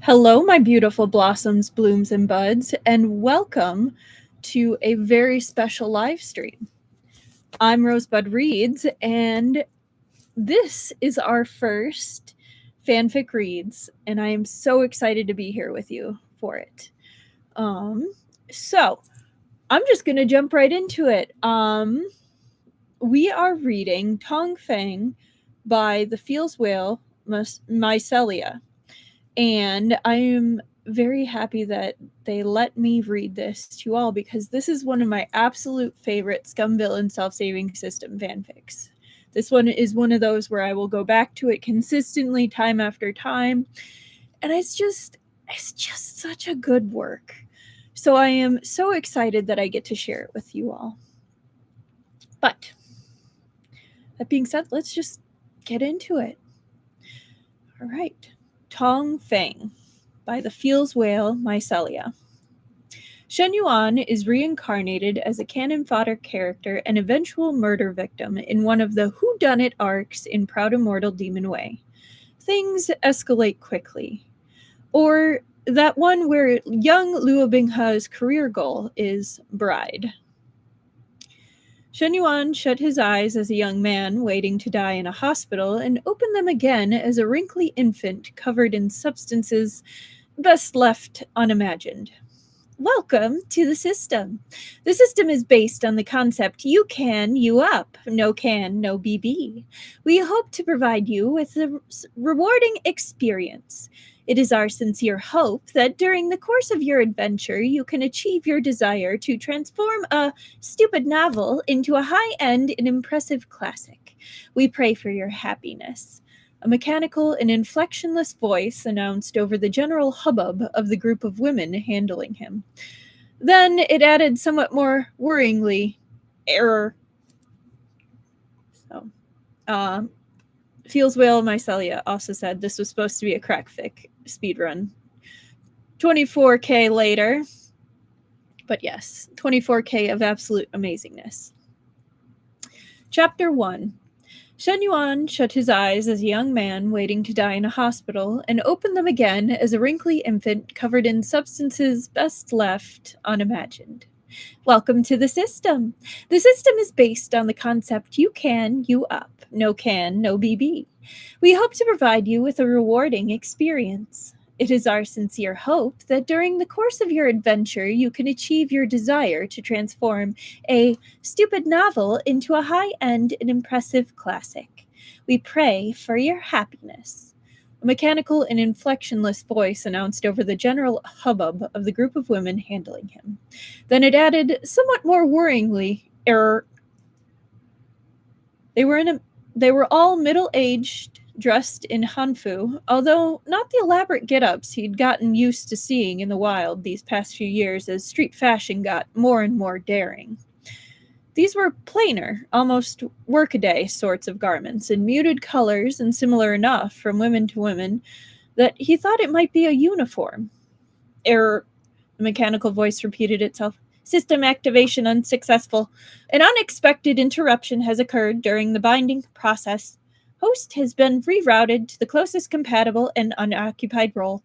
Hello, my beautiful blossoms, blooms, and buds, and welcome to a very special live stream. I'm Rosebud Reads, and this is our first Fanfic Reads, and I am so excited to be here with you for it. So I'm just gonna jump right into it. We are reading Tongfang by the Feels Whale Miscellea. And I am very happy that they let me read this to you all because this is one of my absolute favorite scum villain self-saving system fanfics. This one is one of those where I will go back to it consistently time after time. And it's just such a good work. So I am so excited that I get to share it with you all. But that being said, let's just get into it. All right. Tongfang by the Feels Whale Miscellea. Shen Yuan is reincarnated as a cannon fodder character and eventual murder victim in one of the whodunnit arcs in Proud Immortal Demon Way. Things escalate quickly. Or that one where young Luo Binghe's career goal is bride. Shen Yuan shut his eyes as a young man waiting to die in a hospital and opened them again as a wrinkly infant covered in substances best left unimagined. Welcome to the system. The system is based on the concept you can, you up, no can, no BB. We hope to provide you with a rewarding experience. It is our sincere hope that during the course of your adventure, you can achieve your desire to transform a stupid novel into a high-end and impressive classic. We pray for your happiness. A mechanical and inflectionless voice announced over the general hubbub of the group of women handling him. Then it added somewhat more worryingly, error. Feels Whale Miscellea also said this was supposed to be a crack fic speedrun. 24K later. But yes, 24K of absolute amazingness. Chapter 1. Shen Yuan shut his eyes as a young man waiting to die in a hospital and opened them again as a wrinkly infant covered in substances best left unimagined. Welcome to the system. The system is based on the concept you can, you up, no can, no BB. We hope to provide you with a rewarding experience. It is our sincere hope that during the course of your adventure, you can achieve your desire to transform a stupid novel into a high-end and impressive classic. We pray for your happiness. A mechanical and inflectionless voice announced over the general hubbub of the group of women handling him. Then it added, somewhat more worryingly, error. They were all middle-aged, dressed in hanfu, although not the elaborate get-ups he'd gotten used to seeing in the wild these past few years as street fashion got more and more daring. These were plainer, almost workaday sorts of garments in muted colors and similar enough from women to women that he thought it might be a uniform. Error, the mechanical voice repeated itself. System activation unsuccessful. An unexpected interruption has occurred during the binding process. Host has been rerouted to the closest compatible and unoccupied role.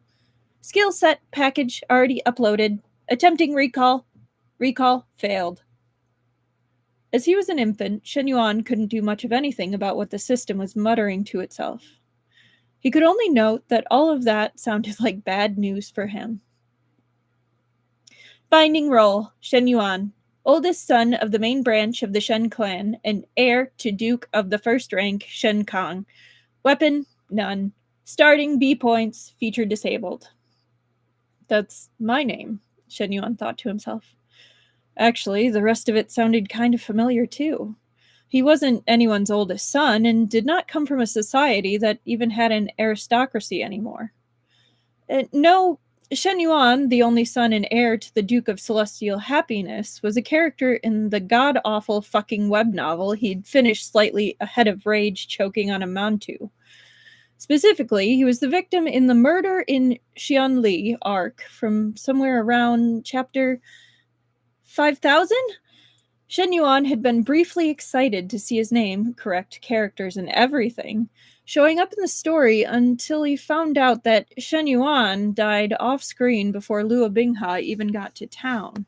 Skill set package already uploaded. Attempting recall. Recall failed. As he was an infant, Shen Yuan couldn't do much of anything about what the system was muttering to itself. He could only note that all of that sounded like bad news for him. Binding role, Shen Yuan, oldest son of the main branch of the Shen clan and heir to Duke of the first rank Shen Kong. Weapon, none. Starting B points, feature disabled. That's my name, Shen Yuan thought to himself. Actually, the rest of it sounded kind of familiar too. He wasn't anyone's oldest son and did not come from a society that even had an aristocracy anymore. No, Shen Yuan, the only son and heir to the Duke of Celestial Happiness, was a character in the god-awful fucking web novel he'd finished slightly ahead of rage choking on a mantu. Specifically, he was the victim in the Murder in Xianli arc from somewhere around chapter 5,000? Shen Yuan had been briefly excited to see his name, correct characters and everything, showing up in the story until he found out that Shen Yuan died off-screen before Luo Binghe even got to town.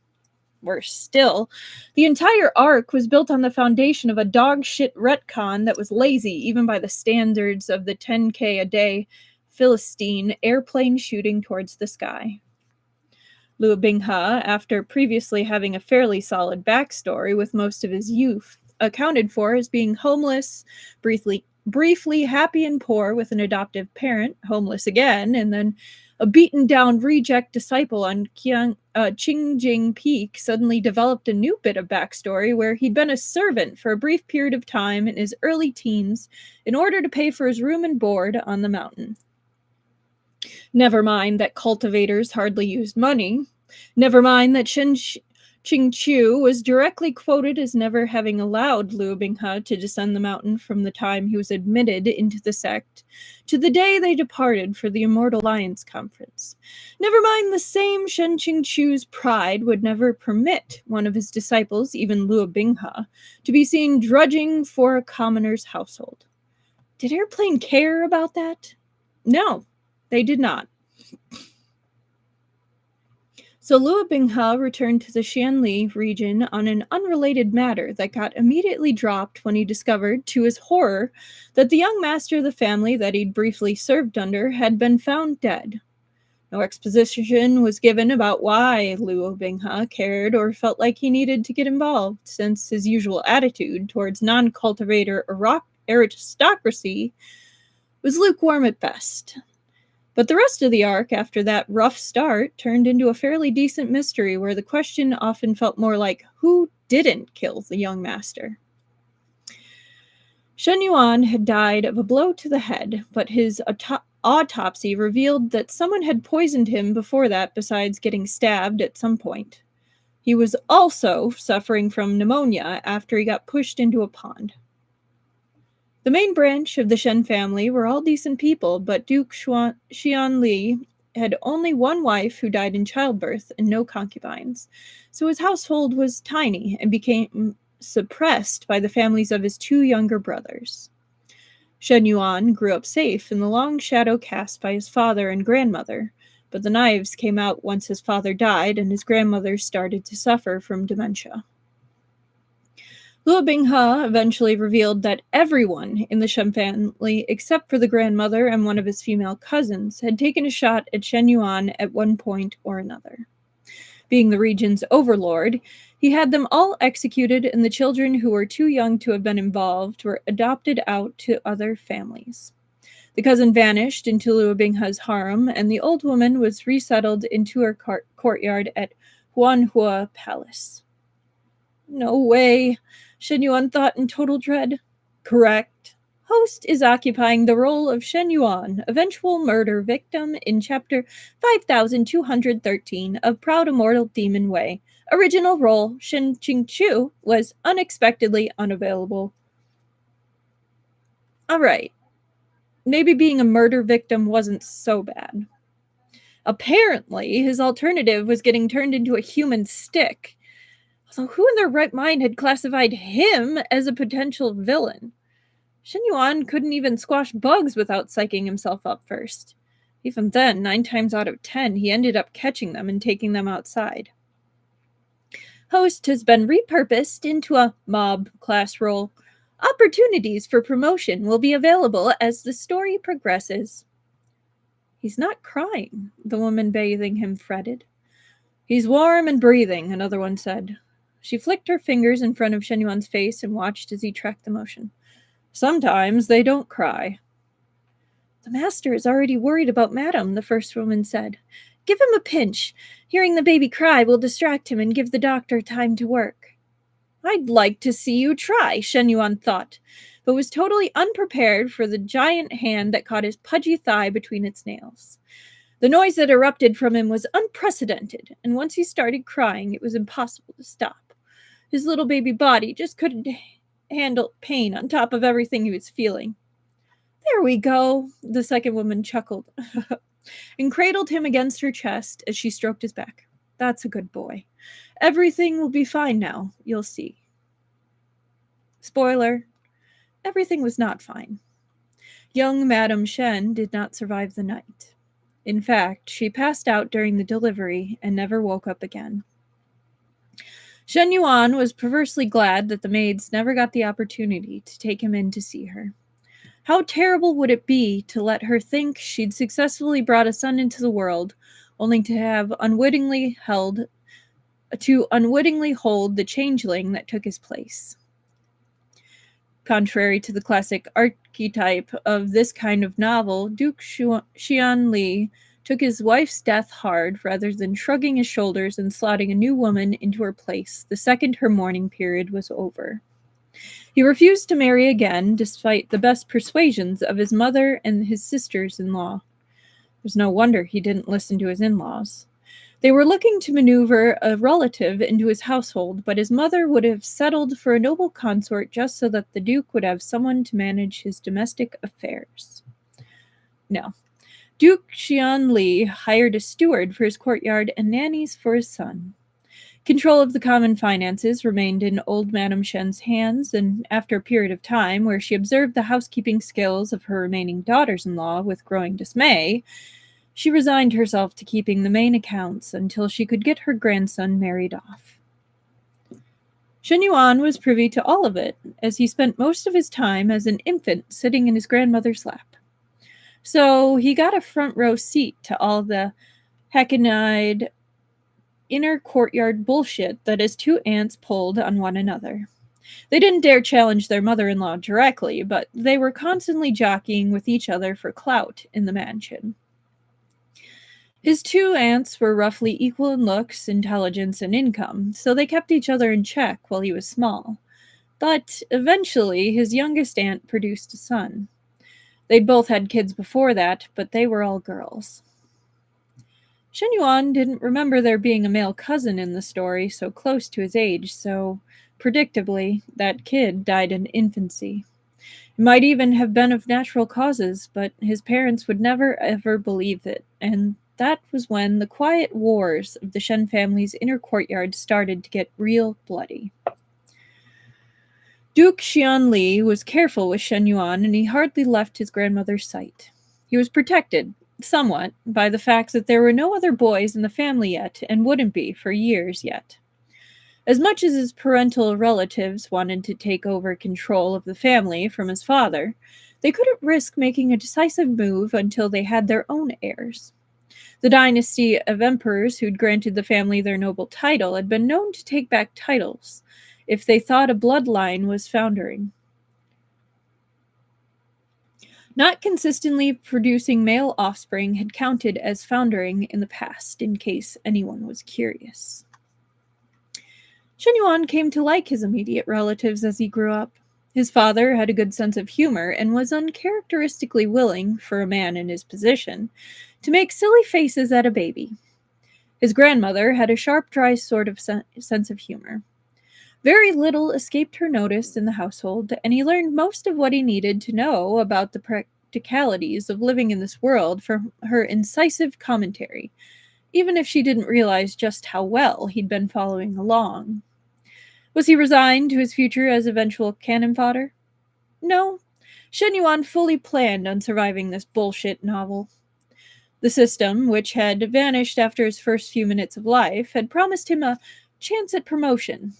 Worse still, the entire arc was built on the foundation of a dog-shit retcon that was lazy even by the standards of the 10K a day Philistine airplane shooting towards the sky. Luo Binghe, after previously having a fairly solid backstory with most of his youth accounted for as being homeless, briefly happy and poor with an adoptive parent, homeless again, and then a beaten-down reject disciple on Qingjing Peak, suddenly developed a new bit of backstory where he'd been a servant for a brief period of time in his early teens in order to pay for his room and board on the mountain. Never mind that cultivators hardly used money. Never mind that Qingqiu was directly quoted as never having allowed Luo Binghe to descend the mountain from the time he was admitted into the sect to the day they departed for the Immortal Alliance Conference. Never mind the same Shen Qingqiu's pride would never permit one of his disciples, even Luo Binghe, to be seen drudging for a commoner's household. Did Airplane care about that? No, they did not. So Luo Binghe returned to the Xianli region on an unrelated matter that got immediately dropped when he discovered, to his horror, that the young master of the family that he'd briefly served under had been found dead. No exposition was given about why Luo Binghe cared or felt like he needed to get involved, since his usual attitude towards non-cultivator aristocracy was lukewarm at best. But the rest of the arc, after that rough start, turned into a fairly decent mystery where the question often felt more like, who didn't kill the young master? Shen Yuan had died of a blow to the head, but his autopsy revealed that someone had poisoned him before that besides getting stabbed at some point. He was also suffering from pneumonia after he got pushed into a pond. The main branch of the Shen family were all decent people, but Duke Xianli had only one wife who died in childbirth and no concubines, so his household was tiny and became suppressed by the families of his two younger brothers. Shen Yuan grew up safe in the long shadow cast by his father and grandmother, but the knives came out once his father died and his grandmother started to suffer from dementia. Luo Binghe eventually revealed that everyone in the Shen family, except for the grandmother and one of his female cousins, had taken a shot at Shen Yuan at one point or another. Being the region's overlord, he had them all executed, and the children who were too young to have been involved were adopted out to other families. The cousin vanished into Luo Binghe's harem, and the old woman was resettled into her courtyard at Huanhua Palace. No way, Shen Yuan thought in total dread. Correct. Host is occupying the role of Shen Yuan, eventual murder victim in chapter 5213 of Proud Immortal Demon Way. Original role, Shen Qingqiu, was unexpectedly unavailable. Alright. Maybe being a murder victim wasn't so bad. Apparently, his alternative was getting turned into a human stick. So who in their right mind had classified him as a potential villain? Shen Yuan couldn't even squash bugs without psyching himself up first. Even then, 9 times out of 10, he ended up catching them and taking them outside. Host has been repurposed into a mob class role. Opportunities for promotion will be available as the story progresses. He's not crying, the woman bathing him fretted. He's warm and breathing, another one said. She flicked her fingers in front of Shen Yuan's face and watched as he tracked the motion. Sometimes they don't cry. The master is already worried about Madame, the first woman said. Give him a pinch. Hearing the baby cry will distract him and give the doctor time to work. I'd like to see you try, Shen Yuan thought, but was totally unprepared for the giant hand that caught his pudgy thigh between its nails. The noise that erupted from him was unprecedented, and once he started crying, it was impossible to stop. His little baby body just couldn't handle pain on top of everything he was feeling. There we go, the second woman chuckled, and cradled him against her chest as she stroked his back. That's a good boy. Everything will be fine now, you'll see. Spoiler, everything was not fine. Young Madame Shen did not survive the night. In fact, she passed out during the delivery and never woke up again. Shen Yuan was perversely glad that the maids never got the opportunity to take him in to see her. How terrible would it be to let her think she'd successfully brought a son into the world, only to have unwittingly hold the changeling that took his place. Contrary to the classic archetype of this kind of novel, Duke Xian Li took his wife's death hard rather than shrugging his shoulders and slotting a new woman into her place the second her mourning period was over. He refused to marry again, despite the best persuasions of his mother and his sisters-in-law. It was no wonder he didn't listen to his in-laws. They were looking to maneuver a relative into his household, but his mother would have settled for a noble consort just so that the Duke would have someone to manage his domestic affairs. No. Duke Xian Li hired a steward for his courtyard and nannies for his son. Control of the common finances remained in old Madame Shen's hands, and after a period of time where she observed the housekeeping skills of her remaining daughters-in-law with growing dismay, she resigned herself to keeping the main accounts until she could get her grandson married off. Shen Yuan was privy to all of it, as he spent most of his time as an infant sitting in his grandmother's lap. So he got a front row seat to all the hackneyed inner courtyard bullshit that his two aunts pulled on one another. They didn't dare challenge their mother-in-law directly, but they were constantly jockeying with each other for clout in the mansion. His two aunts were roughly equal in looks, intelligence, and income, so they kept each other in check while he was small. But eventually, his youngest aunt produced a son. They'd both had kids before that, but they were all girls. Shen Yuan didn't remember there being a male cousin in the story so close to his age, so, predictably, that kid died in infancy. It might even have been of natural causes, but his parents would never ever believe it, and that was when the quiet wars of the Shen family's inner courtyard started to get real bloody. Duke Xian Li was careful with Shen Yuan, and he hardly left his grandmother's sight. He was protected, somewhat, by the fact that there were no other boys in the family yet, and wouldn't be for years yet. As much as his parental relatives wanted to take over control of the family from his father, they couldn't risk making a decisive move until they had their own heirs. The dynasty of emperors who'd granted the family their noble title had been known to take back titles if they thought a bloodline was foundering. Not consistently producing male offspring had counted as foundering in the past, in case anyone was curious. Shen Yuan came to like his immediate relatives as he grew up. His father had a good sense of humor and was uncharacteristically willing, for a man in his position, to make silly faces at a baby. His grandmother had a sharp, dry sort of sense of humor. Very little escaped her notice in the household, and he learned most of what he needed to know about the practicalities of living in this world from her incisive commentary, even if she didn't realize just how well he'd been following along. Was he resigned to his future as eventual cannon fodder? No. Shen Yuan fully planned on surviving this bullshit novel. The system, which had vanished after his first few minutes of life, had promised him a chance at promotion.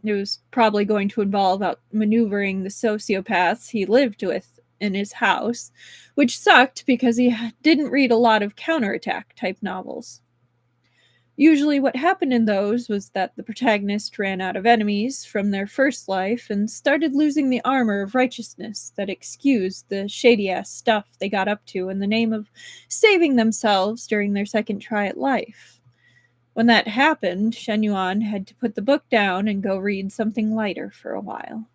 It was probably going to involve outmaneuvering the sociopaths he lived with in his house, which sucked because he didn't read a lot of counterattack type novels. Usually what happened in those was that the protagonist ran out of enemies from their first life and started losing the armor of righteousness that excused the shady-ass stuff they got up to in the name of saving themselves during their second try at life. When that happened, Shen Yuan had to put the book down and go read something lighter for a while.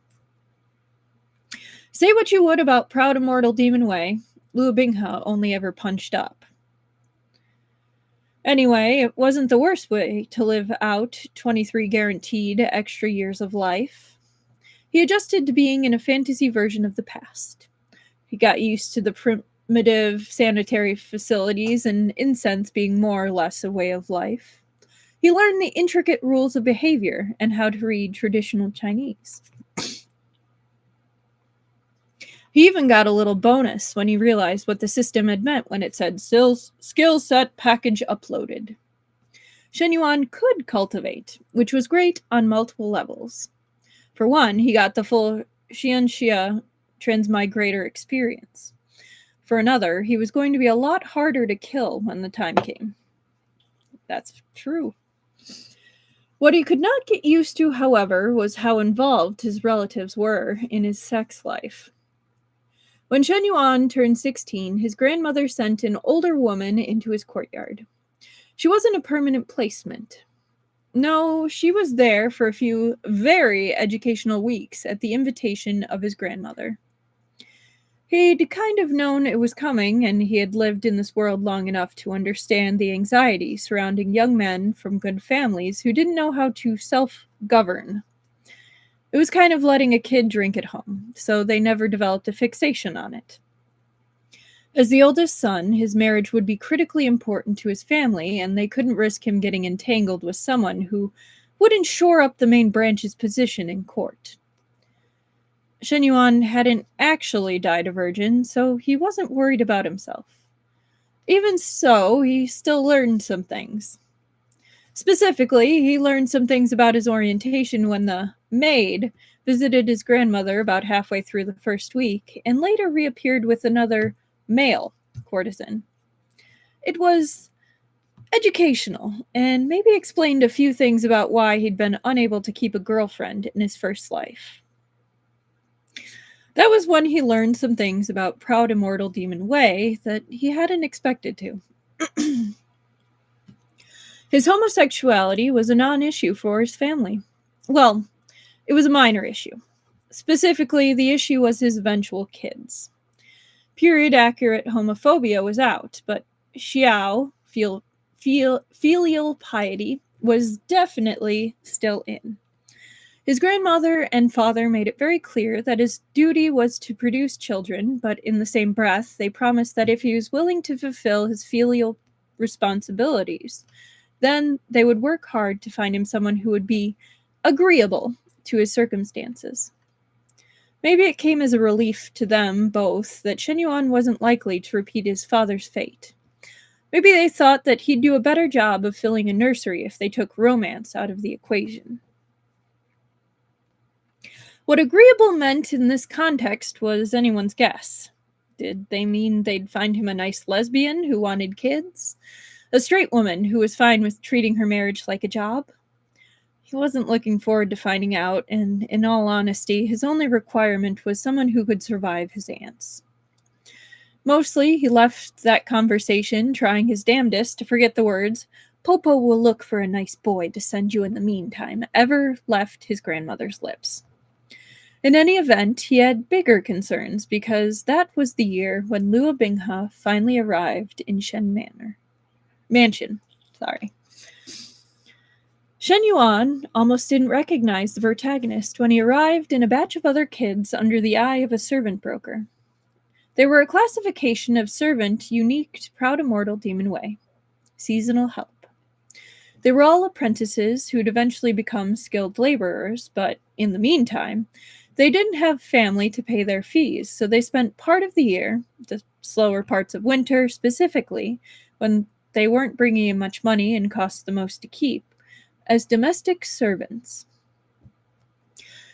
Say what you would about Proud Immortal Demon Way, Luo Binghe only ever punched up. Anyway, it wasn't the worst way to live out 23 guaranteed extra years of life. He adjusted to being in a fantasy version of the past. He got used to the primitive sanitary facilities and incense being more or less a way of life. He learned the intricate rules of behavior and how to read traditional Chinese. He even got a little bonus when he realized what the system had meant when it said skill set package uploaded. Shen Yuan could cultivate, which was great on multiple levels. For one, he got the full Xianxia transmigrator experience. For another, he was going to be a lot harder to kill when the time came. That's true. What he could not get used to, however, was how involved his relatives were in his sex life. When Shen Yuan turned 16, his grandmother sent an older woman into his courtyard. She wasn't a permanent placement. No, she was there for a few very educational weeks at the invitation of his grandmother. He'd kind of known it was coming, and he had lived in this world long enough to understand the anxiety surrounding young men from good families who didn't know how to self-govern. It was kind of letting a kid drink at home, so they never developed a fixation on it. As the oldest son, his marriage would be critically important to his family, and they couldn't risk him getting entangled with someone who wouldn't shore up the main branch's position in court. Shen Yuan hadn't actually died a virgin, so he wasn't worried about himself. Even so, he still learned some things. Specifically, he learned some things about his orientation when the maid visited his grandmother about halfway through the first week, and later reappeared with another male courtesan. It was educational, and maybe explained a few things about why he'd been unable to keep a girlfriend in his first life. That was when he learned some things about Proud Immortal Demon Way that he hadn't expected to. His homosexuality was a non-issue for his family. Well, it was a minor issue. Specifically, the issue was his eventual kids. Period-accurate homophobia was out, but Xiao, filial piety, was definitely still in. His grandmother and father made it very clear that his duty was to produce children, but in the same breath, they promised that if he was willing to fulfill his filial responsibilities, then they would work hard to find him someone who would be agreeable to his circumstances. Maybe it came as a relief to them both that Shen Yuan wasn't likely to repeat his father's fate. Maybe they thought that he'd do a better job of filling a nursery if they took romance out of the equation. What agreeable meant in this context was anyone's guess. Did they mean they'd find him a nice lesbian who wanted kids? A straight woman who was fine with treating her marriage like a job? He wasn't looking forward to finding out, and in all honesty, his only requirement was someone who could survive his aunts. Mostly, he left that conversation trying his damnedest to forget the words, "Popo will look for a nice boy to send you in the meantime," ever left his grandmother's lips. In any event, he had bigger concerns because that was the year when Luo Binghe finally arrived in Shen Mansion. Shen Yuan almost didn't recognize the protagonist when he arrived in a batch of other kids under the eye of a servant broker. They were a classification of servant unique to Proud Immortal Demon Way. Seasonal help. They were all apprentices who'd eventually become skilled laborers, but in the meantime, they didn't have family to pay their fees, so they spent part of the year, the slower parts of winter specifically, when they weren't bringing in much money and cost the most to keep, as domestic servants.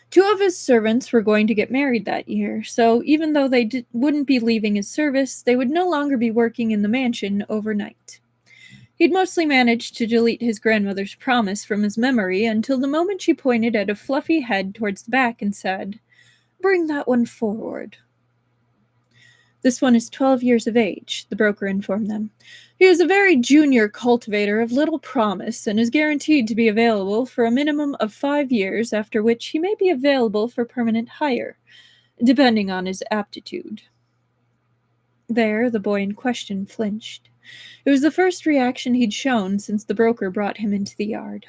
Two of his servants were going to get married that year, so even though they wouldn't be leaving his service, they would no longer be working in the mansion overnight. He'd mostly managed to delete his grandmother's promise from his memory until the moment she pointed at a fluffy head towards the back and said, "Bring that one forward." "This one is 12 years of age," the broker informed them. "He is a very junior cultivator of little promise and is guaranteed to be available for a minimum of 5 years, after which he may be available for permanent hire, depending on his aptitude." There, the boy in question flinched. It was the first reaction he'd shown since the broker brought him into the yard.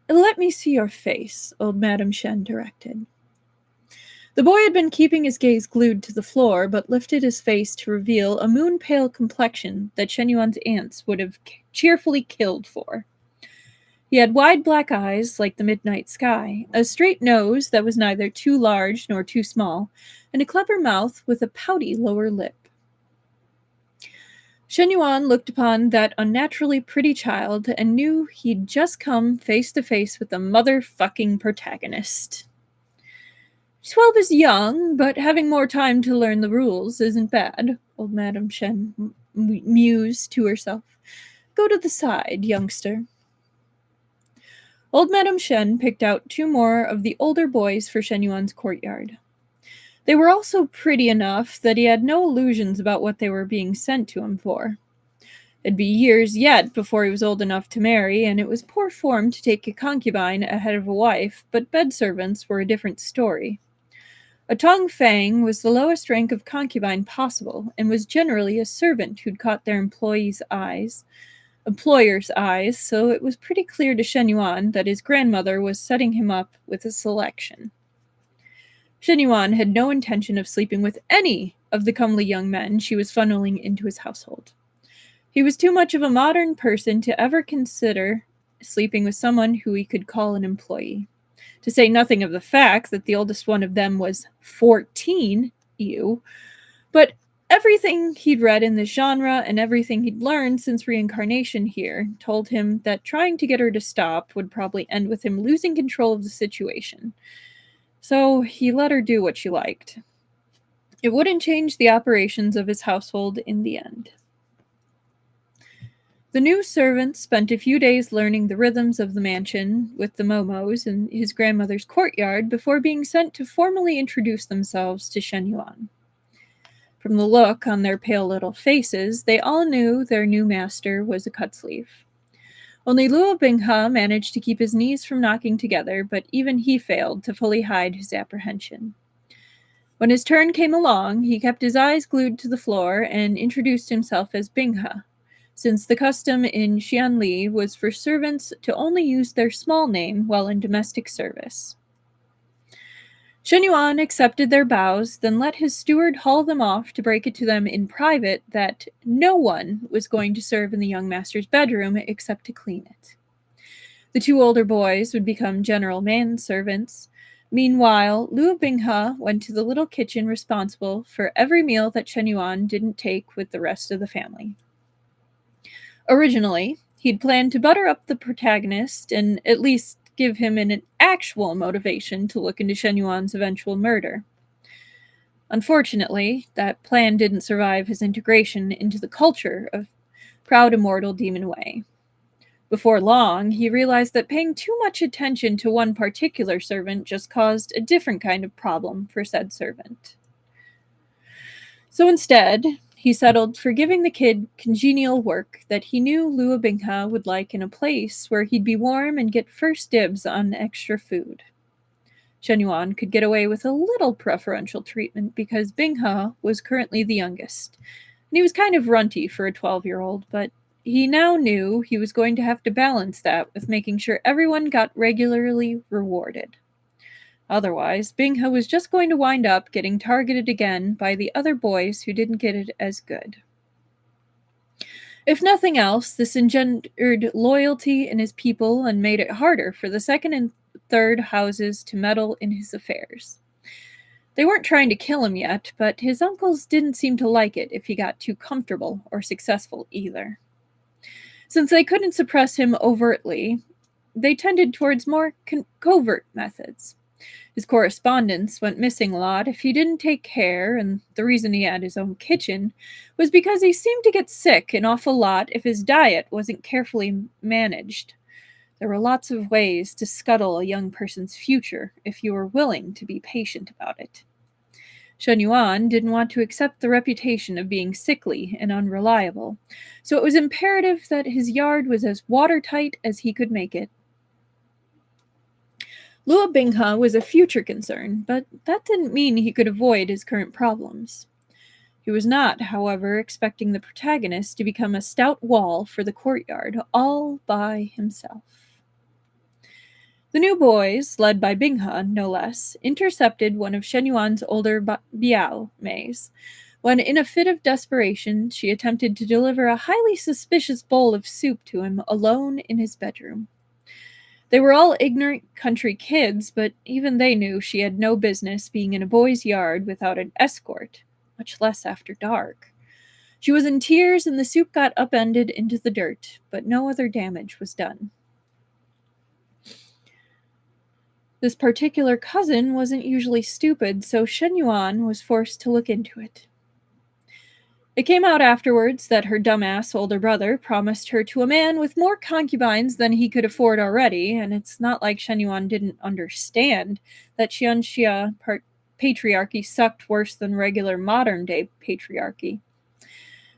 "Let me see your face," old Madame Shen directed. The boy had been keeping his gaze glued to the floor, but lifted his face to reveal a moon-pale complexion that Shen Yuan's aunts would have cheerfully killed for. He had wide black eyes like the midnight sky, a straight nose that was neither too large nor too small, and a clever mouth with a pouty lower lip. Shen Yuan looked upon that unnaturally pretty child and knew he'd just come face to face with the motherfucking protagonist. 12 is young, but having more time to learn the rules isn't bad, old Madame Shen mused to herself. Go to the side, youngster. Old Madame Shen picked out 2 more of the older boys for Shen Yuan's courtyard. They were also pretty enough that he had no illusions about what they were being sent to him for. It'd be years yet before he was old enough to marry, and it was poor form to take a concubine ahead of a wife, but bed servants were a different story. A Tongfang was the lowest rank of concubine possible, and was generally a servant who'd caught their employer's eyes, so it was pretty clear to Shen Yuan that his grandmother was setting him up with a selection. Shen Yuan had no intention of sleeping with any of the comely young men she was funneling into his household. He was too much of a modern person to ever consider sleeping with someone who he could call an employee. To say nothing of the fact that the oldest one of them was 14, but everything he'd read in this genre and everything he'd learned since reincarnation here told him that trying to get her to stop would probably end with him losing control of the situation. So he let her do what she liked. It wouldn't change the operations of his household in the end. The new servant spent a few days learning the rhythms of the mansion with the Momos in his grandmother's courtyard before being sent to formally introduce themselves to Shen Yuan. From the look on their pale little faces, they all knew their new master was a cutsleeve. Only Luo Binghe managed to keep his knees from knocking together, but even he failed to fully hide his apprehension. When his turn came along, he kept his eyes glued to the floor and introduced himself as Binghe, since the custom in Xianli was for servants to only use their small name while in domestic service. Shen Yuan accepted their bows, then let his steward haul them off to break it to them in private that no one was going to serve in the young master's bedroom except to clean it. The 2 older boys would become general manservants. Meanwhile, Luo Binghe went to the little kitchen responsible for every meal that Shen Yuan didn't take with the rest of the family. Originally, he'd planned to butter up the protagonist and at least give him an actual motivation to look into Shen Yuan's eventual murder. Unfortunately, that plan didn't survive his integration into the culture of Proud Immortal Demon Way. Before long, he realized that paying too much attention to one particular servant just caused a different kind of problem for said servant. So instead, he settled for giving the kid congenial work that he knew Luo Binghe would like in a place where he'd be warm and get first dibs on extra food. Shen Yuan could get away with a little preferential treatment because Binghe was currently the youngest, and he was kind of runty for a 12-year-old, but he now knew he was going to have to balance that with making sure everyone got regularly rewarded. Otherwise, Binghe was just going to wind up getting targeted again by the other boys who didn't get it as good. If nothing else, this engendered loyalty in his people and made it harder for the 2nd and 3rd houses to meddle in his affairs. They weren't trying to kill him yet, but his uncles didn't seem to like it if he got too comfortable or successful either. Since they couldn't suppress him overtly, they tended towards more covert methods. His correspondence went missing a lot if he didn't take care, and the reason he had his own kitchen was because he seemed to get sick an awful lot if his diet wasn't carefully managed. There were lots of ways to scuttle a young person's future if you were willing to be patient about it. Shen Yuan didn't want to accept the reputation of being sickly and unreliable, so it was imperative that his yard was as watertight as he could make it. Luo Binghe was a future concern, but that didn't mean he could avoid his current problems. He was not, however, expecting the protagonist to become a stout wall for the courtyard all by himself. The new boys, led by Binghe, no less, intercepted one of Shen Yuan's older Biao maids, when in a fit of desperation she attempted to deliver a highly suspicious bowl of soup to him alone in his bedroom. They were all ignorant country kids, but even they knew she had no business being in a boy's yard without an escort, much less after dark. She was in tears and the soup got upended into the dirt, but no other damage was done. This particular cousin wasn't usually stupid, so Shen Yuan was forced to look into it. It came out afterwards that her dumbass older brother promised her to a man with more concubines than he could afford already, and it's not like Shen Yuan didn't understand that Xianxia patriarchy sucked worse than regular modern-day patriarchy.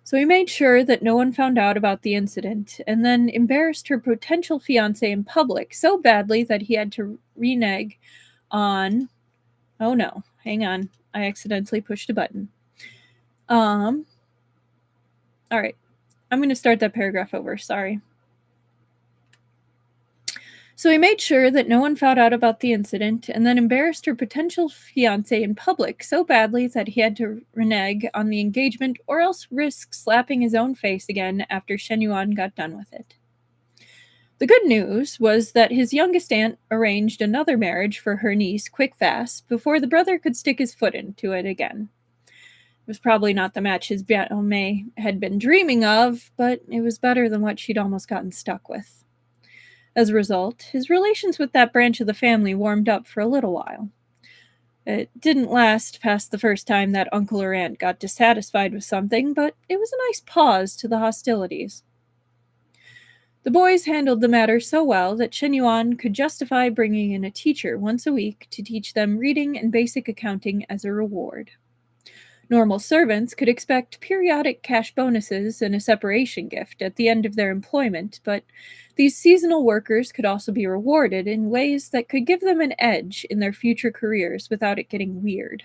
So he made sure that no one found out about the incident, and then embarrassed her potential fiancé in public so badly that he had to renege on... Oh no, hang on. I accidentally pushed a button. Alright, I'm going to start that paragraph over, sorry. So he made sure that no one found out about the incident, and then embarrassed her potential fiancé in public so badly that he had to renege on the engagement or else risk slapping his own face again after Shen Yuan got done with it. The good news was that his youngest aunt arranged another marriage for her niece quick fast before the brother could stick his foot into it again. It was probably not the match his May had been dreaming of, but it was better than what she'd almost gotten stuck with. As a result, his relations with that branch of the family warmed up for a little while. It didn't last past the first time that uncle or aunt got dissatisfied with something, but it was a nice pause to the hostilities. The boys handled the matter so well that Shen Yuan could justify bringing in a teacher once a week to teach them reading and basic accounting as a reward. Normal servants could expect periodic cash bonuses and a separation gift at the end of their employment, but these seasonal workers could also be rewarded in ways that could give them an edge in their future careers without it getting weird.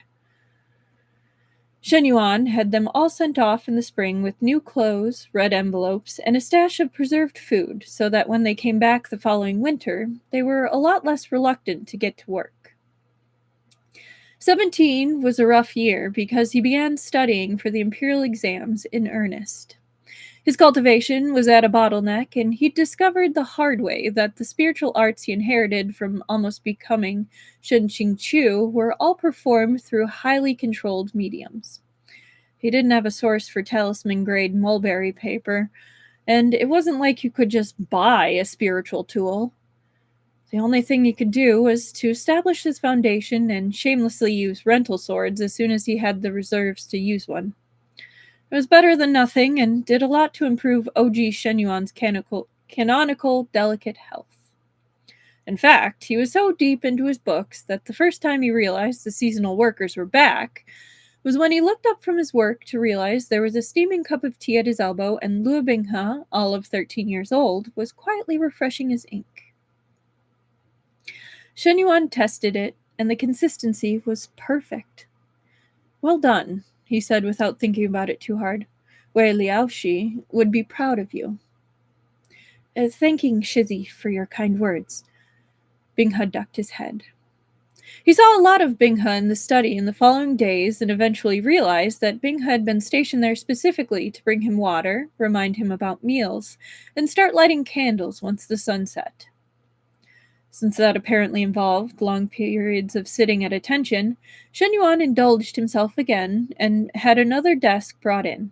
Shen Yuan had them all sent off in the spring with new clothes, red envelopes, and a stash of preserved food, so that when they came back the following winter, they were a lot less reluctant to get to work. 17 was a rough year because he began studying for the imperial exams in earnest. His cultivation was at a bottleneck, and he discovered the hard way that the spiritual arts he inherited from almost becoming Shen Qingqiu were all performed through highly controlled mediums. He didn't have a source for talisman-grade mulberry paper, and it wasn't like you could just buy a spiritual tool. The only thing he could do was to establish his foundation and shamelessly use rental swords as soon as he had the reserves to use one. It was better than nothing and did a lot to improve OG Shen Yuan's canonical delicate health. In fact, he was so deep into his books that the first time he realized the seasonal workers were back was when he looked up from his work to realize there was a steaming cup of tea at his elbow and Luo Binghe, all of 13 years old, was quietly refreshing his ink. Shen Yuan tested it, and the consistency was perfect. "Well done," he said without thinking about it too hard. "Wei Liaoshi would be proud of you." "Thanking Shizzy for your kind words." Binghe ducked his head. He saw a lot of Binghe in the study in the following days and eventually realized that Binghe had been stationed there specifically to bring him water, remind him about meals, and start lighting candles once the sun set. Since that apparently involved long periods of sitting at attention, Shen Yuan indulged himself again and had another desk brought in.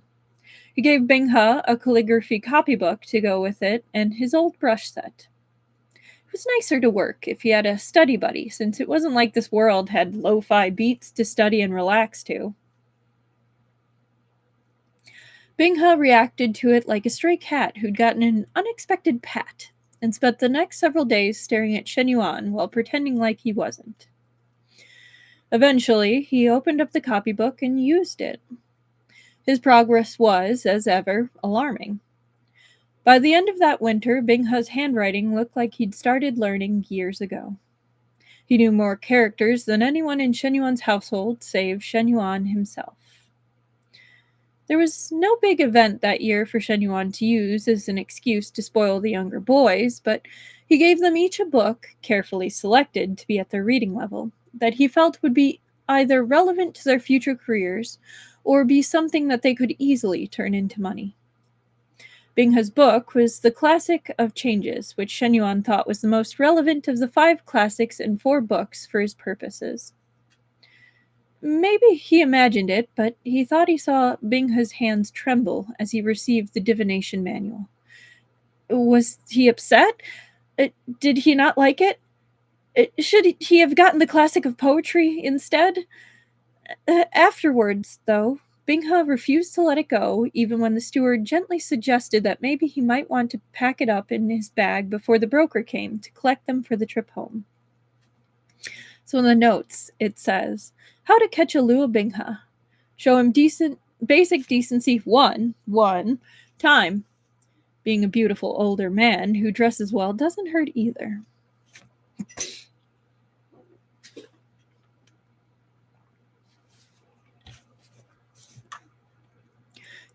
He gave Binghe a calligraphy copybook to go with it and his old brush set. It was nicer to work if he had a study buddy, since it wasn't like this world had lo-fi beats to study and relax to. Binghe reacted to it like a stray cat who'd gotten an unexpected pat, and spent the next several days staring at Shen Yuan while pretending like he wasn't. Eventually, he opened up the copybook and used it. His progress was, as ever, alarming. By the end of that winter, Binghe's handwriting looked like he'd started learning years ago. He knew more characters than anyone in Shen Yuan's household, save Shen Yuan himself. There was no big event that year for Shen Yuan to use as an excuse to spoil the younger boys, but he gave them each a book, carefully selected to be at their reading level, that he felt would be either relevant to their future careers or be something that they could easily turn into money. Binghe's book was the Classic of Changes, which Shen Yuan thought was the most relevant of the 5 classics and 4 books for his purposes. Maybe he imagined it, but he thought he saw Binghe's hands tremble as he received the divination manual. Was he upset? Did he not like it? Should he have gotten the classic of poetry instead? Afterwards, though, Binghe refused to let it go, even when the steward gently suggested that maybe he might want to pack it up in his bag before the broker came to collect them for the trip home. So in the notes, it says, how to catch a Luo Binghe. Show him basic decency one time. Being a beautiful older man who dresses well doesn't hurt either.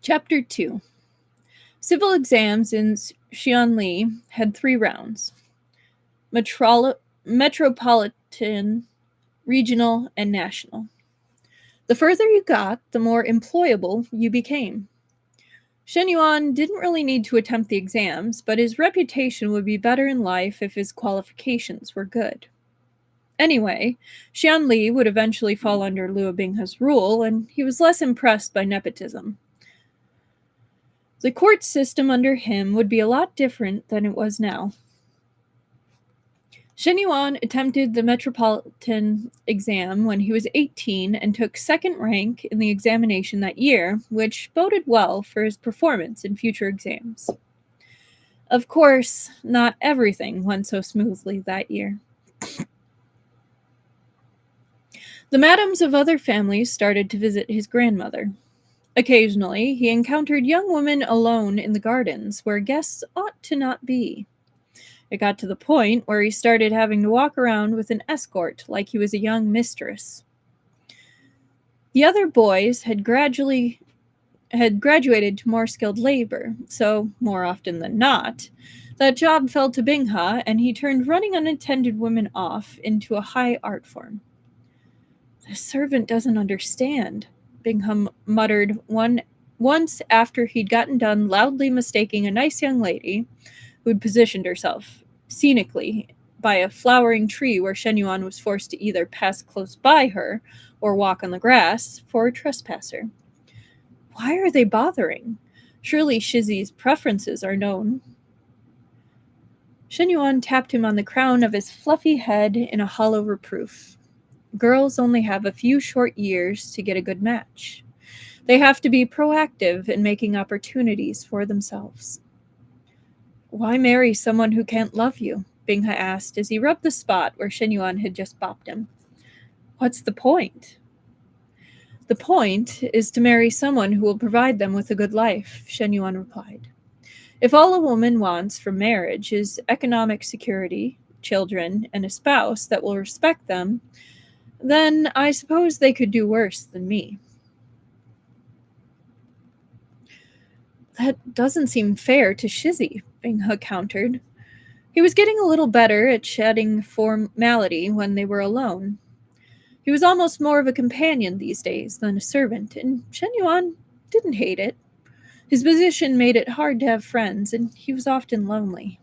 Chapter 2. Civil exams in Xianli had 3 rounds. Metropolitan, regional, and national. The further you got, the more employable you became. Shen Yuan didn't really need to attempt the exams, but his reputation would be better in life if his qualifications were good. Anyway, Xianli would eventually fall under Luo Binghe's rule, and he was less impressed by nepotism. The court system under him would be a lot different than it was now. Shen Yuan attempted the Metropolitan exam when he was 18 and took 2nd rank in the examination that year, which boded well for his performance in future exams. Of course, not everything went so smoothly that year. The madams of other families started to visit his grandmother. Occasionally, he encountered young women alone in the gardens, where guests ought to not be. It got to the point where he started having to walk around with an escort like he was a young mistress. The other boys had graduated to more skilled labor, so more often than not, that job fell to Binghe, and he turned running unattended women off into a high art form. The servant doesn't understand, Binghe muttered once after he'd gotten done loudly mistaking a nice young lady who'd positioned herself scenically by a flowering tree where Shen Yuan was forced to either pass close by her or walk on the grass for a trespasser. Why are they bothering? Surely Shizi's preferences are known. Shen Yuan tapped him on the crown of his fluffy head in a hollow reproof. Girls only have a few short years to get a good match. They have to be proactive in making opportunities for themselves. Why marry someone who can't love you? Binghe asked as he rubbed the spot where Shen Yuan had just bopped him. What's the point? The point is to marry someone who will provide them with a good life, Shen Yuan replied. If all a woman wants from marriage is economic security, children, and a spouse that will respect them, then I suppose they could do worse than me. That doesn't seem fair to Shizi, Binghe countered. He was getting a little better at shedding formality when they were alone. He was almost more of a companion these days than a servant, and Shen Yuan didn't hate it. His position made it hard to have friends, and he was often lonely.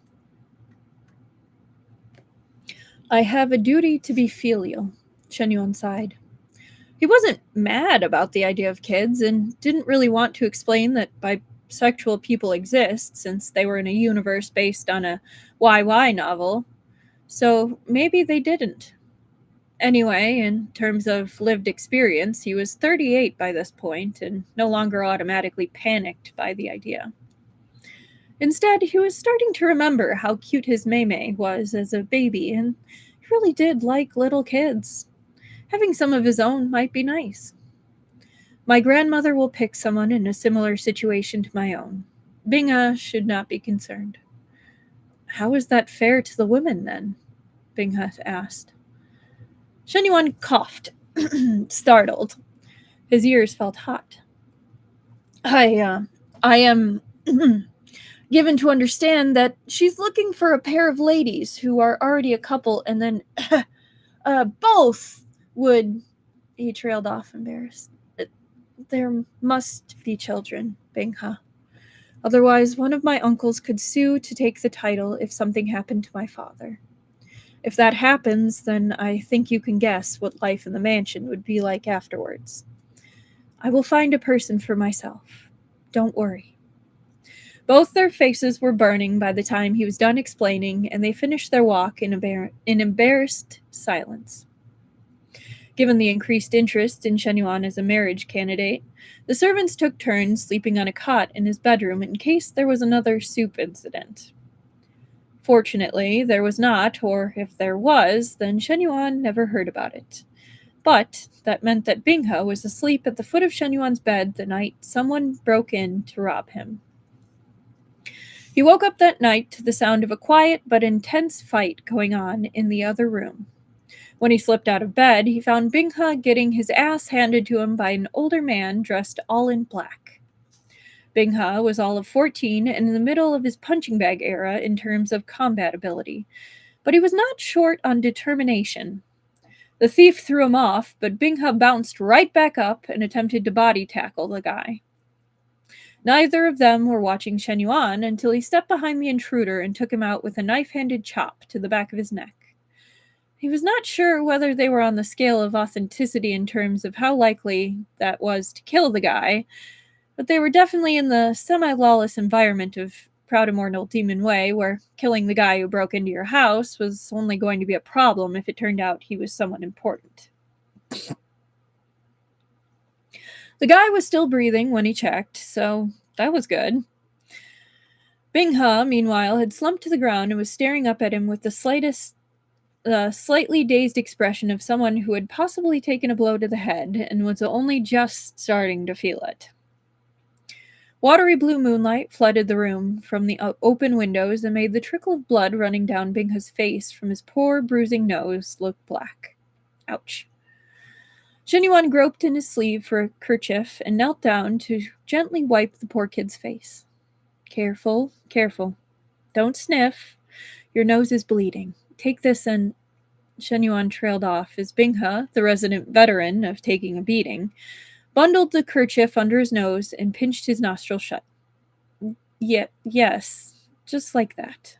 I have a duty to be filial, Shen Yuan sighed. He wasn't mad about the idea of kids, and didn't really want to explain that bisexual people exist, since they were in a universe based on a YY novel. So maybe they didn't. Anyway, in terms of lived experience, he was 38 by this point and no longer automatically panicked by the idea. Instead, he was starting to remember how cute his Mei was as a baby, and he really did like little kids. Having some of his own might be nice. My grandmother will pick someone in a similar situation to my own. Binghe should not be concerned. How is that fair to the women, then? Binghe asked. Shen Yuan coughed, startled. His ears felt hot. I am given to understand that she's looking for a pair of ladies who are already a couple, and then both would... He trailed off, embarrassed. There must be children, Binghe. Otherwise, one of my uncles could sue to take the title if something happened to my father. If that happens, then I think you can guess what life in the mansion would be like afterwards. I will find a person for myself. Don't worry." Both their faces were burning by the time he was done explaining, and they finished their walk in embarrassed silence. Given the increased interest in Shen Yuan as a marriage candidate, the servants took turns sleeping on a cot in his bedroom in case there was another soup incident. Fortunately, there was not, or if there was, then Shen Yuan never heard about it. But that meant that Binghe was asleep at the foot of Shen Yuan's bed the night someone broke in to rob him. He woke up that night to the sound of a quiet but intense fight going on in the other room. When he slipped out of bed, he found Binghe getting his ass handed to him by an older man dressed all in black. Binghe was all of 14 and in the middle of his punching bag era in terms of combat ability, but he was not short on determination. The thief threw him off, but Binghe bounced right back up and attempted to body tackle the guy. Neither of them were watching Shen Yuan until he stepped behind the intruder and took him out with a knife-handed chop to the back of his neck. He was not sure whether they were on the scale of authenticity in terms of how likely that was to kill the guy, but they were definitely in the semi-lawless environment of Proud Immortal Demon Way, where killing the guy who broke into your house was only going to be a problem if it turned out he was someone important. The guy was still breathing when he checked, so that was good. Binghe, meanwhile, had slumped to the ground and was staring up at him with the slightly dazed expression of someone who had possibly taken a blow to the head and was only just starting to feel it. Watery blue moonlight flooded the room from the open windows and made the trickle of blood running down Binghe's face from his poor, bruising nose look black. Ouch. Shen Yuan groped in his sleeve for a kerchief and knelt down to gently wipe the poor kid's face. Careful, careful. Don't sniff. Your nose is bleeding. Take this and... Shen Yuan trailed off as Binghe, the resident veteran of taking a beating, bundled the kerchief under his nose and pinched his nostril shut. Yes, just like that.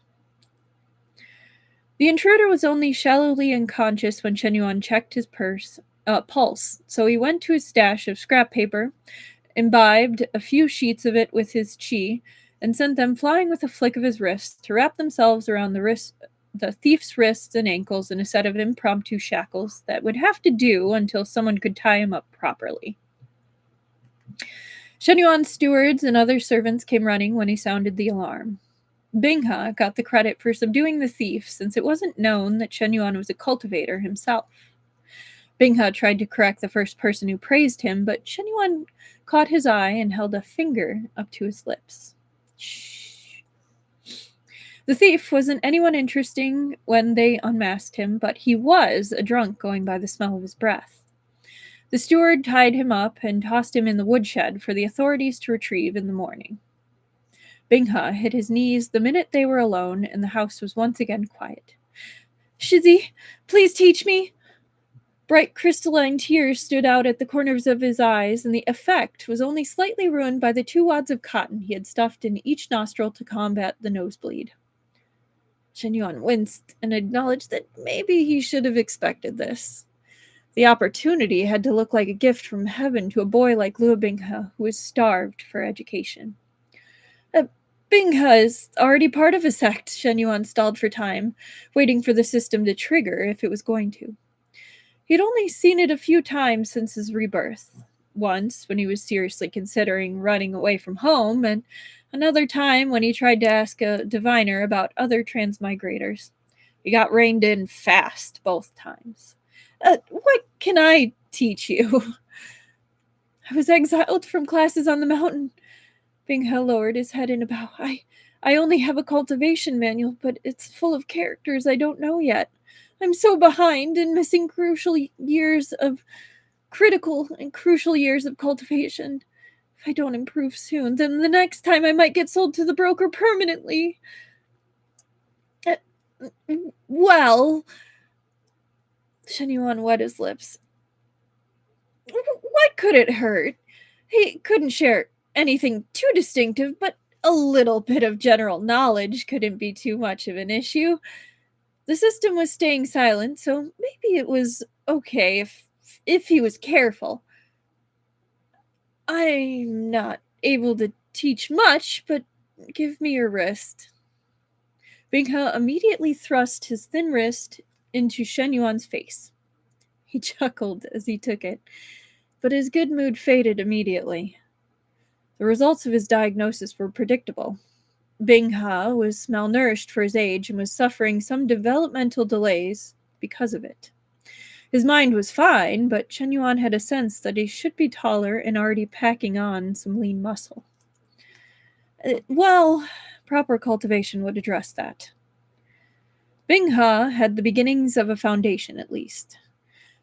The intruder was only shallowly unconscious when Shen Yuan checked his pulse, so he went to his stash of scrap paper, imbibed a few sheets of it with his chi, and sent them flying with a flick of his wrist to wrap themselves around the thief's wrists and ankles in a set of impromptu shackles that would have to do until someone could tie him up properly. Shen Yuan's stewards and other servants came running when he sounded the alarm. Binghe got the credit for subduing the thief since it wasn't known that Shen Yuan was a cultivator himself. Binghe tried to correct the first person who praised him, but Shen Yuan caught his eye and held a finger up to his lips. Shh. The thief wasn't anyone interesting when they unmasked him, but he was a drunk going by the smell of his breath. The steward tied him up and tossed him in the woodshed for the authorities to retrieve in the morning. Binghe hit his knees the minute they were alone, and the house was once again quiet. "Shizzy, please teach me." Bright crystalline tears stood out at the corners of his eyes, and the effect was only slightly ruined by the 2 wads of cotton he had stuffed in each nostril to combat the nosebleed. Shen Yuan winced and acknowledged that maybe he should have expected this. The opportunity had to look like a gift from heaven to a boy like Luo Binghe, who was starved for education. Binghe is already part of a sect. Shen Yuan stalled for time, waiting for the system to trigger if it was going to. He'd only seen it a few times since his rebirth. Once, when he was seriously considering running away from home, and another time when he tried to ask a diviner about other transmigrators. He got reined in fast both times. What can I teach you? I was exiled from classes on the mountain. Binghe lowered his head in a bow. I only have a cultivation manual, but it's full of characters I don't know yet. I'm so behind and missing critical years of cultivation. If I don't improve soon, then the next time I might get sold to the broker permanently. Well... Shen Yuan wet his lips. What could it hurt? He couldn't share anything too distinctive, but a little bit of general knowledge couldn't be too much of an issue. The system was staying silent, so maybe it was okay if he was careful. I'm not able to teach much, but give me your wrist. Binghe immediately thrust his thin wrist into Shen Yuan's face. He chuckled as he took it, but his good mood faded immediately. The results of his diagnosis were predictable. Binghe was malnourished for his age and was suffering some developmental delays because of it. His mind was fine, but Shen Yuan had a sense that he should be taller and already packing on some lean muscle. Well, proper cultivation would address that. Binghe had the beginnings of a foundation, at least.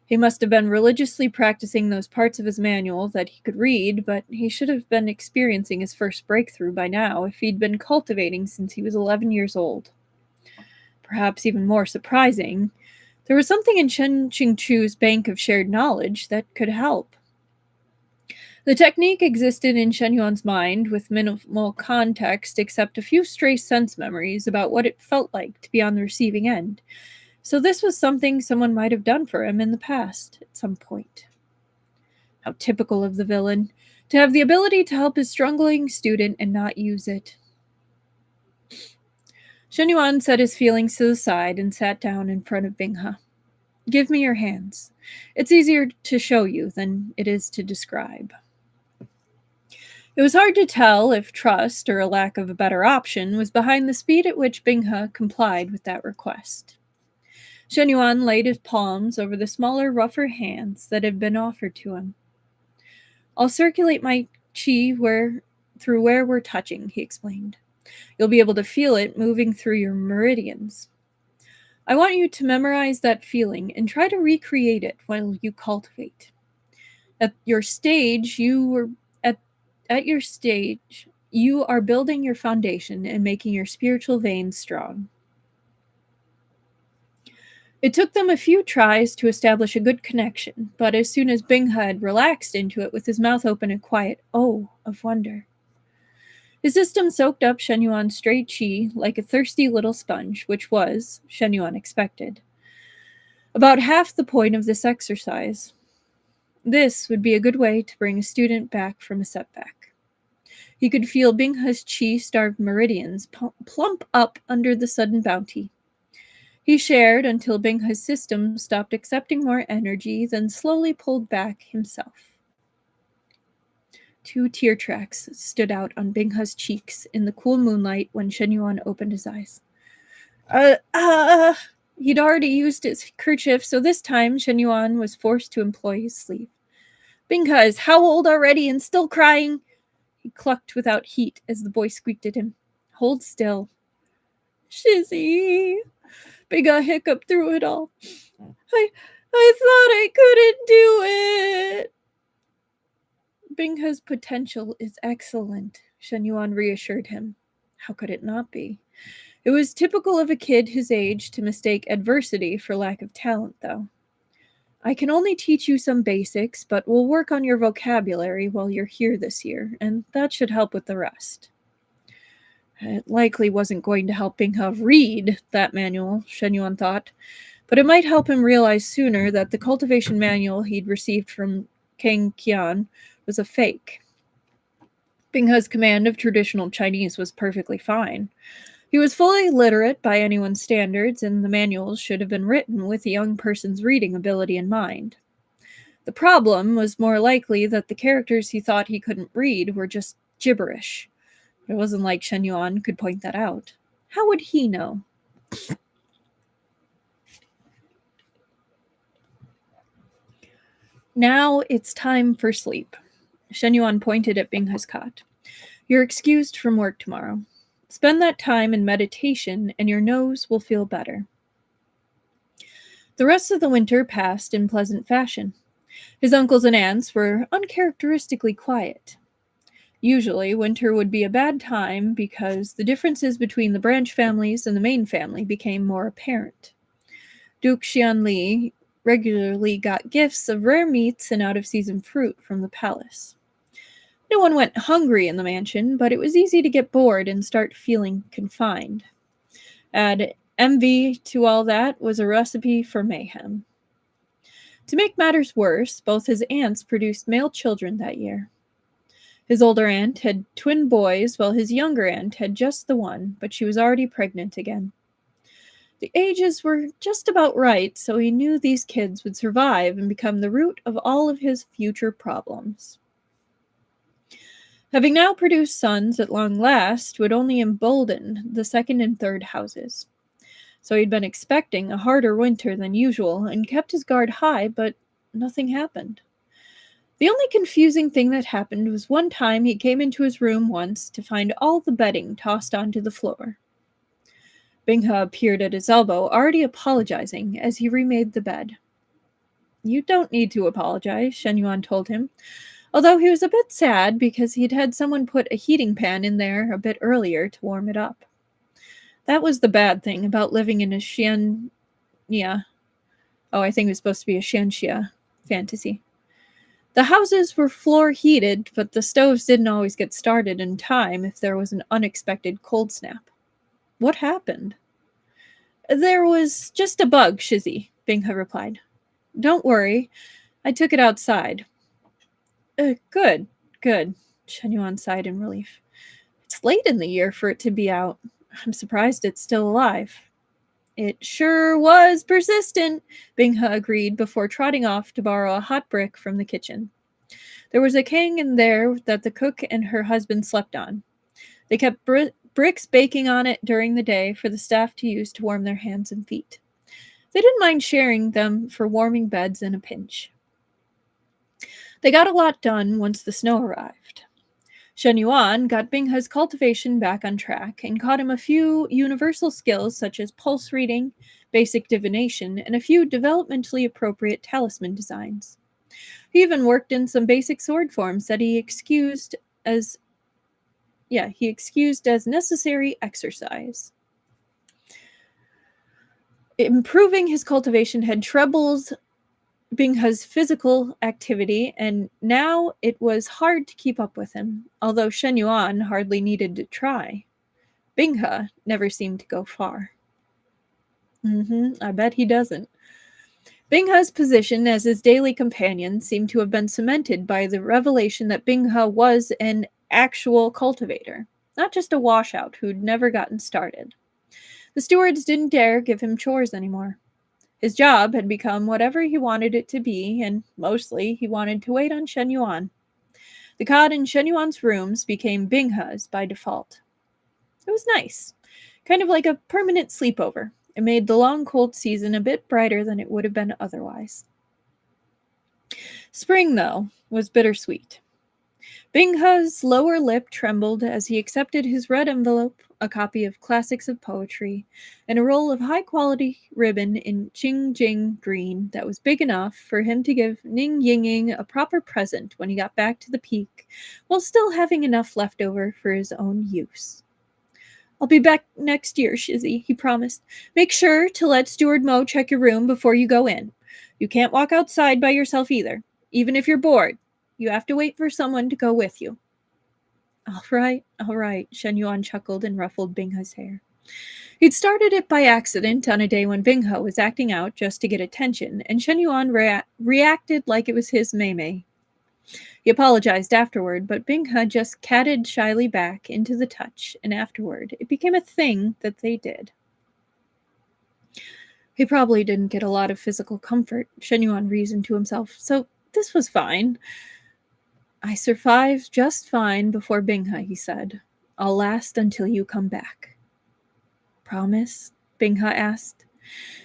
He must have been religiously practicing those parts of his manual that he could read, but he should have been experiencing his first breakthrough by now if he'd been cultivating since he was 11 years old. Perhaps even more surprising, there was something in Chen Qingchu's bank of shared knowledge that could help. The technique existed in Shen Yuan's mind with minimal context except a few stray sense memories about what it felt like to be on the receiving end. So this was something someone might have done for him in the past at some point. How typical of the villain, to have the ability to help his struggling student and not use it. Shen Yuan set his feelings to the side and sat down in front of Binghe. Give me your hands. It's easier to show you than it is to describe. It was hard to tell if trust, or a lack of a better option, was behind the speed at which Binghe complied with that request. Shen Yuan laid his palms over the smaller, rougher hands that had been offered to him. I'll circulate my qi through where we're touching, he explained. You'll be able to feel it moving through your meridians. I want you to memorize that feeling and try to recreate it while you cultivate. At your stage, you are building your foundation and making your spiritual veins strong. It took them a few tries to establish a good connection, but as soon as Binghe had relaxed into it with his mouth open in quiet "oh" of wonder. His system soaked up Shen Yuan's stray qi like a thirsty little sponge, which was, Shen Yuan expected, about half the point of this exercise. This would be a good way to bring a student back from a setback. He could feel Binghe's qi-starved meridians plump up under the sudden bounty. He shared until Binghe's system stopped accepting more energy, then slowly pulled back himself. 2 tear tracks stood out on Binghe's cheeks in the cool moonlight when Shen Yuan opened his eyes. He'd already used his kerchief, so this time Shen Yuan was forced to employ his sleeve. Binghe is how old already and still crying? He clucked without heat as the boy squeaked at him. Hold still. Shizzy. Binghe hiccuped through it all. I thought I couldn't do it. Binghe's potential is excellent, Shen Yuan reassured him. How could it not be? It was typical of a kid his age to mistake adversity for lack of talent, though. I can only teach you some basics, but we'll work on your vocabulary while you're here this year, and that should help with the rest. It likely wasn't going to help Binghe read that manual, Shen Yuan thought, but it might help him realize sooner that the cultivation manual he'd received from Kang Qian was a fake. Binghe's command of traditional Chinese was perfectly fine. He was fully literate by anyone's standards, and the manuals should have been written with a young person's reading ability in mind. The problem was more likely that the characters he thought he couldn't read were just gibberish. It wasn't like Shen Yuan could point that out. How would he know? Now it's time for sleep. Shen Yuan pointed at Binghe's cot. You're excused from work tomorrow. Spend that time in meditation and your nose will feel better. The rest of the winter passed in pleasant fashion. His uncles and aunts were uncharacteristically quiet. Usually, winter would be a bad time because the differences between the branch families and the main family became more apparent. Duke Xianli regularly got gifts of rare meats and out-of-season fruit from the palace. No one went hungry in the mansion, but it was easy to get bored and start feeling confined. Add envy to all that was a recipe for mayhem. To make matters worse, both his aunts produced male children that year. His older aunt had twin boys, while his younger aunt had just the one, but she was already pregnant again. The ages were just about right, so he knew these kids would survive and become the root of all of his future problems. Having now produced sons at long last would only embolden the second and third houses. So he'd been expecting a harder winter than usual and kept his guard high, but nothing happened. The only confusing thing that happened was one time he came into his room once to find all the bedding tossed onto the floor. Binghe appeared at his elbow, already apologizing as he remade the bed. "You don't need to apologize," Shen Yuan told him, although he was a bit sad because he'd had someone put a heating pan in there a bit earlier to warm it up. That was the bad thing about living in a Xianxia. Oh, I think it was supposed to be a Xianxia fantasy. The houses were floor heated, but the stoves didn't always get started in time if there was an unexpected cold snap. What happened? "There was just a bug, Shizzy," Binghe replied. "Don't worry, I took it outside." Good, good," Shen Yuan sighed in relief. "It's late in the year for it to be out. I'm surprised it's still alive." "It sure was persistent," Binghe agreed before trotting off to borrow a hot brick from the kitchen. There was a king in there that the cook and her husband slept on. They kept bricks baking on it during the day for the staff to use to warm their hands and feet. They didn't mind sharing them for warming beds in a pinch. They got a lot done once the snow arrived. Shen Yuan got Binghe's cultivation back on track and taught him a few universal skills such as pulse reading, basic divination, and a few developmentally appropriate talisman designs. He even worked in some basic sword forms that he excused as necessary exercise. Improving his cultivation had trebled Binghe's physical activity, and now it was hard to keep up with him, although Shen Yuan hardly needed to try. Binghe never seemed to go far. I bet he doesn't. Binghe's position as his daily companion seemed to have been cemented by the revelation that Binghe was an actual cultivator, not just a washout who'd never gotten started. The stewards didn't dare give him chores anymore. His job had become whatever he wanted it to be, and mostly he wanted to wait on Shen Yuan. The cot in Shen Yuan's rooms became Binghe's by default. It was nice, kind of like a permanent sleepover. It made the long cold season a bit brighter than it would have been otherwise. Spring, though, was bittersweet. Binghe's lower lip trembled as he accepted his red envelope, a copy of Classics of Poetry, and a roll of high-quality ribbon in Jing green that was big enough for him to give Ning Yinging a proper present when he got back to the peak, while still having enough left over for his own use. "I'll be back next year, Shizzy," he promised. "Make sure to let Steward Mo check your room before you go in. You can't walk outside by yourself either, even if you're bored. You have to wait for someone to go with you." All right, Shen Yuan chuckled and ruffled Binghe's hair. He'd started it by accident on a day when Binghe was acting out just to get attention, and Shen Yuan reacted like it was his Mei. He apologized afterward, but Binghe just catted shyly back into the touch, and afterward it became a thing that they did. He probably didn't get a lot of physical comfort, Shen Yuan reasoned to himself, so this was fine. "I survived just fine before Binghe," he said. "I'll last until you come back." "Promise?" Binghe asked.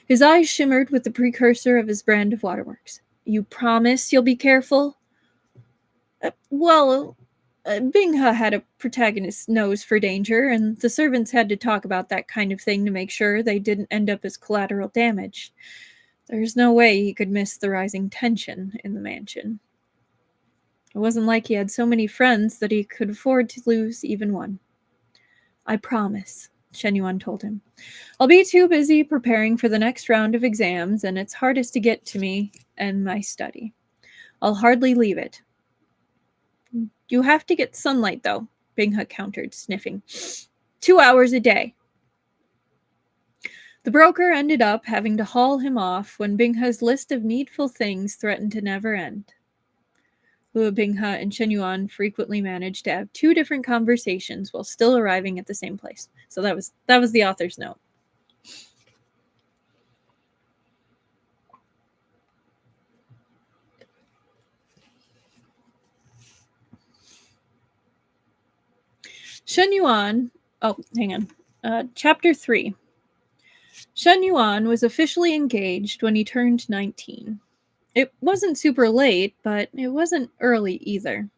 His eyes shimmered with the precursor of his brand of waterworks. "You promise you'll be careful?" Binghe had a protagonist's nose for danger, and the servants had to talk about that kind of thing to make sure they didn't end up as collateral damage. There's no way he could miss the rising tension in the mansion. It wasn't like he had so many friends that he could afford to lose even one. "I promise," Shen Yuan told him. "I'll be too busy preparing for the next round of exams, and it's hardest to get to me and my study. I'll hardly leave it." You have to get sunlight, though, Binghe countered, sniffing. 2 hours a day. The broker ended up having to haul him off when Binghe's list of needful things threatened to never end. Luo Binghe and Shen Yuan frequently managed to have 2 different conversations while still arriving at the same place. So that was the author's note. Shen Yuan. Oh, hang on. Chapter 3. Shen Yuan was officially engaged when he turned 19. It wasn't super late, but it wasn't early either.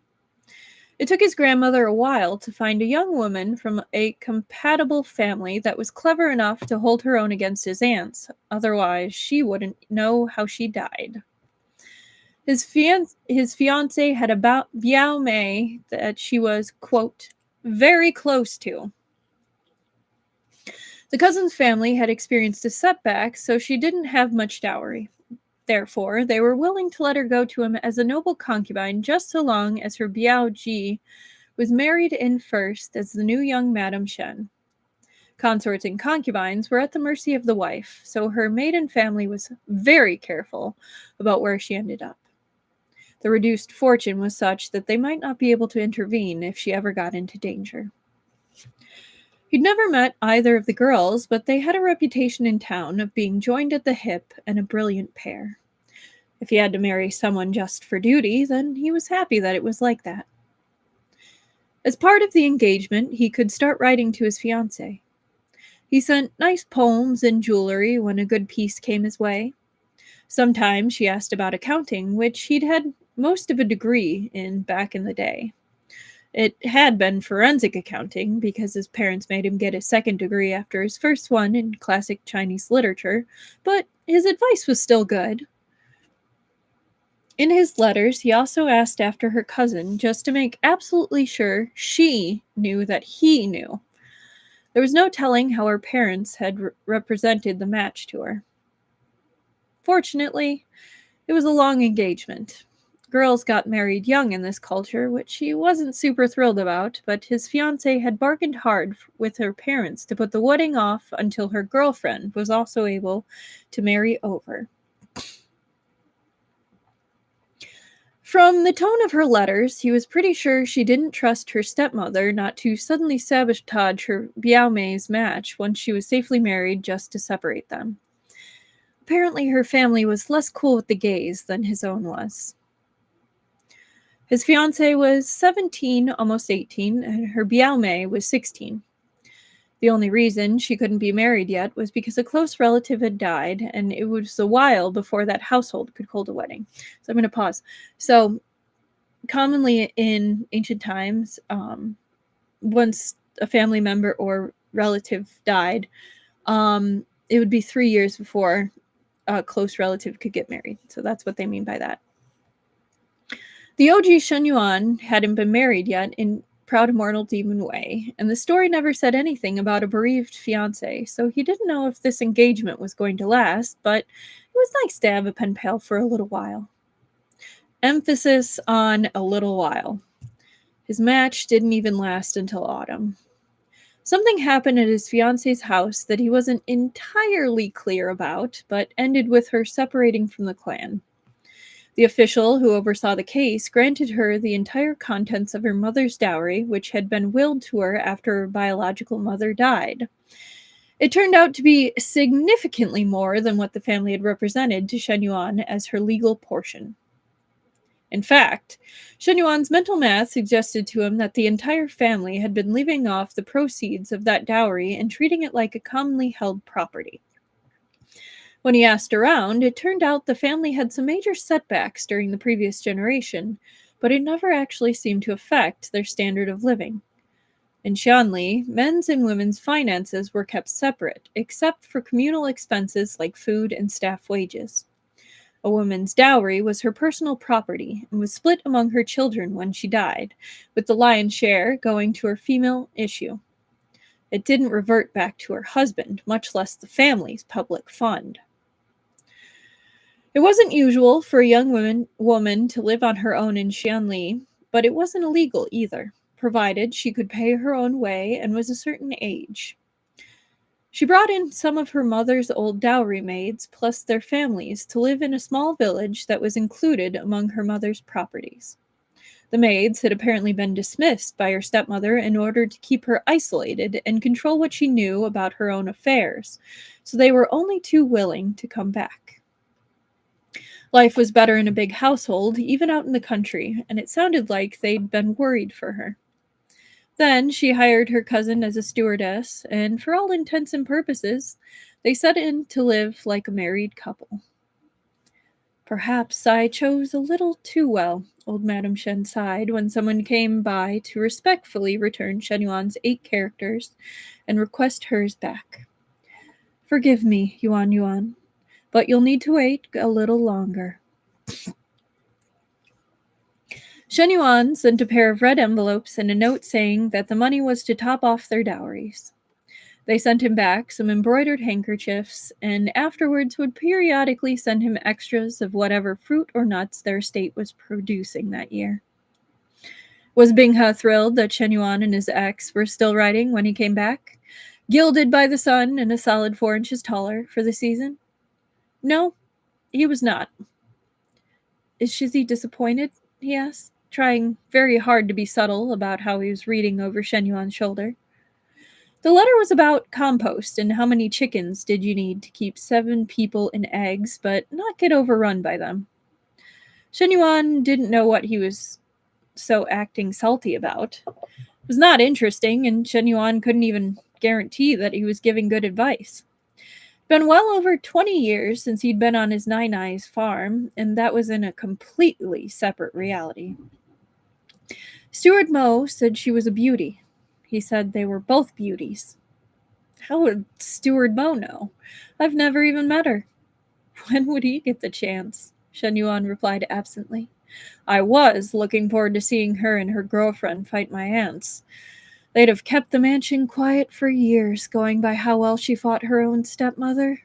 It took his grandmother a while to find a young woman from a compatible family that was clever enough to hold her own against his aunts, otherwise she wouldn't know how she died. His fiancée had a Biao Mei that she was, quote, very close to. The cousin's family had experienced a setback, so she didn't have much dowry. Therefore, they were willing to let her go to him as a noble concubine just so long as her Biao Ji was married in first as the new young Madame Shen. Consorts and concubines were at the mercy of the wife, so her maiden family was very careful about where she ended up. The reduced fortune was such that they might not be able to intervene if she ever got into danger. He'd never met either of the girls, but they had a reputation in town of being joined at the hip and a brilliant pair. If he had to marry someone just for duty, then he was happy that it was like that. As part of the engagement, he could start writing to his fiancée. He sent nice poems and jewelry when a good piece came his way. Sometimes she asked about accounting, which he'd had most of a degree in back in the day. It had been forensic accounting because his parents made him get a second degree after his first one in classic Chinese literature, but his advice was still good. In his letters, he also asked after her cousin just to make absolutely sure she knew that he knew. There was no telling how her parents had represented the match to her. Fortunately, it was a long engagement. Girls got married young in this culture, which he wasn't super thrilled about, but his fiancée had bargained hard with her parents to put the wedding off until her girlfriend was also able to marry over. From the tone of her letters, he was pretty sure she didn't trust her stepmother not to suddenly sabotage her Biao Mei's match once she was safely married just to separate them. Apparently her family was less cool with the gays than his own was. His fiancée was 17, almost 18, and her Biao Mei was 16. The only reason she couldn't be married yet was because a close relative had died, and it was a while before that household could hold a wedding. So I'm going to pause. So, commonly in ancient times, once a family member or relative died, it would be 3 years before a close relative could get married. So that's what they mean by that. The OG Shen Yuan hadn't been married yet in Proud Immortal Demon Way, and the story never said anything about a bereaved fiancé, so he didn't know if this engagement was going to last, but it was nice to have a pen pal for a little while. Emphasis on a little while. His match didn't even last until autumn. Something happened at his fiancé's house that he wasn't entirely clear about, but ended with her separating from the clan. The official who oversaw the case granted her the entire contents of her mother's dowry, which had been willed to her after her biological mother died. It turned out to be significantly more than what the family had represented to Shen Yuan as her legal portion. In fact, Shen Yuan's mental math suggested to him that the entire family had been living off the proceeds of that dowry and treating it like a commonly held property. When he asked around, it turned out the family had some major setbacks during the previous generation, but it never actually seemed to affect their standard of living. In Xianli, men's and women's finances were kept separate, except for communal expenses like food and staff wages. A woman's dowry was her personal property and was split among her children when she died, with the lion's share going to her female issue. It didn't revert back to her husband, much less the family's public fund. It wasn't usual for a young woman to live on her own in Xianli, but it wasn't illegal either, provided she could pay her own way and was a certain age. She brought in some of her mother's old dowry maids, plus their families, to live in a small village that was included among her mother's properties. The maids had apparently been dismissed by her stepmother in order to keep her isolated and control what she knew about her own affairs, so they were only too willing to come back. Life was better in a big household, even out in the country, and it sounded like they'd been worried for her. Then she hired her cousin as a stewardess, and for all intents and purposes, they set in to live like a married couple. Perhaps I chose a little too well, old Madame Shen sighed when someone came by to respectfully return Shen Yuan's 8 characters and request hers back. Forgive me, Yuan, but you'll need to wait a little longer. Shen Yuan sent a pair of red envelopes and a note saying that the money was to top off their dowries. They sent him back some embroidered handkerchiefs, and afterwards would periodically send him extras of whatever fruit or nuts their estate was producing that year. Was Binghe thrilled that Shen Yuan and his ex were still writing when he came back, gilded by the sun and a solid 4 inches taller for the season? No, he was not. Is Shizzy disappointed? He asked, trying very hard to be subtle about how he was reading over Shen Yuan's shoulder. The letter was about compost and how many chickens did you need to keep 7 people in eggs but not get overrun by them. Shen Yuan didn't know what he was so acting salty about. It was not interesting, and Shen Yuan couldn't even guarantee that he was giving good advice. Been well over 20 years since he'd been on his Nine Eyes farm, and that was in a completely separate reality. Steward Mo said she was a beauty. He said they were both beauties. How would Steward Mo know? I've never even met her. When would he get the chance? Shen Yuan replied absently. I was looking forward to seeing her and her girlfriend fight my aunts. They'd have kept the mansion quiet for years, going by how well she fought her own stepmother.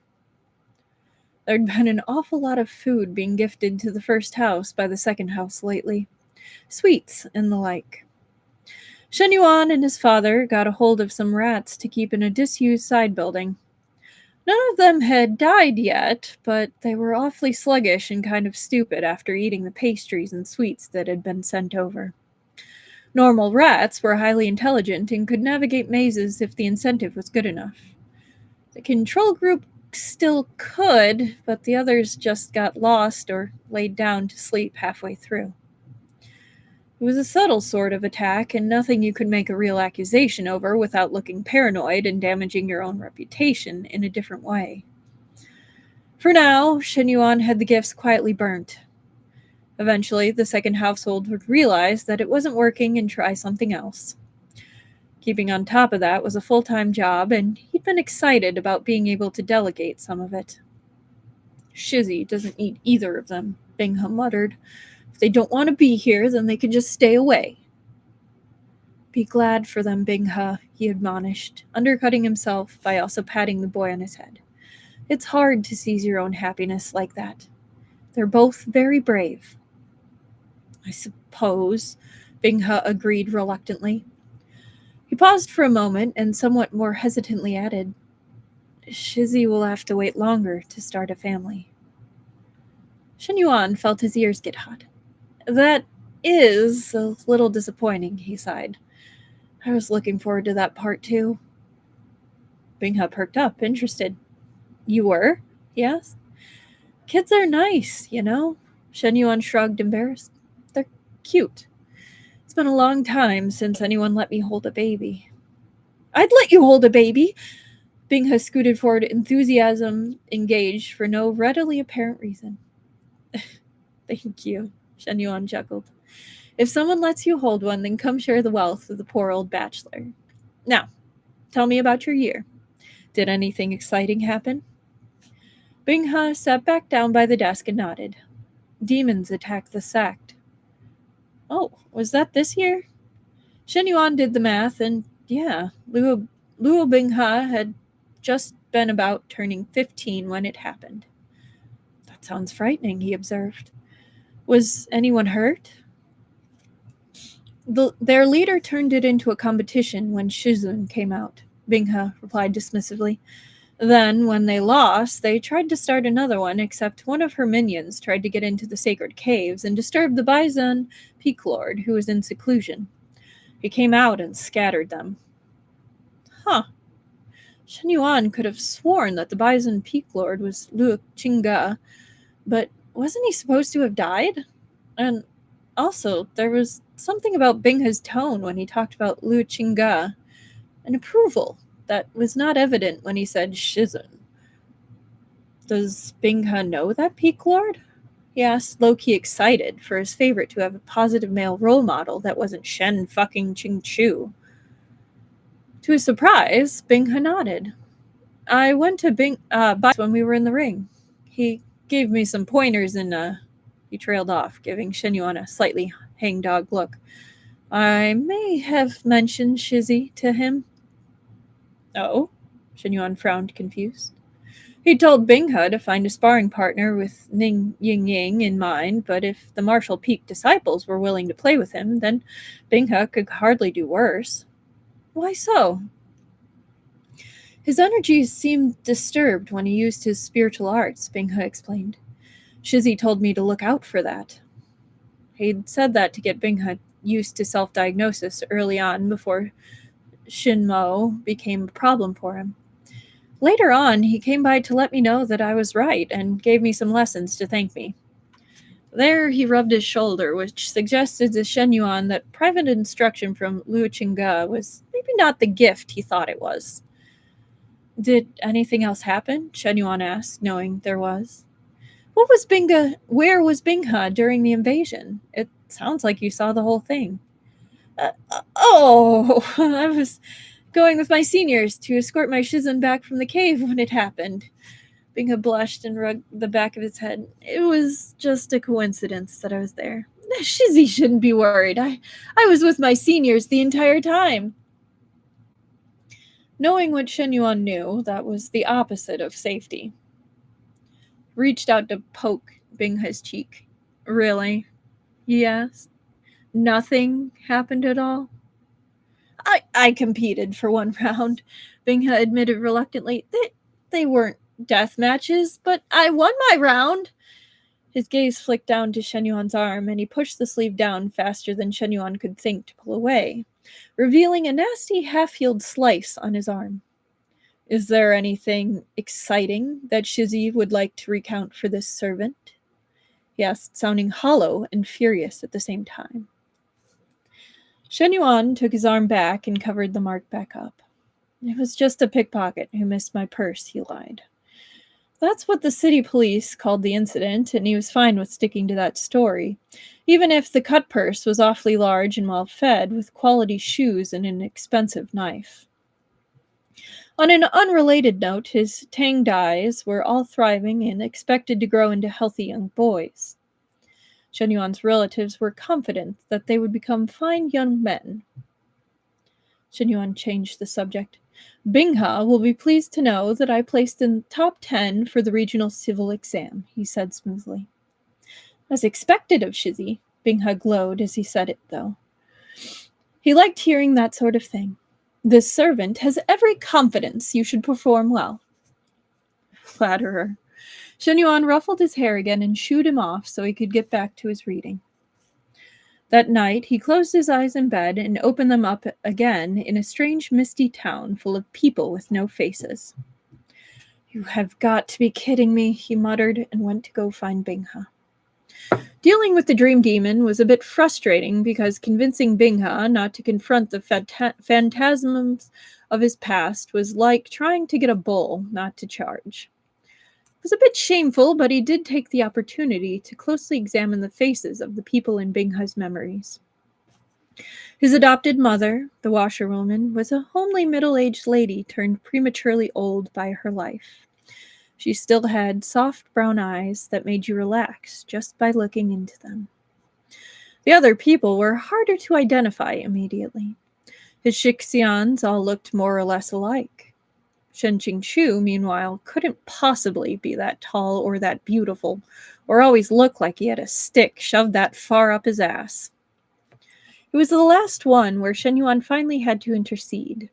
There'd been an awful lot of food being gifted to the first house by the second house lately. Sweets and the like. Shen Yuan and his father got a hold of some rats to keep in a disused side building. None of them had died yet, but they were awfully sluggish and kind of stupid after eating the pastries and sweets that had been sent over. Normal rats were highly intelligent and could navigate mazes if the incentive was good enough. The control group still could, but the others just got lost or laid down to sleep halfway through. It was a subtle sort of attack, and nothing you could make a real accusation over without looking paranoid and damaging your own reputation in a different way. For now, Shen Yuan had the gifts quietly burnt. Eventually, the second household would realize that it wasn't working and try something else. Keeping on top of that was a full-time job, and he'd been excited about being able to delegate some of it. Shizzy doesn't need either of them, Binghe muttered. If they don't want to be here, then they can just stay away. Be glad for them, Binghe, he admonished, undercutting himself by also patting the boy on his head. It's hard to seize your own happiness like that. They're both very brave. I suppose, Binghe agreed reluctantly. He paused for a moment and somewhat more hesitantly added, Shizzy will have to wait longer to start a family. Shen Yuan felt his ears get hot. That is a little disappointing, he sighed. I was looking forward to that part too. Binghe perked up, interested. You were? He asked. Kids are nice, you know? Shen Yuan shrugged, embarrassed. They're cute. It's been a long time since anyone let me hold a baby. I'd let you hold a baby! Binghe scooted forward, enthusiasm engaged for no readily apparent reason. Thank you, Shen Yuan chuckled. If someone lets you hold one, then come share the wealth with the poor old bachelor. Now, tell me about your year. Did anything exciting happen? Binghe sat back down by the desk and nodded. Demons attacked the sect. Oh, was that this year? Shen Yuan did the math, and yeah, Luo Binghe had just been about turning 15 when it happened. That sounds frightening, he observed. Was anyone hurt? Their leader turned it into a competition when Shizun came out, Binghe replied dismissively. Then, when they lost, they tried to start another one, except one of her minions tried to get into the sacred caves and disturb the Bison Peak Lord, who was in seclusion. He came out and scattered them. Huh. Shen Yuan could have sworn that the Bison Peak Lord was Luo Binghe, but wasn't he supposed to have died? And also, there was something about Binghe's tone when he talked about Luo Binghe, an approval that was not evident when he said Shizun. Does Binghe know that Peak Lord? He asked, low-key excited for his favorite to have a positive male role model that wasn't Shen fucking Ching Chu. To his surprise, Binghe nodded. I went to Bais when we were in the ring. He gave me some pointers and, he trailed off, giving Shen Yuan a slightly hangdog look. I may have mentioned Shizzy to him. Oh? Shen Yuan frowned, confused. He told Binghe to find a sparring partner with Ning Ying Ying in mind, but if the Marshall Peak disciples were willing to play with him, then Binghe could hardly do worse. Why so? His energies seemed disturbed when he used his spiritual arts, Binghe explained. Shizzy told me to look out for that. He'd said that to get Binghe used to self-diagnosis early on before Shinmo became a problem for him. Later on, he came by to let me know that I was right and gave me some lessons to thank me. There he rubbed his shoulder, which suggested to Shen Yuan that private instruction from Luo Binghe was maybe not the gift he thought it was. Did anything else happen? Shen Yuan asked, knowing there was. Where was Binghe during the invasion? It sounds like you saw the whole thing. I was going with my seniors to escort my Shizun back from the cave when it happened. Binghe blushed and rubbed the back of his head. It was just a coincidence that I was there. Shizzy shouldn't be worried. I was with my seniors the entire time. Knowing what Shen Yuan knew, that was the opposite of safety. Reached out to poke Binghe's cheek. Really? He asked. Nothing happened at all? I competed for one round, Binghe admitted reluctantly. They weren't death matches, but I won my round. His gaze flicked down to Shen Yuan's arm, and he pushed the sleeve down faster than Shen Yuan could think to pull away, revealing a nasty half-healed slice on his arm. Is there anything exciting that Shizzy would like to recount for this servant? He asked, sounding hollow and furious at the same time. Shen Yuan took his arm back and covered the mark back up. It was just a pickpocket who missed my purse, he lied. That's what the city police called the incident, and he was fine with sticking to that story, even if the cut purse was awfully large and well-fed, with quality shoes and an expensive knife. On an unrelated note, his Tang Dais were all thriving and expected to grow into healthy young boys. Shen Yuan's relatives were confident that they would become fine young men. Shen Yuan changed the subject. Binghe will be pleased to know that I placed in top 10 for the regional civil exam, he said smoothly. As expected of Shizzy, Binghe glowed as he said it, though. He liked hearing that sort of thing. This servant has every confidence you should perform well. Flatterer. Shen Yuan ruffled his hair again and shooed him off so he could get back to his reading. That night, he closed his eyes in bed and opened them up again in a strange, misty town full of people with no faces. You have got to be kidding me, he muttered and went to go find Binghe. Dealing with the dream demon was a bit frustrating because convincing Binghe not to confront the phantasms of his past was like trying to get a bull not to charge. It was a bit shameful, but he did take the opportunity to closely examine the faces of the people in Binghe's memories. His adopted mother, the washerwoman, was a homely middle-aged lady turned prematurely old by her life. She still had soft brown eyes that made you relax just by looking into them. The other people were harder to identify immediately. His Shixians all looked more or less alike. Shen Qingchu, meanwhile, couldn't possibly be that tall or that beautiful, or always look like he had a stick shoved that far up his ass. It was the last one where Shen Yuan finally had to intercede.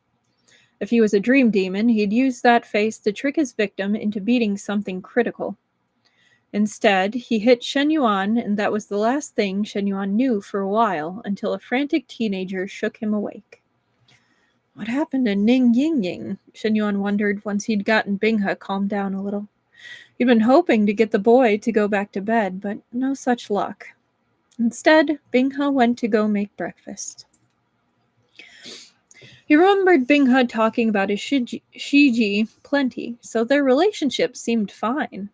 If he was a dream demon, he'd use that face to trick his victim into beating something critical. Instead, he hit Shen Yuan, and that was the last thing Shen Yuan knew for a while, until a frantic teenager shook him awake. What happened to Ning Ying Ying? Shen Yuan wondered once he'd gotten Binghe calmed down a little. He'd been hoping to get the boy to go back to bed, but no such luck. Instead, Binghe went to go make breakfast. He remembered Binghe talking about his Shiji plenty, so their relationship seemed fine.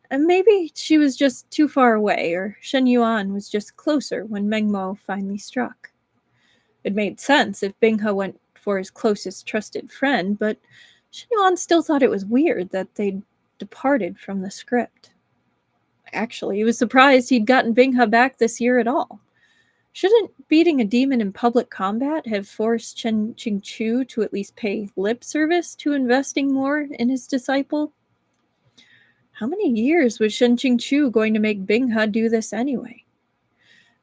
And maybe she was just too far away, or Shen Yuan was just closer when Meng Mo finally struck. It made sense if Binghe went for his closest trusted friend, but Shen Yuan still thought it was weird that they'd departed from the script. Actually, he was surprised he'd gotten Binghe back this year at all. Shouldn't beating a demon in public combat have forced Chen Qingchu to at least pay lip service to investing more in his disciple? How many years was Shen Qingchu going to make Binghe do this anyway?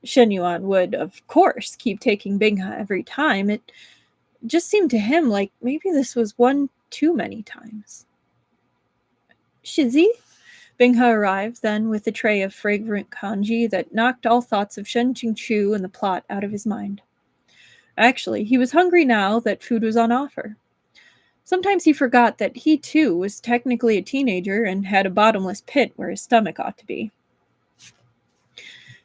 Shen Yuan would, of course, keep taking Binghe every time. It just seemed to him like maybe this was one too many times. Shizi? Binghe arrived then with a tray of fragrant kanji that knocked all thoughts of Shen Qingchu and the plot out of his mind. Actually, he was hungry now that food was on offer. Sometimes he forgot that he too was technically a teenager and had a bottomless pit where his stomach ought to be.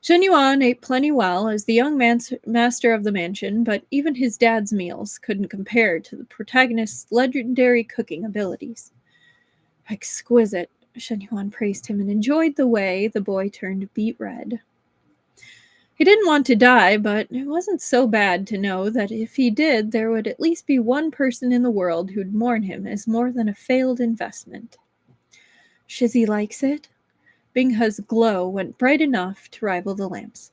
Shen Yuan ate plenty well as the young master of the mansion, but even his dad's meals couldn't compare to the protagonist's legendary cooking abilities. Exquisite, Shen Yuan praised him and enjoyed the way the boy turned beet red. He didn't want to die, but it wasn't so bad to know that if he did, there would at least be one person in the world who'd mourn him as more than a failed investment. Shizzy likes it? Binghe's glow went bright enough to rival the lamps.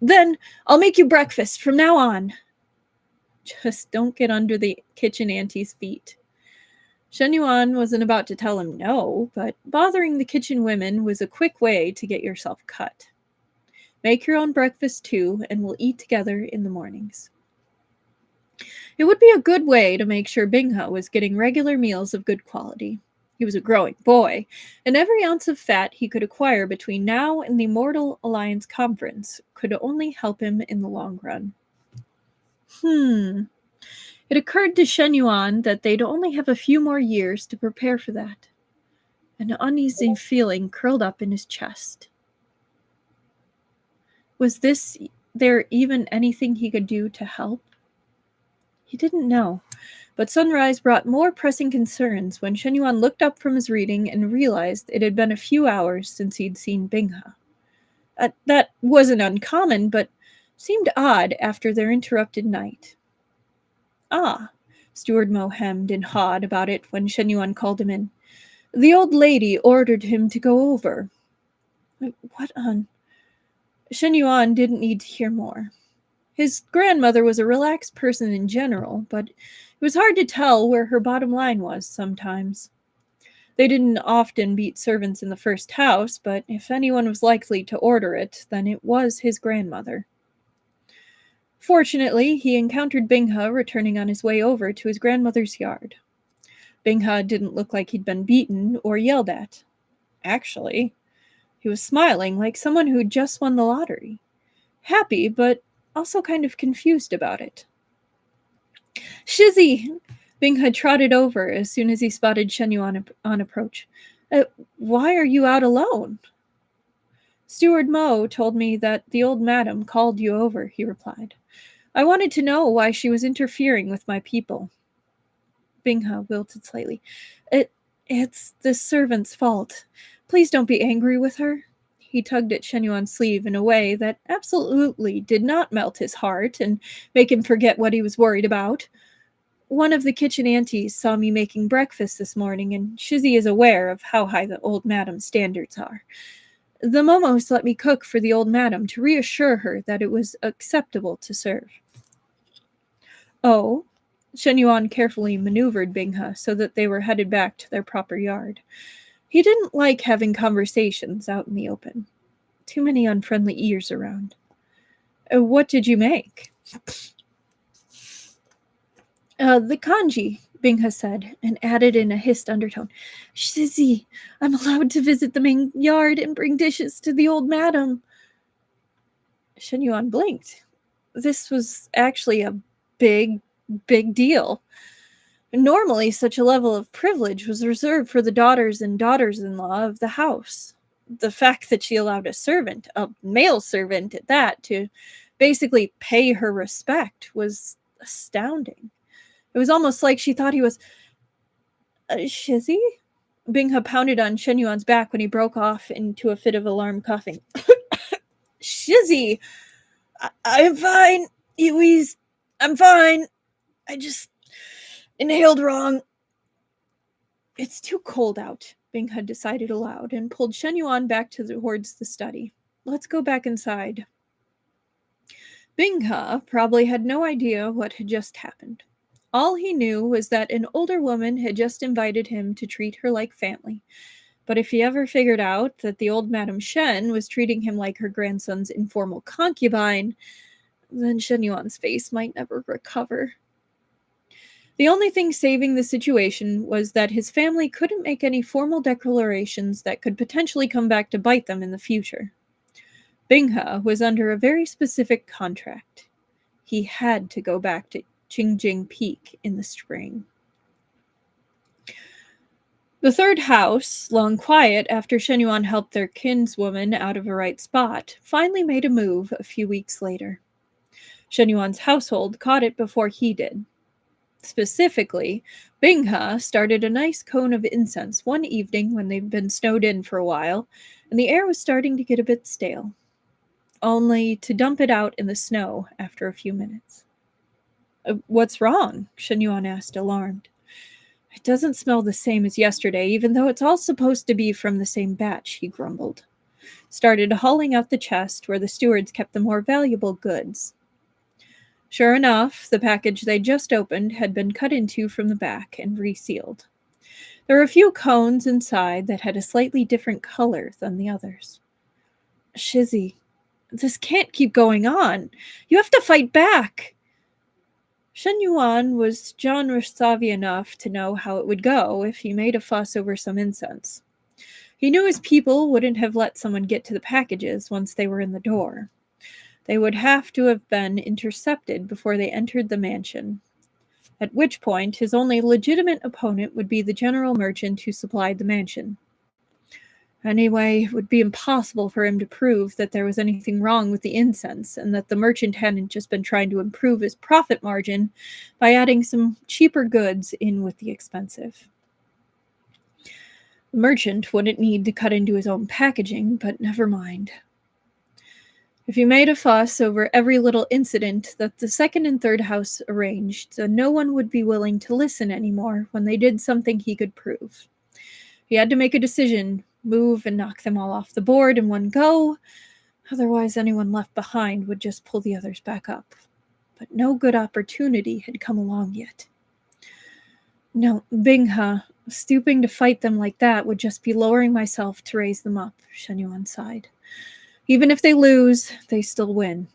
Then I'll make you breakfast from now on. Just don't get under the kitchen auntie's feet. Shen Yuan wasn't about to tell him no, but bothering the kitchen women was a quick way to get yourself cut. Make your own breakfast too, and we'll eat together in the mornings. It would be a good way to make sure Binghe was getting regular meals of good quality. He was a growing boy, and every ounce of fat he could acquire between now and the Immortal Alliance conference could only help him in the long run. It occurred to Shen Yuan that they'd only have a few more years to prepare for that. An uneasy feeling curled up in his chest. Was there even anything he could do to help? He didn't know, but sunrise brought more pressing concerns when Shen Yuan looked up from his reading and realized it had been a few hours since he'd seen Binghe. That wasn't uncommon, but seemed odd after their interrupted night. Ah, Steward Mo hemmed and hawed about it when Shen Yuan called him in. The old lady ordered him to go over. What on? Shen Yuan didn't need to hear more. His grandmother was a relaxed person in general, but it was hard to tell where her bottom line was sometimes. They didn't often beat servants in the first house, but if anyone was likely to order it, then it was his grandmother. Fortunately, he encountered Binghe returning on his way over to his grandmother's yard. Binghe didn't look like he'd been beaten or yelled at. Actually, he was smiling like someone who'd just won the lottery. Happy, but also kind of confused about it. Shizzy! Binghe trotted over as soon as he spotted Shen Yuan on approach. Why are you out alone? Steward Mo told me that the old madam called you over, he replied. I wanted to know why she was interfering with my people. Binghe wilted slightly. It's the servant's fault. Please don't be angry with her. He tugged at Shen Yuan's sleeve in a way that absolutely did not melt his heart and make him forget what he was worried about. One of the kitchen aunties saw me making breakfast this morning, and Shizzy is aware of how high the old madam's standards are. The Momos let me cook for the old madam to reassure her that it was acceptable to serve. Oh? Shen Yuan carefully maneuvered Binghe so that they were headed back to their proper yard. He didn't like having conversations out in the open. Too many unfriendly ears around. What did you make? The kanji, Binghe said, and added in a hissed undertone. Shizi, I'm allowed to visit the main yard and bring dishes to the old madam. Shen Yuan blinked. This was actually a big deal. Normally, such a level of privilege was reserved for the daughters and daughters-in-law of the house. The fact that she allowed a servant, a male servant at that, to basically pay her respect was astounding. It was almost like she thought he was... Shizzy? Binghe pounded on Shen Yuan's back when he broke off into a fit of alarmed coughing. Shizzy! I'm fine. He wheezed. I'm fine. I just inhaled wrong. It's too cold out, Binghe decided aloud and pulled Shen Yuan back towards the study. Let's go back inside. Binghe probably had no idea what had just happened. All he knew was that an older woman had just invited him to treat her like family. But if he ever figured out that the old Madame Shen was treating him like her grandson's informal concubine, then Shen Yuan's face might never recover. The only thing saving the situation was that his family couldn't make any formal declarations that could potentially come back to bite them in the future. Binghe was under a very specific contract. He had to go back to Qingjing Peak in the spring. The third house, long quiet after Shen Yuan helped their kinswoman out of a right spot, finally made a move a few weeks later. Shen Yuan's household caught it before he did. Specifically, Binghe started a nice cone of incense one evening when they'd been snowed in for a while, and the air was starting to get a bit stale, only to dump it out in the snow after a few minutes. What's wrong? Shen Yuan asked, alarmed. It doesn't smell the same as yesterday, even though it's all supposed to be from the same batch, he grumbled. Started hauling out the chest where the stewards kept the more valuable goods. Sure enough, the package they just opened had been cut into from the back and resealed. There were a few cones inside that had a slightly different color than the others. Shizzy, this can't keep going on. You have to fight back. Shen Yuan was genre-savvy enough to know how it would go if he made a fuss over some incense. He knew his people wouldn't have let someone get to the packages once they were in the door. They would have to have been intercepted before they entered the mansion, at which point his only legitimate opponent would be the general merchant who supplied the mansion. Anyway, it would be impossible for him to prove that there was anything wrong with the incense and that the merchant hadn't just been trying to improve his profit margin by adding some cheaper goods in with the expensive. The merchant wouldn't need to cut into his own packaging, but never mind. If he made a fuss over every little incident that the second and third house arranged, then no one would be willing to listen anymore when they did something he could prove. He had to make a decision, move and knock them all off the board in one go, otherwise anyone left behind would just pull the others back up. But no good opportunity had come along yet. No, Binghe, stooping to fight them like that would just be lowering myself to raise them up, Shen Yuan sighed. Even if they lose, they still win.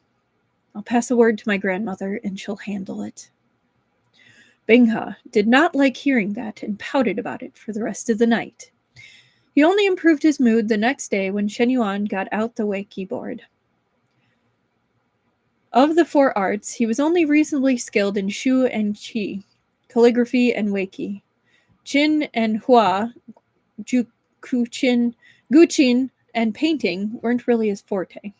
I'll pass a word to my grandmother, and she'll handle it. Binghe did not like hearing that and pouted about it for the rest of the night. He only improved his mood the next day when Shen Yuan got out the Weiqi board. Of the 4 arts, he was only reasonably skilled in Shu and Qi, calligraphy and Weiqi. Qin and Hua, Guqin, and painting weren't really his forte.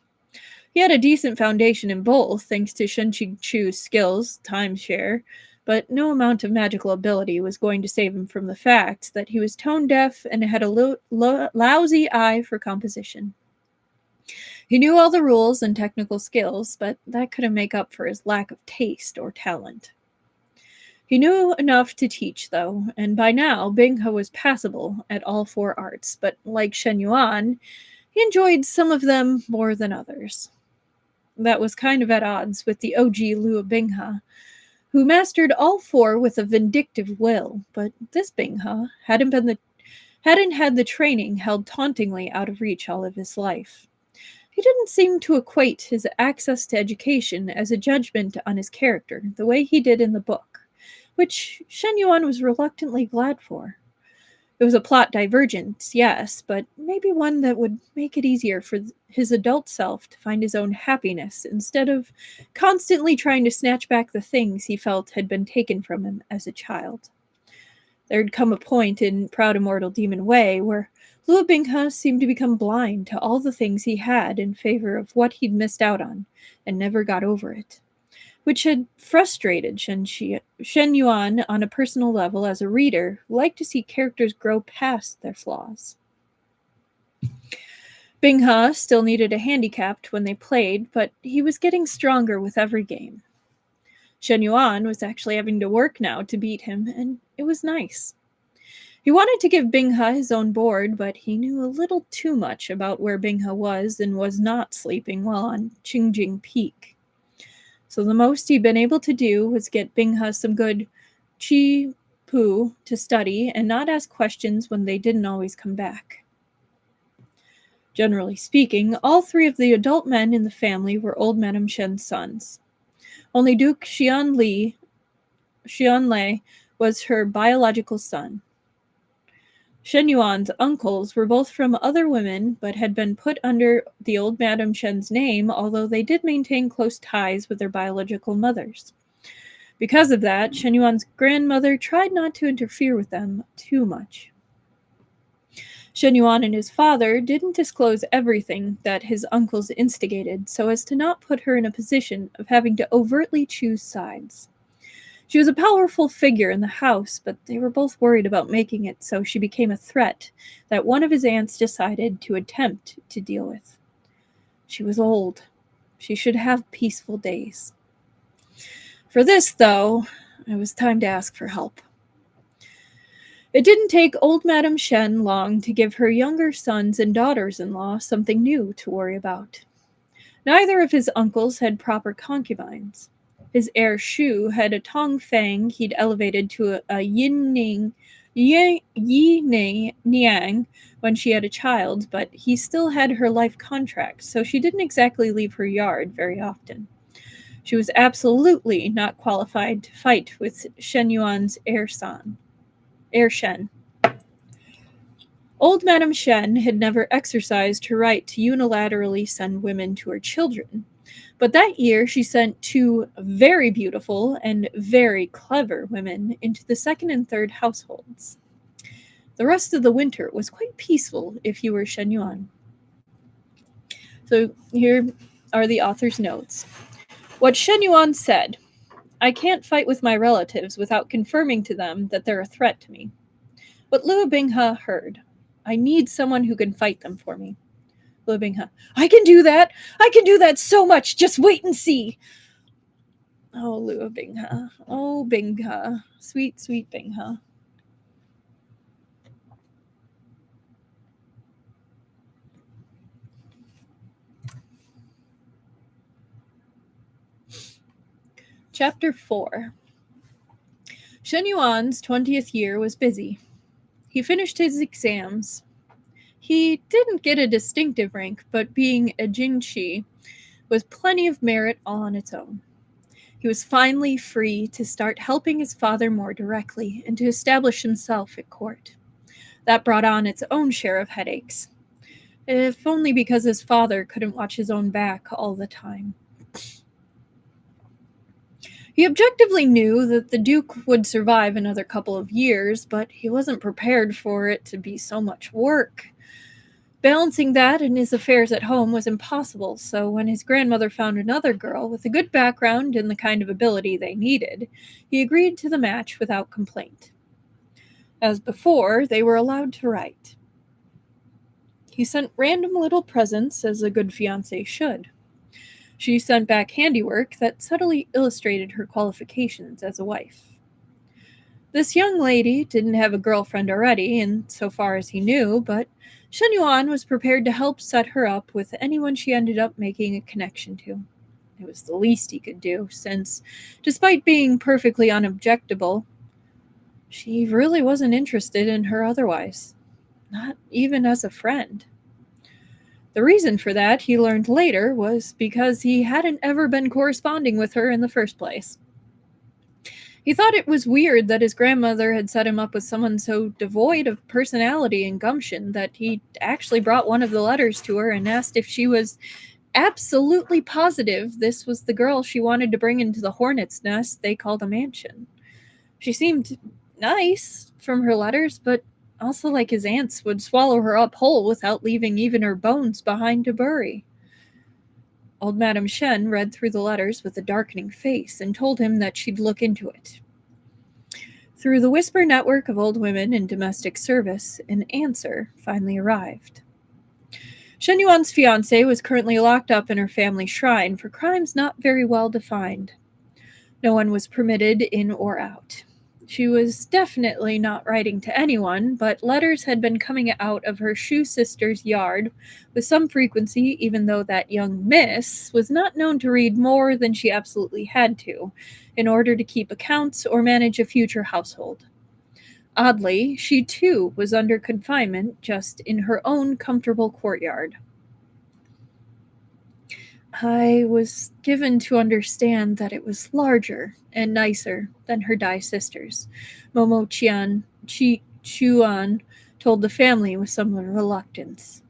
He had a decent foundation in both, thanks to Shen Chu's skills, timeshare, but no amount of magical ability was going to save him from the fact that he was tone-deaf and had a lousy eye for composition. He knew all the rules and technical skills, but that couldn't make up for his lack of taste or talent. He knew enough to teach, though, and by now Binghe was passable at all 4 arts, but like Shen Yuan, he enjoyed some of them more than others. That was kind of at odds with the OG Luo Binghe, who mastered all 4 with a vindictive will, but this Binghe hadn't had the training held tauntingly out of reach all of his life. He didn't seem to equate his access to education as a judgment on his character, the way he did in the book, which Shen Yuan was reluctantly glad for. It was a plot divergence, yes, but maybe one that would make it easier for his adult self to find his own happiness instead of constantly trying to snatch back the things he felt had been taken from him as a child. There'd come a point in Proud Immortal Demon Way where Luo Binghe seemed to become blind to all the things he had in favor of what he'd missed out on and never got over it, which had frustrated Shen Yuan on a personal level as a reader who liked to see characters grow past their flaws. Binghe still needed a handicap when they played, but he was getting stronger with every game. Shen Yuan was actually having to work now to beat him, and it was nice. He wanted to give Binghe his own board, but he knew a little too much about where Binghe was and was not sleeping while on Qingjing Peak. So the most he'd been able to do was get Binghe some good Qi Pu to study and not ask questions when they didn't always come back. Generally speaking, all three of the adult men in the family were old Madame Shen's sons. Only Duke Xianlei was her biological son. Shen Yuan's uncles were both from other women, but had been put under the old Madame Shen's name, although they did maintain close ties with their biological mothers. Because of that, Shen Yuan's grandmother tried not to interfere with them too much. Shen Yuan and his father didn't disclose everything that his uncles instigated so as to not put her in a position of having to overtly choose sides. She was a powerful figure in the house, but they were both worried about making it so she became a threat that one of his aunts decided to attempt to deal with. She was old. She should have peaceful days. For this, though, it was time to ask for help. It didn't take old Madame Shen long to give her younger sons and daughters-in-law something new to worry about. Neither of his uncles had proper concubines. His heir Shu had a Tongfang he'd elevated to a Yi Niang when she had a child, but he still had her life contract, so she didn't exactly leave her yard very often. She was absolutely not qualified to fight with Shen Yuan's heir Shen. Old Madame Shen had never exercised her right to unilaterally send women to her children, but that year she sent two very beautiful and very clever women into the second and third households. The rest of the winter was quite peaceful if you were Shen Yuan. So here are the author's notes. What Shen Yuan said: I can't fight with my relatives without confirming to them that they're a threat to me. What Luo Binghe heard: I need someone who can fight them for me. Luo Binghe: I can do that! I can do that so much! Just wait and see! Oh, Luo Binghe. Oh, Binghe. Sweet, sweet Binghe. Chapter 4. Shen Yuan's 20th year was busy. He finished his exams. He didn't get a distinctive rank, but being a Jingshi was plenty of merit all on its own. He was finally free to start helping his father more directly and to establish himself at court. That brought on its own share of headaches, if only because his father couldn't watch his own back all the time. He objectively knew that the Duke would survive another couple of years, but he wasn't prepared for it to be so much work. Balancing that and his affairs at home was impossible, so when his grandmother found another girl with a good background and the kind of ability they needed, he agreed to the match without complaint. As before, they were allowed to write. He sent random little presents, as a good fiancé should. She sent back handiwork that subtly illustrated her qualifications as a wife. This young lady didn't have a girlfriend already, insofar as he knew, but Shen Yuan was prepared to help set her up with anyone she ended up making a connection to. It was the least he could do, since, despite being perfectly unobjectable, she really wasn't interested in her otherwise, not even as a friend. The reason for that, he learned later, was because he hadn't ever been corresponding with her in the first place. He thought it was weird that his grandmother had set him up with someone so devoid of personality and gumption that he actually brought one of the letters to her and asked if she was absolutely positive this was the girl she wanted to bring into the hornet's nest they called a mansion. She seemed nice from her letters, but also like his aunts would swallow her up whole without leaving even her bones behind to bury. Old Madame Shen read through the letters with a darkening face and told him that she'd look into it. Through the whisper network of old women in domestic service, an answer finally arrived. Shen Yuan's fiancée was currently locked up in her family shrine for crimes not very well defined. No one was permitted in or out. She was definitely not writing to anyone, but letters had been coming out of her shoe sister's yard with some frequency, even though that young miss was not known to read more than she absolutely had to, in order to keep accounts or manage a future household. Oddly, she too was under confinement, just in her own comfortable courtyard. I was given to understand that it was larger and nicer than her Dai sisters, Momo Chuan told the family with some reluctance.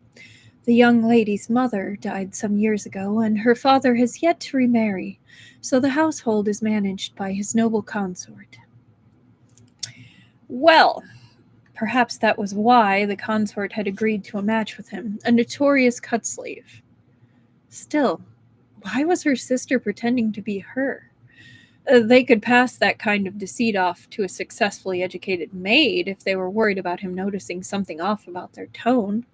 The young lady's mother died some years ago, and her father has yet to remarry, so the household is managed by his noble consort. Well, perhaps that was why the consort had agreed to a match with him, a notorious cut-sleeve. Still, why was her sister pretending to be her? They could pass that kind of deceit off to a successfully educated maid if they were worried about him noticing something off about their tone.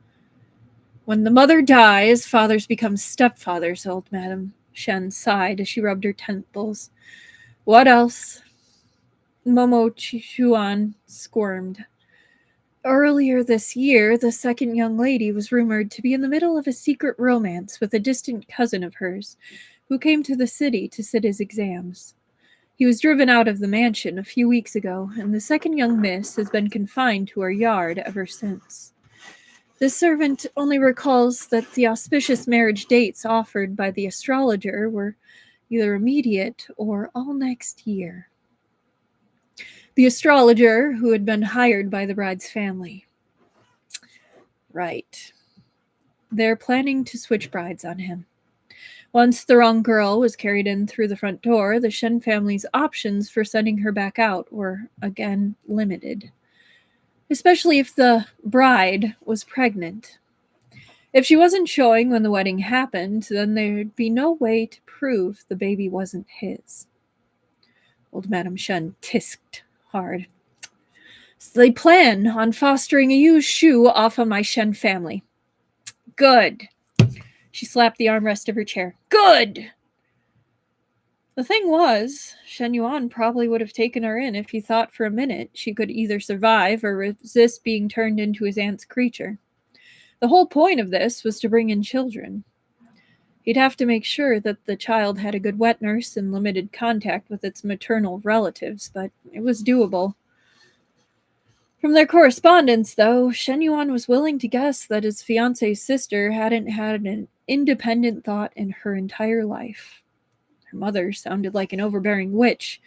When the mother dies, fathers become stepfathers, old Madame Shen sighed as she rubbed her temples. What else? Momo Chuan squirmed. Earlier this year, the second young lady was rumored to be in the middle of a secret romance with a distant cousin of hers, who came to the city to sit his exams. He was driven out of the mansion a few weeks ago, and the second young miss has been confined to her yard ever since. This servant only recalls that the auspicious marriage dates offered by the astrologer were either immediate or all next year. The astrologer who had been hired by the bride's family. Right. They're planning to switch brides on him. Once the wrong girl was carried in through the front door, the Shen family's options for sending her back out were again limited. Especially if the bride was pregnant. If she wasn't showing when the wedding happened, then there'd be no way to prove the baby wasn't his. Old Madame Shen tisked hard. So they plan on fostering a used shoe off of my Shen family. Good. She slapped the armrest of her chair. Good! The thing was, Shen Yuan probably would have taken her in if he thought for a minute she could either survive or resist being turned into his aunt's creature. The whole point of this was to bring in children. He'd have to make sure that the child had a good wet nurse and limited contact with its maternal relatives, but it was doable. From their correspondence, though, Shen Yuan was willing to guess that his fiancée's sister hadn't had an independent thought in her entire life. Her mother sounded like an overbearing witch,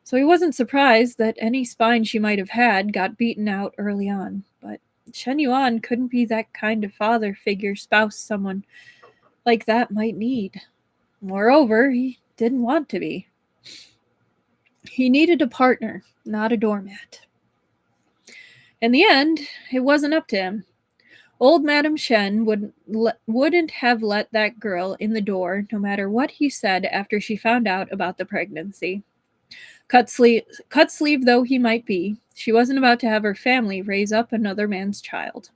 so he wasn't surprised that any spine she might have had got beaten out early on. But Shen Yuan couldn't be that kind of father figure spouse someone like that might need. Moreover, he didn't want to be. He needed a partner, not a doormat. In the end, it wasn't up to him. Old Madame Shen wouldn't have let that girl in the door, no matter what he said after she found out about the pregnancy. Cut sleeve though he might be, she wasn't about to have her family raise up another man's child.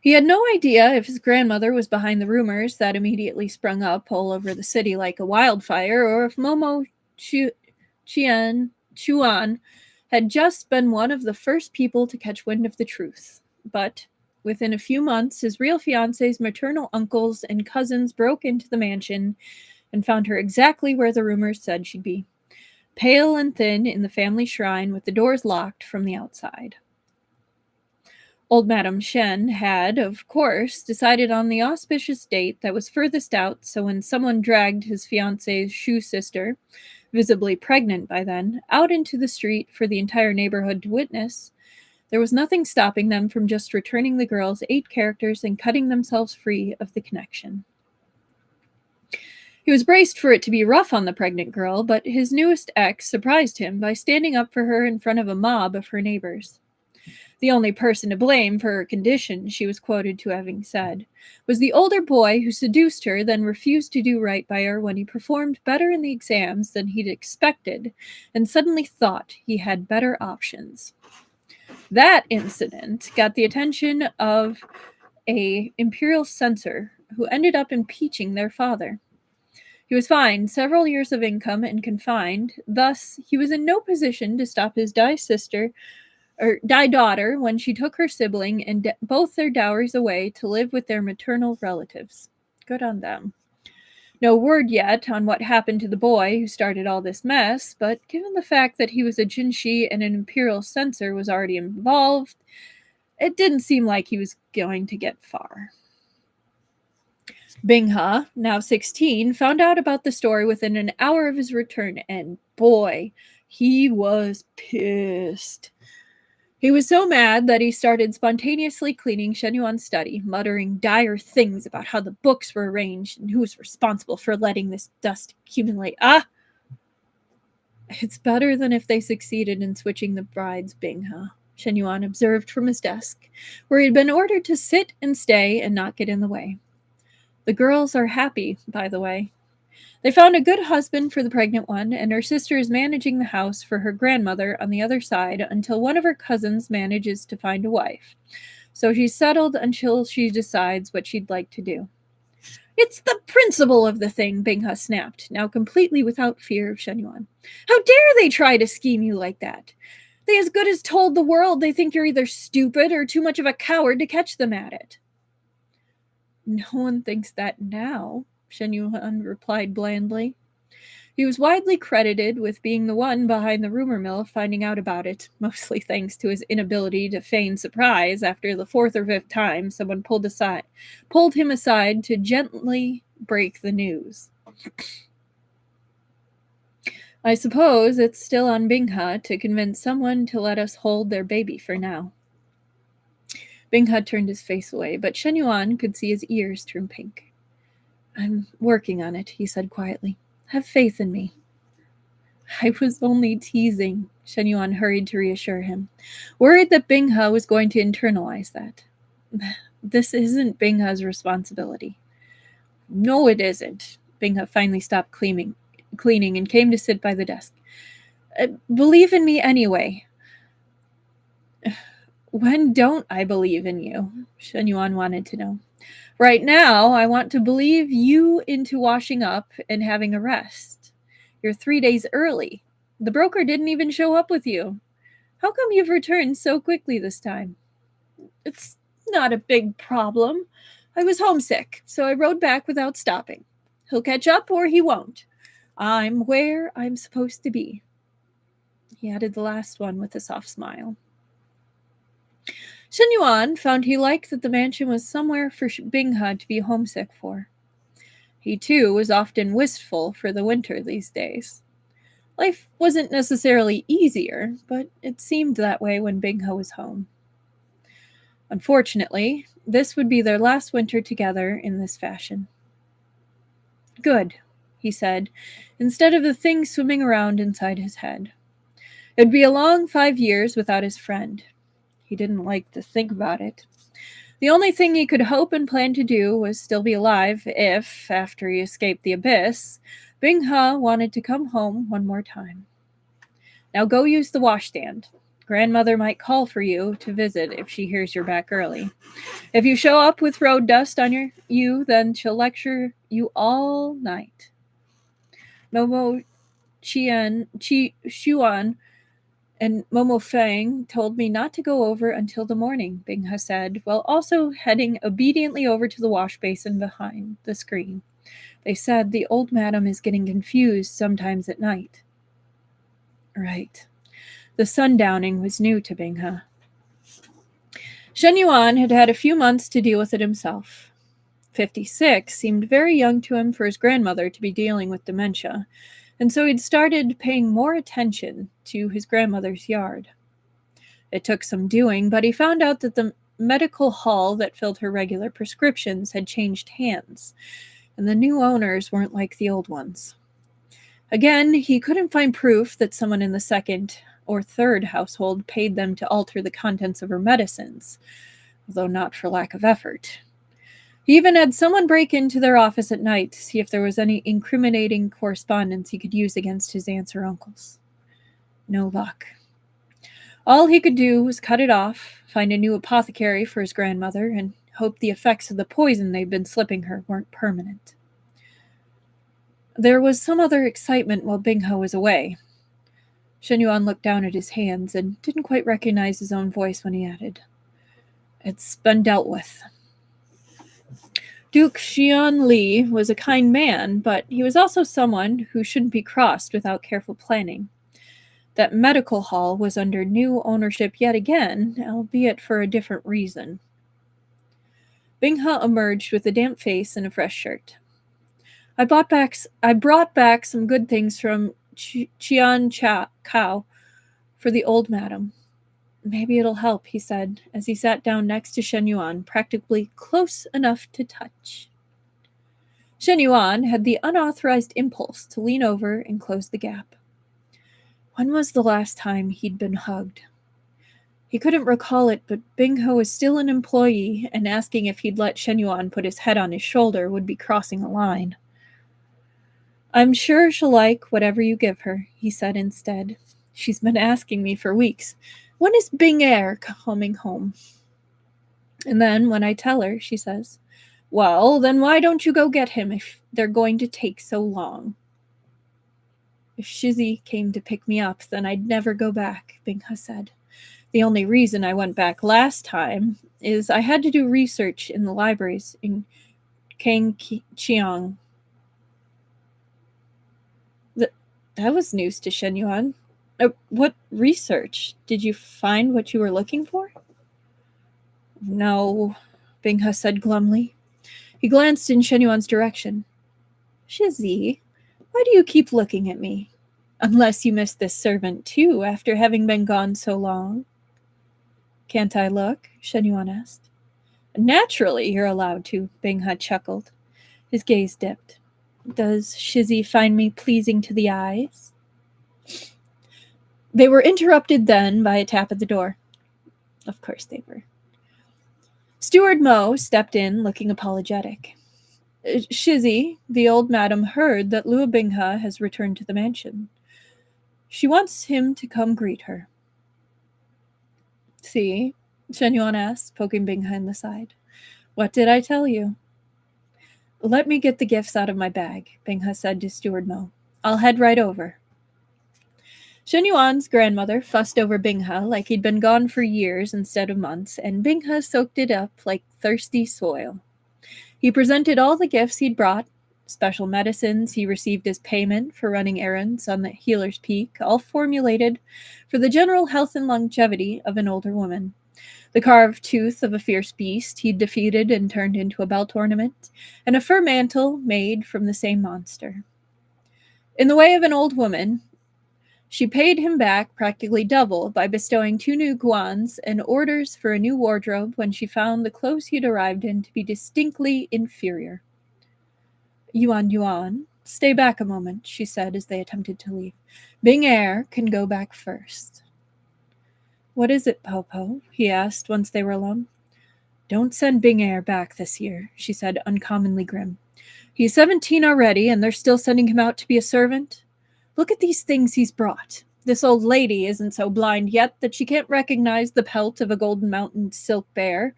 He had no idea if his grandmother was behind the rumors that immediately sprung up all over the city like a wildfire, or if Momo Chuan had just been one of the first people to catch wind of the truth. But within a few months, his real fiancé's maternal uncles and cousins broke into the mansion and found her exactly where the rumors said she'd be, pale and thin in the family shrine with the doors locked from the outside. Old Madam Shen had, of course, decided on the auspicious date that was furthest out, so when someone dragged his fiancée's shoe sister, visibly pregnant by then, out into the street for the entire neighborhood to witness, there was nothing stopping them from just returning the girl's 8 characters and cutting themselves free of the connection. He was braced for it to be rough on the pregnant girl, but his newest ex surprised him by standing up for her in front of a mob of her neighbors. The only person to blame for her condition, she was quoted to having said, was the older boy who seduced her, then refused to do right by her when he performed better in the exams than he'd expected, and suddenly thought he had better options. That incident got the attention of an imperial censor who ended up impeaching their father. He was fined several years of income and confined, thus he was in no position to stop his die daughter when she took her sibling and both their dowries away to live with their maternal relatives. Good on them. No word yet on what happened to the boy who started all this mess, but given the fact that he was a Jinshi and an imperial censor was already involved, it didn't seem like he was going to get far. Binghe, now 16, found out about the story within an hour of his return, and boy, he was pissed. He was so mad that he started spontaneously cleaning Shen Yuan's study, muttering dire things about how the books were arranged and who was responsible for letting this dust accumulate. It's better than if they succeeded in switching the brides, Binghe, Shen Yuan observed from his desk, where he had been ordered to sit and stay and not get in the way. The girls are happy, by the way. They found a good husband for the pregnant one, and her sister is managing the house for her grandmother on the other side until one of her cousins manages to find a wife. So she's settled until she decides what she'd like to do. It's the principle of the thing, Binghe snapped, now completely without fear of Shen Yuan. How dare they try to scheme you like that? They as good as told the world they think you're either stupid or too much of a coward to catch them at it. No one thinks that now, Shen Yuan replied blandly. He was widely credited with being the one behind the rumor mill finding out about it, mostly thanks to his inability to feign surprise after the 4th or 5th time someone pulled him aside to gently break the news. I suppose it's still on Binghe to convince someone to let us hold their baby for now. Binghe turned his face away, but Shen Yuan could see his ears turn pink. I'm working on it, he said quietly. Have faith in me. I was only teasing, Shen Yuan hurried to reassure him, worried that Binghe was going to internalize that. This isn't Binghe's responsibility. No, it isn't. Binghe finally stopped cleaning and came to sit by the desk. Believe in me anyway. When don't I believe in you? Shen Yuan wanted to know. Right now, I want to believe you into washing up and having a rest. You're 3 days early. The broker didn't even show up with you. How come you've returned so quickly this time? It's not a big problem. I was homesick, so I rode back without stopping. He'll catch up or he won't. I'm where I'm supposed to be. He added the last one with a soft smile. Shen Yuan found he liked that the mansion was somewhere for Binghe to be homesick for. He, too, was often wistful for the winter these days. Life wasn't necessarily easier, but it seemed that way when Binghe was home. Unfortunately, this would be their last winter together in this fashion. Good, he said, instead of the thing swimming around inside his head. It would be a long 5 years without his friend. He didn't like to think about it. The only thing he could hope and plan to do was still be alive if, after he escaped the abyss, Binghe wanted to come home one more time. Now go use the washstand. Grandmother might call for you to visit if she hears you're back early. If you show up with road dust on you, then she'll lecture you all night. Momo Xuan and Momo Fang told me not to go over until the morning, Binghe said, while also heading obediently over to the wash basin behind the screen. They said the old madam is getting confused sometimes at night. Right. The sundowning was new to Binghe. Shen Yuan had had a few months to deal with it himself. 56 seemed very young to him for his grandmother to be dealing with dementia, and so he'd started paying more attention to his grandmother's yard. It took some doing, but he found out that the medical hall that filled her regular prescriptions had changed hands, and the new owners weren't like the old ones. Again, he couldn't find proof that someone in the second or third household paid them to alter the contents of her medicines, although not for lack of effort. He even had someone break into their office at night to see if there was any incriminating correspondence he could use against his aunts or uncles. No luck. All he could do was cut it off, find a new apothecary for his grandmother, and hope the effects of the poison they'd been slipping her weren't permanent. There was some other excitement while Binghe was away. Shen Yuan looked down at his hands and didn't quite recognize his own voice when he added, "It's been dealt with." Duke Xian Li was a kind man, but he was also someone who shouldn't be crossed without careful planning. That medical hall was under new ownership yet again, albeit for a different reason. Binghe emerged with a damp face and a fresh shirt. I brought back some good things from Kao for the old madam. Maybe it'll help, he said, as he sat down next to Shen Yuan, practically close enough to touch. Shen Yuan had the unauthorized impulse to lean over and close the gap. When was the last time he'd been hugged? He couldn't recall it, but Binghe was still an employee, and asking if he'd let Shen Yuan put his head on his shoulder would be crossing a line. "I'm sure she'll like whatever you give her," he said instead. "She's been asking me for weeks. When is Binghe coming home?" And then, when I tell her, she says, "Well, then why don't you go get him if they're going to take so long?" "If Shizzy came to pick me up, then I'd never go back," Binghe said. "The only reason I went back last time is I had to do research in the libraries in Kangqiang." That was news to Shen Yuan. What research? Did you find what you were looking for?" "No," Binghe said glumly. He glanced in Shen Yuan's direction. "Shizzy, why do you keep looking at me? Unless you miss this servant too, after having been gone so long." "Can't I look?" Shen Yuan asked. "Naturally you're allowed to," Binghe chuckled. His gaze dipped. "Does Shizzy find me pleasing to the eyes?" They were interrupted then by a tap at the door. Of course they were. Steward Mo stepped in, looking apologetic. "Shizzy, the old madam heard that Luo Binghe has returned to the mansion. She wants him to come greet her." "See?" Shen Yuan asked, poking Binghe in the side. "What did I tell you?" "Let me get the gifts out of my bag," Binghe said to Steward Mo. "I'll head right over." Shen Yuan's grandmother fussed over Binghe like he'd been gone for years instead of months, and Binghe soaked it up like thirsty soil. He presented all the gifts he'd brought, special medicines he received as payment for running errands on the Healer's Peak, all formulated for the general health and longevity of an older woman. The carved tooth of a fierce beast he'd defeated and turned into a belt ornament, and a fur mantle made from the same monster. In the way of an old woman, she paid him back practically double by bestowing 2 new guans and orders for a new wardrobe when she found the clothes he'd arrived in to be distinctly inferior. Yuan, stay back a moment," she said as they attempted to leave. "Binghe can go back first." "What is it, Popo?" he asked once they were alone. "Don't send Binghe back this year," she said, uncommonly grim. "He's 17 already, and they're still sending him out to be a servant. Look at these things he's brought. This old lady isn't so blind yet that she can't recognize the pelt of a golden mountain silk bear.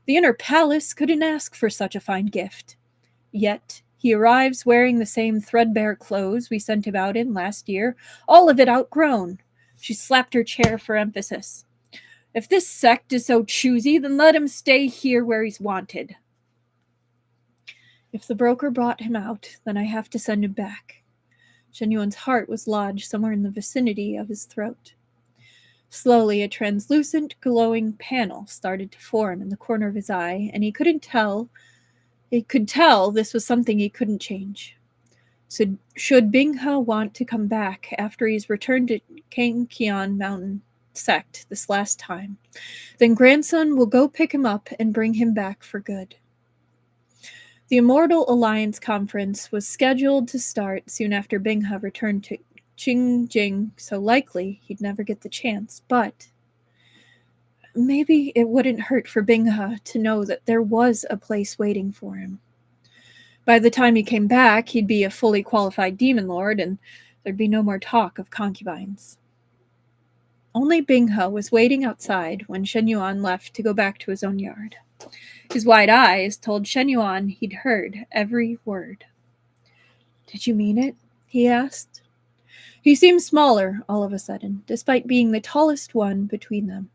The inner palace couldn't ask for such a fine gift. Yet he arrives wearing the same threadbare clothes we sent him out in last year, all of it outgrown." She slapped her chair for emphasis. "If this sect is so choosy, then let him stay here where he's wanted." "If the broker brought him out, then I have to send him back." Shen Yuan's heart was lodged somewhere in the vicinity of his throat. Slowly, a translucent, glowing panel started to form in the corner of his eye, and he could tell this was something he couldn't change. So, should Binghe want to come back after he's returned to Kangqian Mountain sect this last time, then grandson will go pick him up and bring him back for good. The Immortal Alliance conference was scheduled to start soon after Binghe returned to Qingjing, so likely he'd never get the chance, but maybe it wouldn't hurt for Binghe to know that there was a place waiting for him. By the time he came back, he'd be a fully qualified demon lord, and there'd be no more talk of concubines. Only Binghe was waiting outside when Shen Yuan left to go back to his own yard. His wide eyes told Shen Yuan he'd heard every word. "Did you mean it?" he asked. He seemed smaller all of a sudden, despite being the tallest one between them.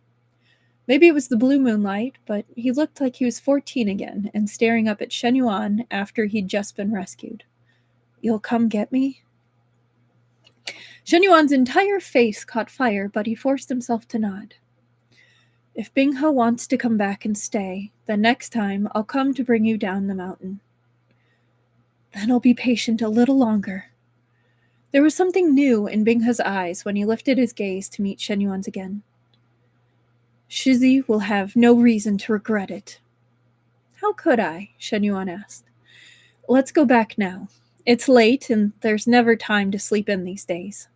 Maybe it was the blue moonlight, but he looked like he was 14 again and staring up at Shen Yuan after he'd just been rescued. "You'll come get me?" Shen Yuan's entire face caught fire, but he forced himself to nod. "If Binghe wants to come back and stay, then next time I'll come to bring you down the mountain." "Then I'll be patient a little longer." There was something new in Binghe's eyes when he lifted his gaze to meet Shen Yuan's again. "Shizi will have no reason to regret it." "How could I?" Shen Yuan asked. "Let's go back now. It's late, and there's never time to sleep in these days."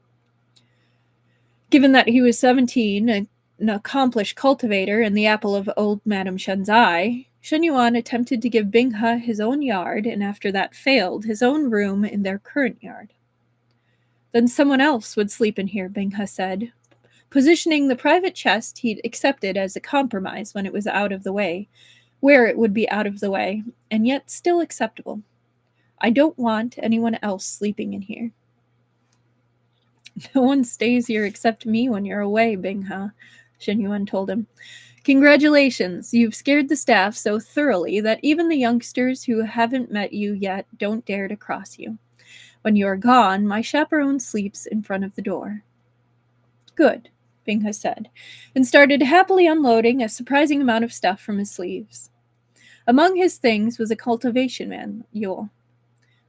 Given that he was 17, an accomplished cultivator and the apple of old Madame Shen's eye, Shen Yuan attempted to give Binghe his own yard, and after that failed, his own room in their current yard. "Then someone else would sleep in here," Binghe said, positioning the private chest he'd accepted as a compromise when it was out of the way, where it would be out of the way, and yet still acceptable. "I don't want anyone else sleeping in here." "No one stays here except me when you're away, Binghe," Shen Yuan told him. "Congratulations, you've scared the staff so thoroughly that even the youngsters who haven't met you yet don't dare to cross you. When you are gone, my chaperone sleeps in front of the door." "Good," Binghe said, and started happily unloading a surprising amount of stuff from his sleeves. Among his things was a cultivation manual.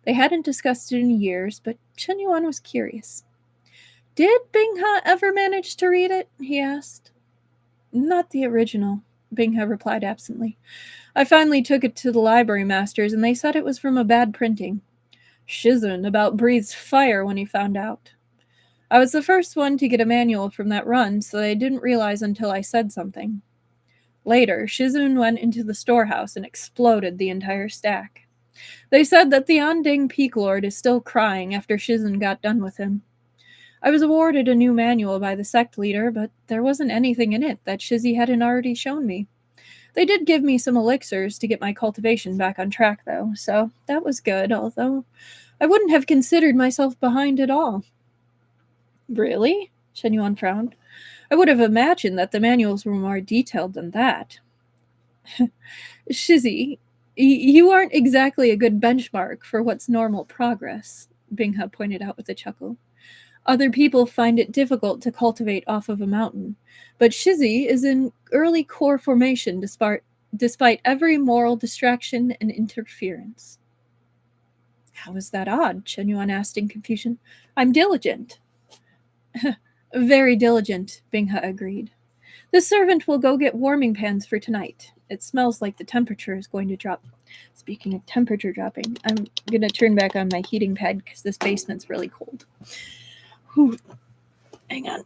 They hadn't discussed it in years, but Shen Yuan was curious. "Did Binghe ever manage to read it?" he asked. "Not the original," Binghe replied absently. "I finally took it to the library masters, and they said it was from a bad printing. Shizun about breathed fire when he found out. I was the first one to get a manual from that run, so they didn't realize until I said something. Later, Shizun went into the storehouse and exploded the entire stack. They said that the Anding Peak Lord is still crying after Shizun got done with him. I was awarded a new manual by the sect leader, but there wasn't anything in it that Shizi hadn't already shown me. They did give me some elixirs to get my cultivation back on track, though, so that was good, although I wouldn't have considered myself behind at all." "Really?" Shen Yuan frowned. "I would have imagined that the manuals were more detailed than that." "Shizi, you aren't exactly a good benchmark for what's normal progress," Binghe pointed out with a chuckle. "Other people find it difficult to cultivate off of a mountain, but Shizi is in early core formation despite every moral distraction and interference." "How is that odd?" Shen Yuan asked in confusion. "I'm diligent." "Very diligent," Binghe agreed. "The servant will go get warming pans for tonight. It smells like the temperature is going to drop." Speaking of temperature dropping, I'm going to turn back on my heating pad because this basement's really cold. Whew. Hang on.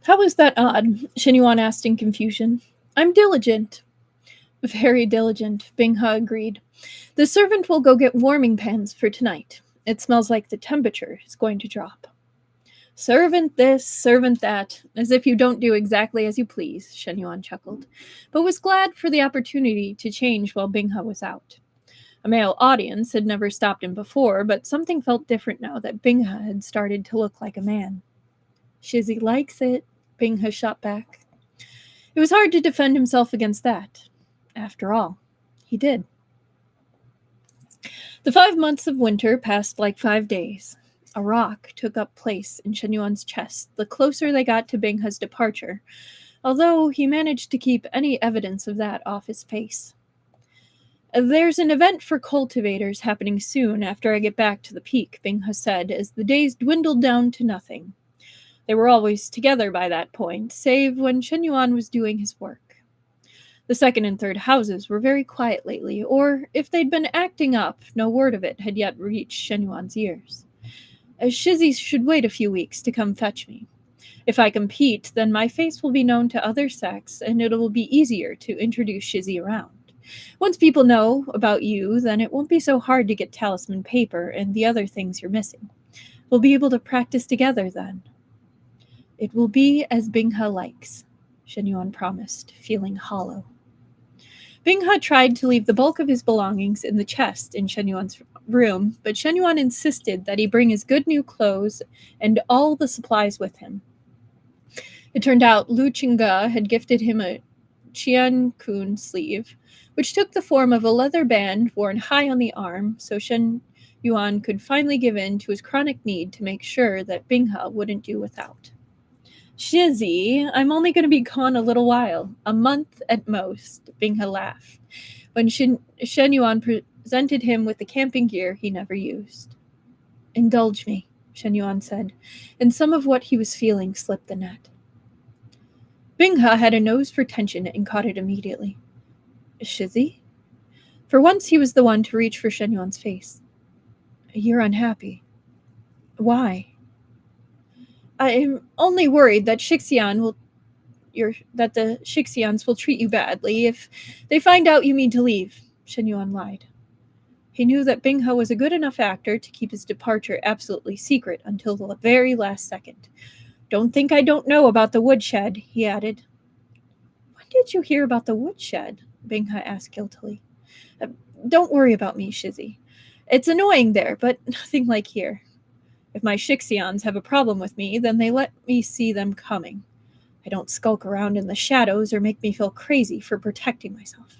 "How is that odd?" Shen Yuan asked in confusion. "I'm diligent." "Very diligent," Binghe agreed. "The servant will go get warming pans for tonight. It smells like the temperature is going to drop." "Servant this, servant that, as if you don't do exactly as you please," Shen Yuan chuckled, but was glad for the opportunity to change while Binghe was out. A male audience had never stopped him before, but something felt different now that Binghe had started to look like a man. "Shizi likes it," Binghe shot back. It was hard to defend himself against that. After all, He did. The 5 months of winter passed like 5 days. A rock took up place in Shen Yuan's chest the closer they got to Binghe's departure, although he managed to keep any evidence of that off his face. There's an event for cultivators happening soon after I get back to the peak, Binghe said as the days dwindled down to nothing. They were always together by that point, save when Shen Yuan was doing his work. The second and third houses were very quiet lately, or if they'd been acting up, no word of it had yet reached Shen Yuan's ears. Shizzy should wait a few weeks to come fetch me. If I compete, then my face will be known to other sects, and it will be easier to introduce Shizzy around. Once people know about you, then it won't be so hard to get talisman paper and the other things you're missing. We'll be able to practice together then. It will be as Binghe likes, Shen Yuan promised, feeling hollow. Binghe tried to leave the bulk of his belongings in the chest in Shen Yuan's room, but Shen Yuan insisted that he bring his good new clothes and all the supplies with him. It turned out Luo Binghe had gifted him a Qian-kun sleeve, which took the form of a leather band worn high on the arm, so Shen Yuan could finally give in to his chronic need to make sure that Binghe wouldn't do without. Shizzy, I'm only going to be gone a little while, a month at most, Binghe laughed, when Shen Yuan presented him with the camping gear he never used. Indulge me, Shen Yuan said, and some of what he was feeling slipped the net. Binghe had a nose for tension and caught it immediately. Shizzy? For once he was the one to reach for Shen Yuan's face. You're unhappy. Why? I'm only worried that the Shixians will treat you badly if they find out you mean to leave, Shen Yuan lied. He knew that Binghe was a good enough actor to keep his departure absolutely secret until the very last second. Don't think I don't know about the woodshed, he added. When did you hear about the woodshed? Binghe asked guiltily. Don't worry about me, Shizzy. It's annoying there, but nothing like here. If my Shixians have a problem with me, then they let me see them coming. I don't skulk around in the shadows or make me feel crazy for protecting myself.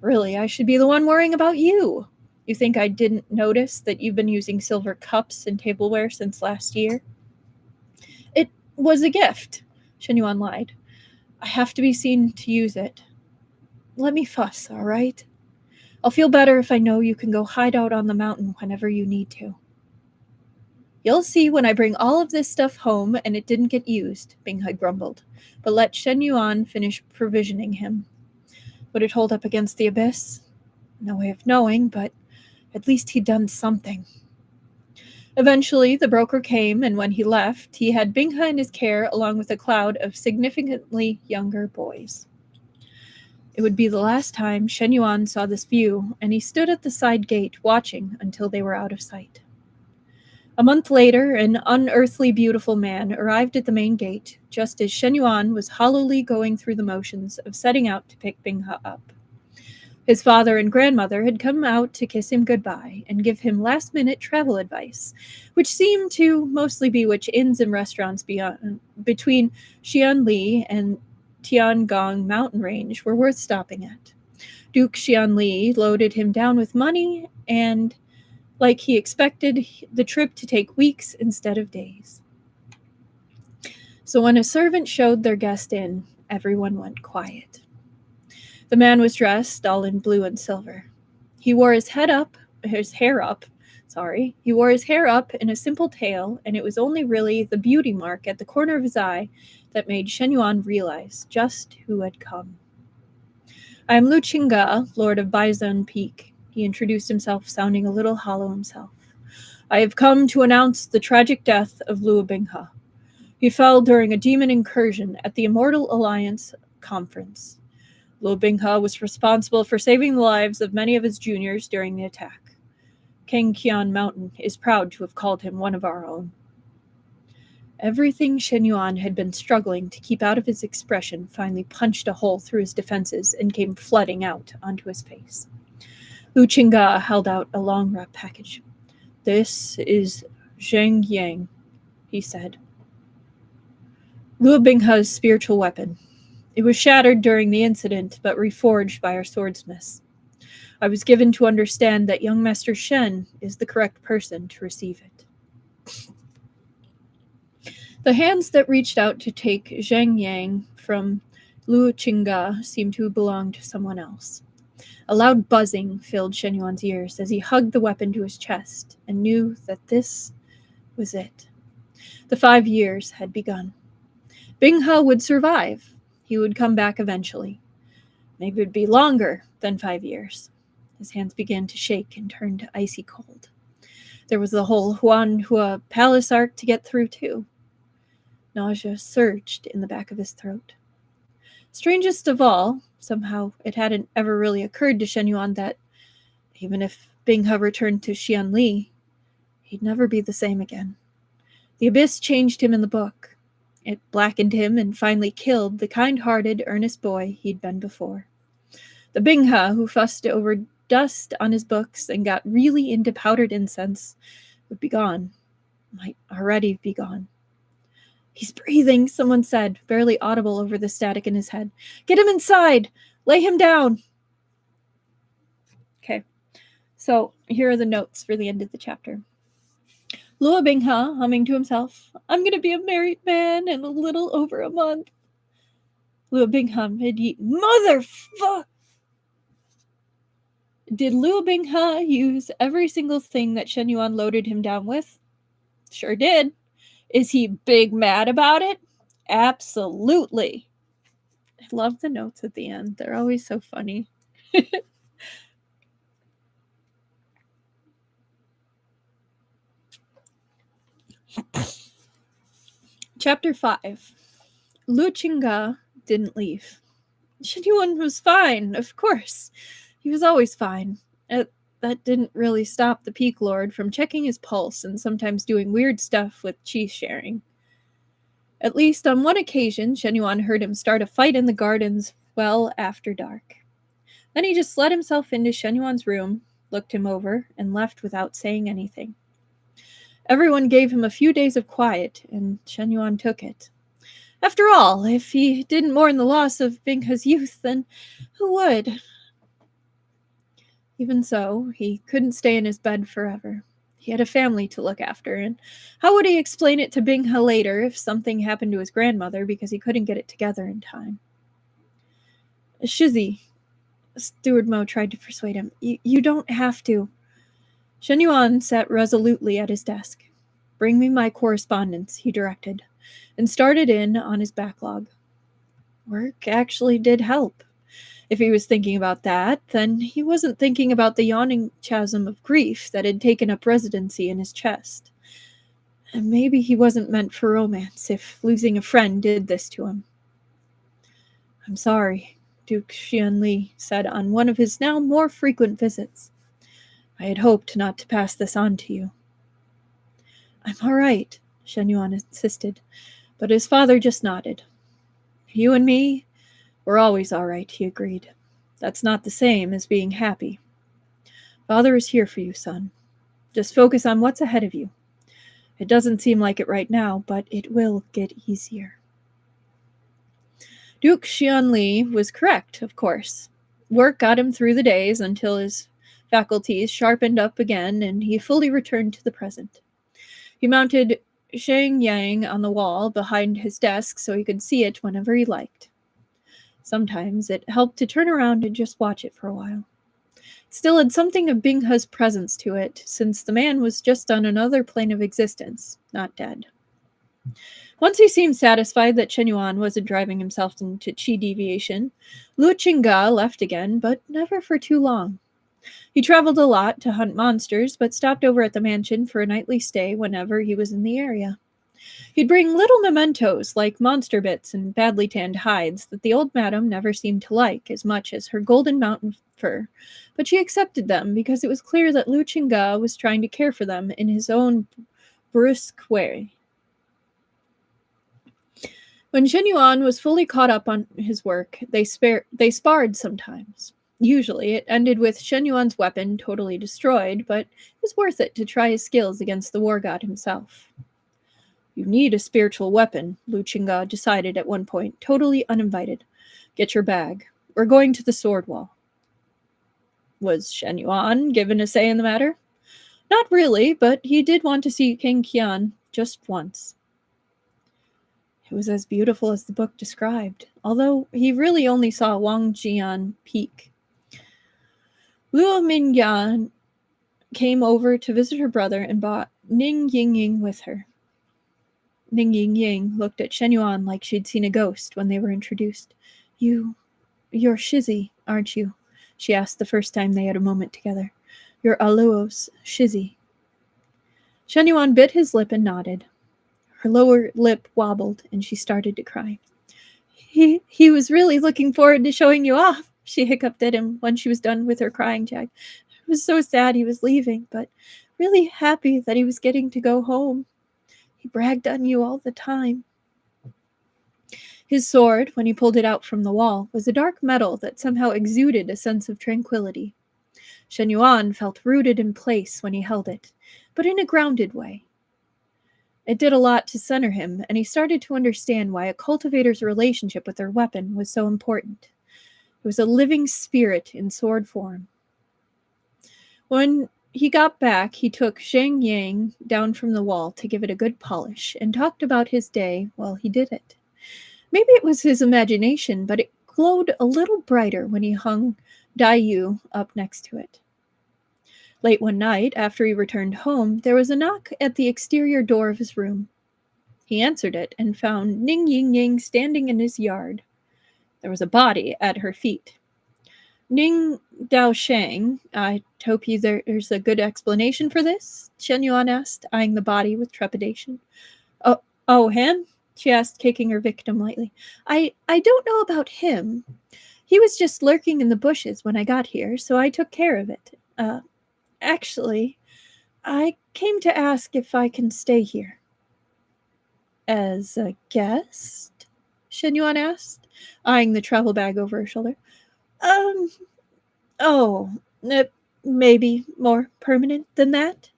Really, I should be the one worrying about you. You think I didn't notice that you've been using silver cups and tableware since last year? It was a gift, Shen Yuan lied. I have to be seen to use it. Let me fuss, all right? I'll feel better if I know you can go hide out on the mountain whenever you need to. You'll see when I bring all of this stuff home and it didn't get used, Binghe grumbled, but let Shen Yuan finish provisioning him. Would it hold up against the abyss? No way of knowing, but at least he'd done something. Eventually, the broker came, and when he left, he had Binghe in his care along with a cloud of significantly younger boys. It would be the last time Shen Yuan saw this view, and he stood at the side gate watching until they were out of sight. A month later, an unearthly beautiful man arrived at the main gate, just as Shen Yuan was hollowly going through the motions of setting out to pick Binghe up. His father and grandmother had come out to kiss him goodbye and give him last-minute travel advice, which seemed to mostly be which inns and restaurants between Xianli and Tiangong mountain range were worth stopping at. Duke Xianli loaded him down with money and, like he expected, the trip to take weeks instead of days. So when a servant showed their guest in, everyone went quiet. The man was dressed all in blue and silver. He wore his hair up in a simple tail, and it was only really the beauty mark at the corner of his eye that made Shen Yuan realize just who had come. I am Luo Binghe, Lord of Baizun Peak. He introduced himself, sounding a little hollow himself. I have come to announce the tragic death of Luo Binghe. He fell during a demon incursion at the Immortal Alliance conference. Luo Binghe was responsible for saving the lives of many of his juniors during the attack. King Qian Mountain is proud to have called him one of our own. Everything Shen Yuan had been struggling to keep out of his expression finally punched a hole through his defenses and came flooding out onto his face. Luo Binghe held out a long wrap package. This is Zheng Yang, he said. Luo Binghe's spiritual weapon. It was shattered during the incident, but reforged by our swordsmiths. I was given to understand that young Master Shen is the correct person to receive it. The hands that reached out to take Zhang Yang from Luo Binghe seemed to belong to someone else. A loud buzzing filled Shen Yuan's ears as he hugged the weapon to his chest and knew that this was it. The 5 years had begun. Binghe would survive. He would come back eventually. Maybe it'd be longer than 5 years. His hands began to shake and turned icy cold. There was the whole Huanhua palace arc to get through, too. Nausea surged in the back of his throat. Strangest of all, somehow it hadn't ever really occurred to Shen Yuan that, even if Binghe returned to Xianli, he'd never be the same again. The abyss changed him in the book. It blackened him and finally killed the kind-hearted, earnest boy he'd been before. The Binghe who fussed over dust on his books and got really into powdered incense would be gone. Might already be gone. He's breathing, someone said, barely audible over the static in his head. Get him inside! Lay him down! Okay, so here are the notes for the end of the chapter. Luo Binghe, humming to himself, I'm going to be a married man in a little over a month. Luo Binghe motherfuck! Did Luo Binghe use every single thing that Shen Yuan loaded him down with? Sure did. Is he big mad about it? Absolutely. I love the notes at the end. They're always so funny. Chapter 5. Luo Binghe didn't leave. Shen Yuan was fine, of course. He was always fine. That didn't really stop the Peak Lord from checking his pulse and sometimes doing weird stuff with cheese sharing. At least on one occasion, Shen Yuan heard him start a fight in the gardens well after dark. Then he just let himself into Shen Yuan's room, looked him over, and left without saying anything. Everyone gave him a few days of quiet, and Shen Yuan took it. After all, if he didn't mourn the loss of Binghe's youth, then who would? Even so, he couldn't stay in his bed forever. He had a family to look after, and how would he explain it to Binghe later if something happened to his grandmother because he couldn't get it together in time? Shizzy, Steward Mo tried to persuade him. You don't have to. Shen Yuan sat resolutely at his desk. Bring me my correspondence, he directed, and started in on his backlog. Work actually did help. If he was thinking about that, then he wasn't thinking about the yawning chasm of grief that had taken up residency in his chest. And maybe he wasn't meant for romance if losing a friend did this to him. I'm sorry, Duke Xianli said on one of his now more frequent visits. I had hoped not to pass this on to you. I'm all right, Shen Yuan insisted, but his father just nodded. You and me, we're always all right, he agreed. That's not the same as being happy. Father is here for you, son. Just focus on what's ahead of you. It doesn't seem like it right now, but it will get easier. Duke Xianli was correct, of course. Work got him through the days until his faculties sharpened up again and he fully returned to the present. He mounted Shang Yang on the wall behind his desk so he could see it whenever he liked. Sometimes it helped to turn around and just watch it for a while. It still had something of Binghe's presence to it, since the man was just on another plane of existence, not dead. Once he seemed satisfied that Shen Yuan wasn't driving himself into chi deviation, Luo Binghe left again, but never for too long. He traveled a lot to hunt monsters, but stopped over at the mansion for a nightly stay whenever he was in the area. He'd bring little mementos like monster bits and badly tanned hides that the old madam never seemed to like as much as her golden mountain fur, but she accepted them because it was clear that Luo Binghe was trying to care for them in his own brusque way. When Shen Yuan was fully caught up on his work, they sparred sometimes. Usually, it ended with Shen Yuan's weapon totally destroyed, but it was worth it to try his skills against the war god himself. You need a spiritual weapon, Luo Binghe decided at one point, totally uninvited. Get your bag. We're going to the sword wall. Was Shen Yuan given a say in the matter? Not really, but he did want to see King Qian just once. It was as beautiful as the book described, although he really only saw Wangjian Peak. Luo Binghe came over to visit her brother and brought Ning Yingying with her. Ning Yingying looked at Shen Yuan like she'd seen a ghost when they were introduced. You're Shizzy, aren't you? She asked the first time they had a moment together. You're Aluo's Shizzy. Shen Yuan bit his lip and nodded. Her lower lip wobbled, and she started to cry. He was really looking forward to showing you off, she hiccuped at him when she was done with her crying jag. I was so sad he was leaving, but really happy that he was getting to go home. He bragged on you all the time. His sword, when he pulled it out from the wall, was a dark metal that somehow exuded a sense of tranquility. Shen Yuan felt rooted in place when he held it, but in a grounded way. It did a lot to center him, and he started to understand why a cultivator's relationship with their weapon was so important. It was a living spirit in sword form. When he got back, he took Zhang Yang down from the wall to give it a good polish and talked about his day while he did it. Maybe it was his imagination, but it glowed a little brighter when he hung Dai Yu up next to it. Late one night, after he returned home, there was a knock at the exterior door of his room. He answered it and found Ning Yingying standing in his yard. There was a body at her feet. Ning Daosheng, I hope there's a good explanation for this, Shen Yuan asked, eyeing the body with trepidation. Oh, him? She asked, kicking her victim lightly. I don't know about him. He was just lurking in the bushes when I got here, so I took care of it. Actually, I came to ask if I can stay here. As a guest? Shen Yuan asked, eyeing the travel bag over her shoulder. Maybe more permanent than that?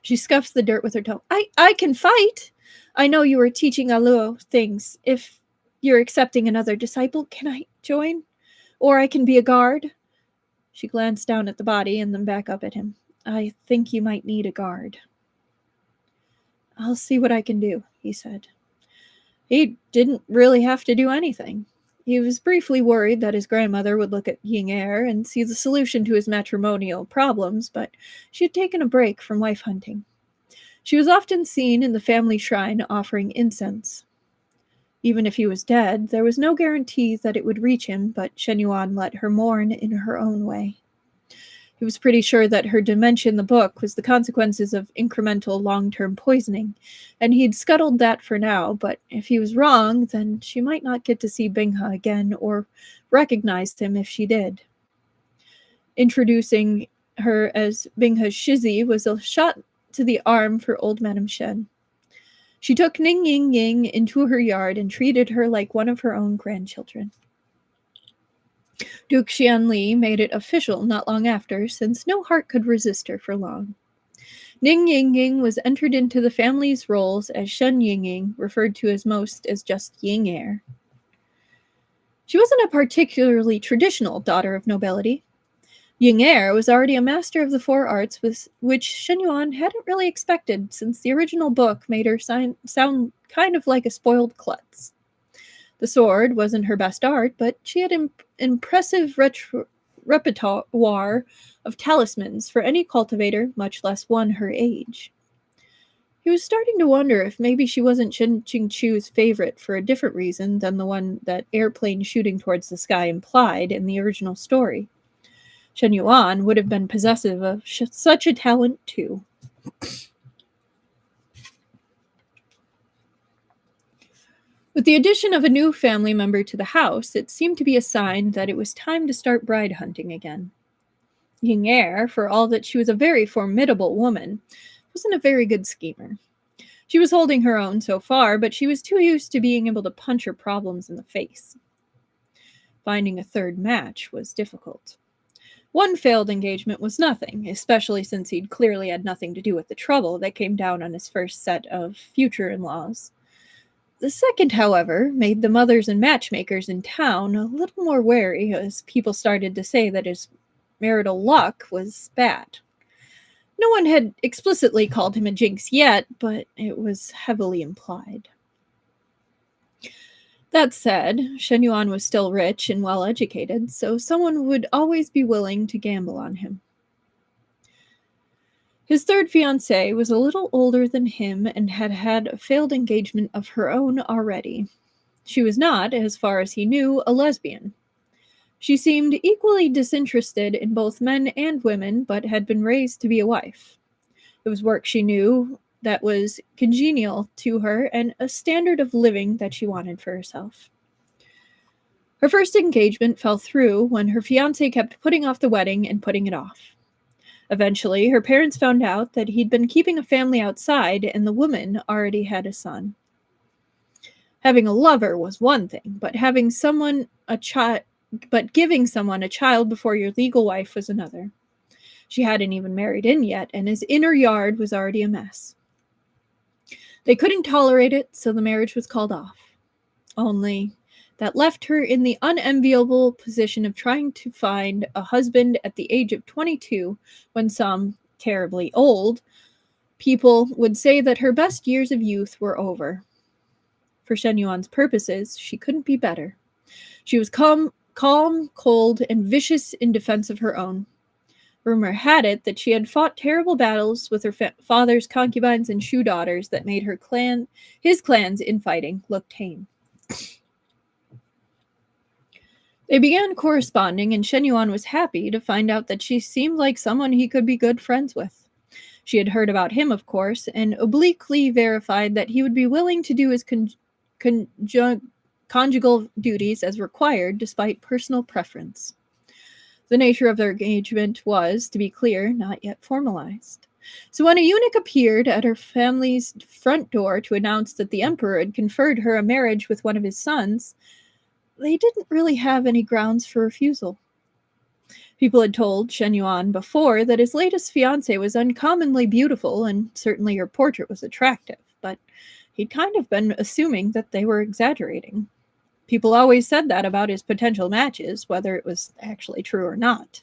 She scuffed the dirt with her toe. I can fight. I know you were teaching Aluo things. If you're accepting another disciple, can I join? Or I can be a guard? She glanced down at the body and then back up at him. I think you might need a guard. I'll see what I can do, he said. He didn't really have to do anything. He was briefly worried that his grandmother would look at Ying Er and see the solution to his matrimonial problems, but she had taken a break from wife hunting. She was often seen in the family shrine offering incense. Even if he was dead, there was no guarantee that it would reach him, but Shen Yuan let her mourn in her own way. He was pretty sure that her dementia in the book was the consequences of incremental long-term poisoning, and he'd scuttled that for now, but if he was wrong, then she might not get to see Binghe again or recognize him if she did. Introducing her as Binghe's Shizzy was a shot to the arm for old Madame Shen. She took Ning Yingying into her yard and treated her like one of her own grandchildren. Duke Xianli made it official not long after, since no heart could resist her for long. Ning Yingying was entered into the family's roles as Shen Yingying, referred to as most as just Ying Er. She wasn't a particularly traditional daughter of nobility. Ying Er was already a master of the four arts, which Shen Yuan hadn't really expected, since the original book made her sound kind of like a spoiled klutz. The sword wasn't her best art, but she had impressive repertoire of talismans for any cultivator, much less one her age. He was starting to wonder if maybe she wasn't Shen Qingchu's favorite for a different reason than the one that airplane shooting towards the sky implied in the original story. Shen Yuan would have been possessive of such a talent, too. With the addition of a new family member to the house, it seemed to be a sign that it was time to start bride hunting again. Ying Er, for all that she was a very formidable woman, wasn't a very good schemer. She was holding her own so far, but she was too used to being able to punch her problems in the face. Finding a third match was difficult. One failed engagement was nothing, especially since he'd clearly had nothing to do with the trouble that came down on his first set of future in-laws. The second, however, made the mothers and matchmakers in town a little more wary, as people started to say that his marital luck was bad. No one had explicitly called him a jinx yet, but it was heavily implied. That said, Shen Yuan was still rich and well-educated, so someone would always be willing to gamble on him. His third fiancée was a little older than him and had had a failed engagement of her own already. She was not, as far as he knew, a lesbian. She seemed equally disinterested in both men and women, but had been raised to be a wife. It was work she knew that was congenial to her and a standard of living that she wanted for herself. Her first engagement fell through when her fiancé kept putting off the wedding and putting it off. Eventually, her parents found out that he'd been keeping a family outside and the woman already had a son. Having a lover was one thing, but giving someone a child before your legal wife was another. She hadn't even married in yet, and his inner yard was already a mess. They couldn't tolerate it, so the marriage was called off. Only that left her in the unenviable position of trying to find a husband at the age of 22, when some, terribly old, people would say that her best years of youth were over. For Shen Yuan's purposes, she couldn't be better. She was calm, cold, and vicious in defense of her own. Rumor had it that she had fought terrible battles with her father's concubines and shoe daughters that made his clan's infighting look tame. They began corresponding, and Shen Yuan was happy to find out that she seemed like someone he could be good friends with. She had heard about him, of course, and obliquely verified that he would be willing to do his conjugal duties as required, despite personal preference. The nature of their engagement was, to be clear, not yet formalized. So when a eunuch appeared at her family's front door to announce that the emperor had conferred her a marriage with one of his sons, they didn't really have any grounds for refusal. People had told Shen Yuan before that his latest fiancée was uncommonly beautiful, and certainly her portrait was attractive, but he'd kind of been assuming that they were exaggerating. People always said that about his potential matches, whether it was actually true or not.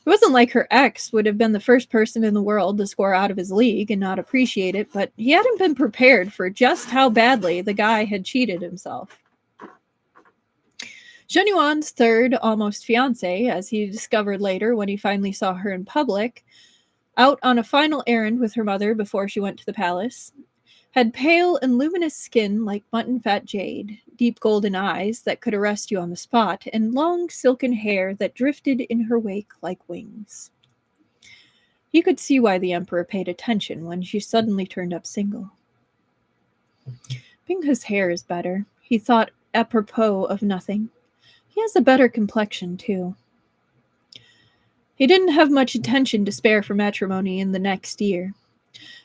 It wasn't like her ex would have been the first person in the world to score out of his league and not appreciate it, but he hadn't been prepared for just how badly the guy had cheated himself. Shen Yuan's third almost fiancée, as he discovered later when he finally saw her in public, out on a final errand with her mother before she went to the palace, had pale and luminous skin like mutton-fat jade, deep golden eyes that could arrest you on the spot, and long silken hair that drifted in her wake like wings. You could see why the emperor paid attention when she suddenly turned up single. Binghe's hair is better, he thought apropos of nothing. He has a better complexion, too. He didn't have much attention to spare for matrimony in the next year.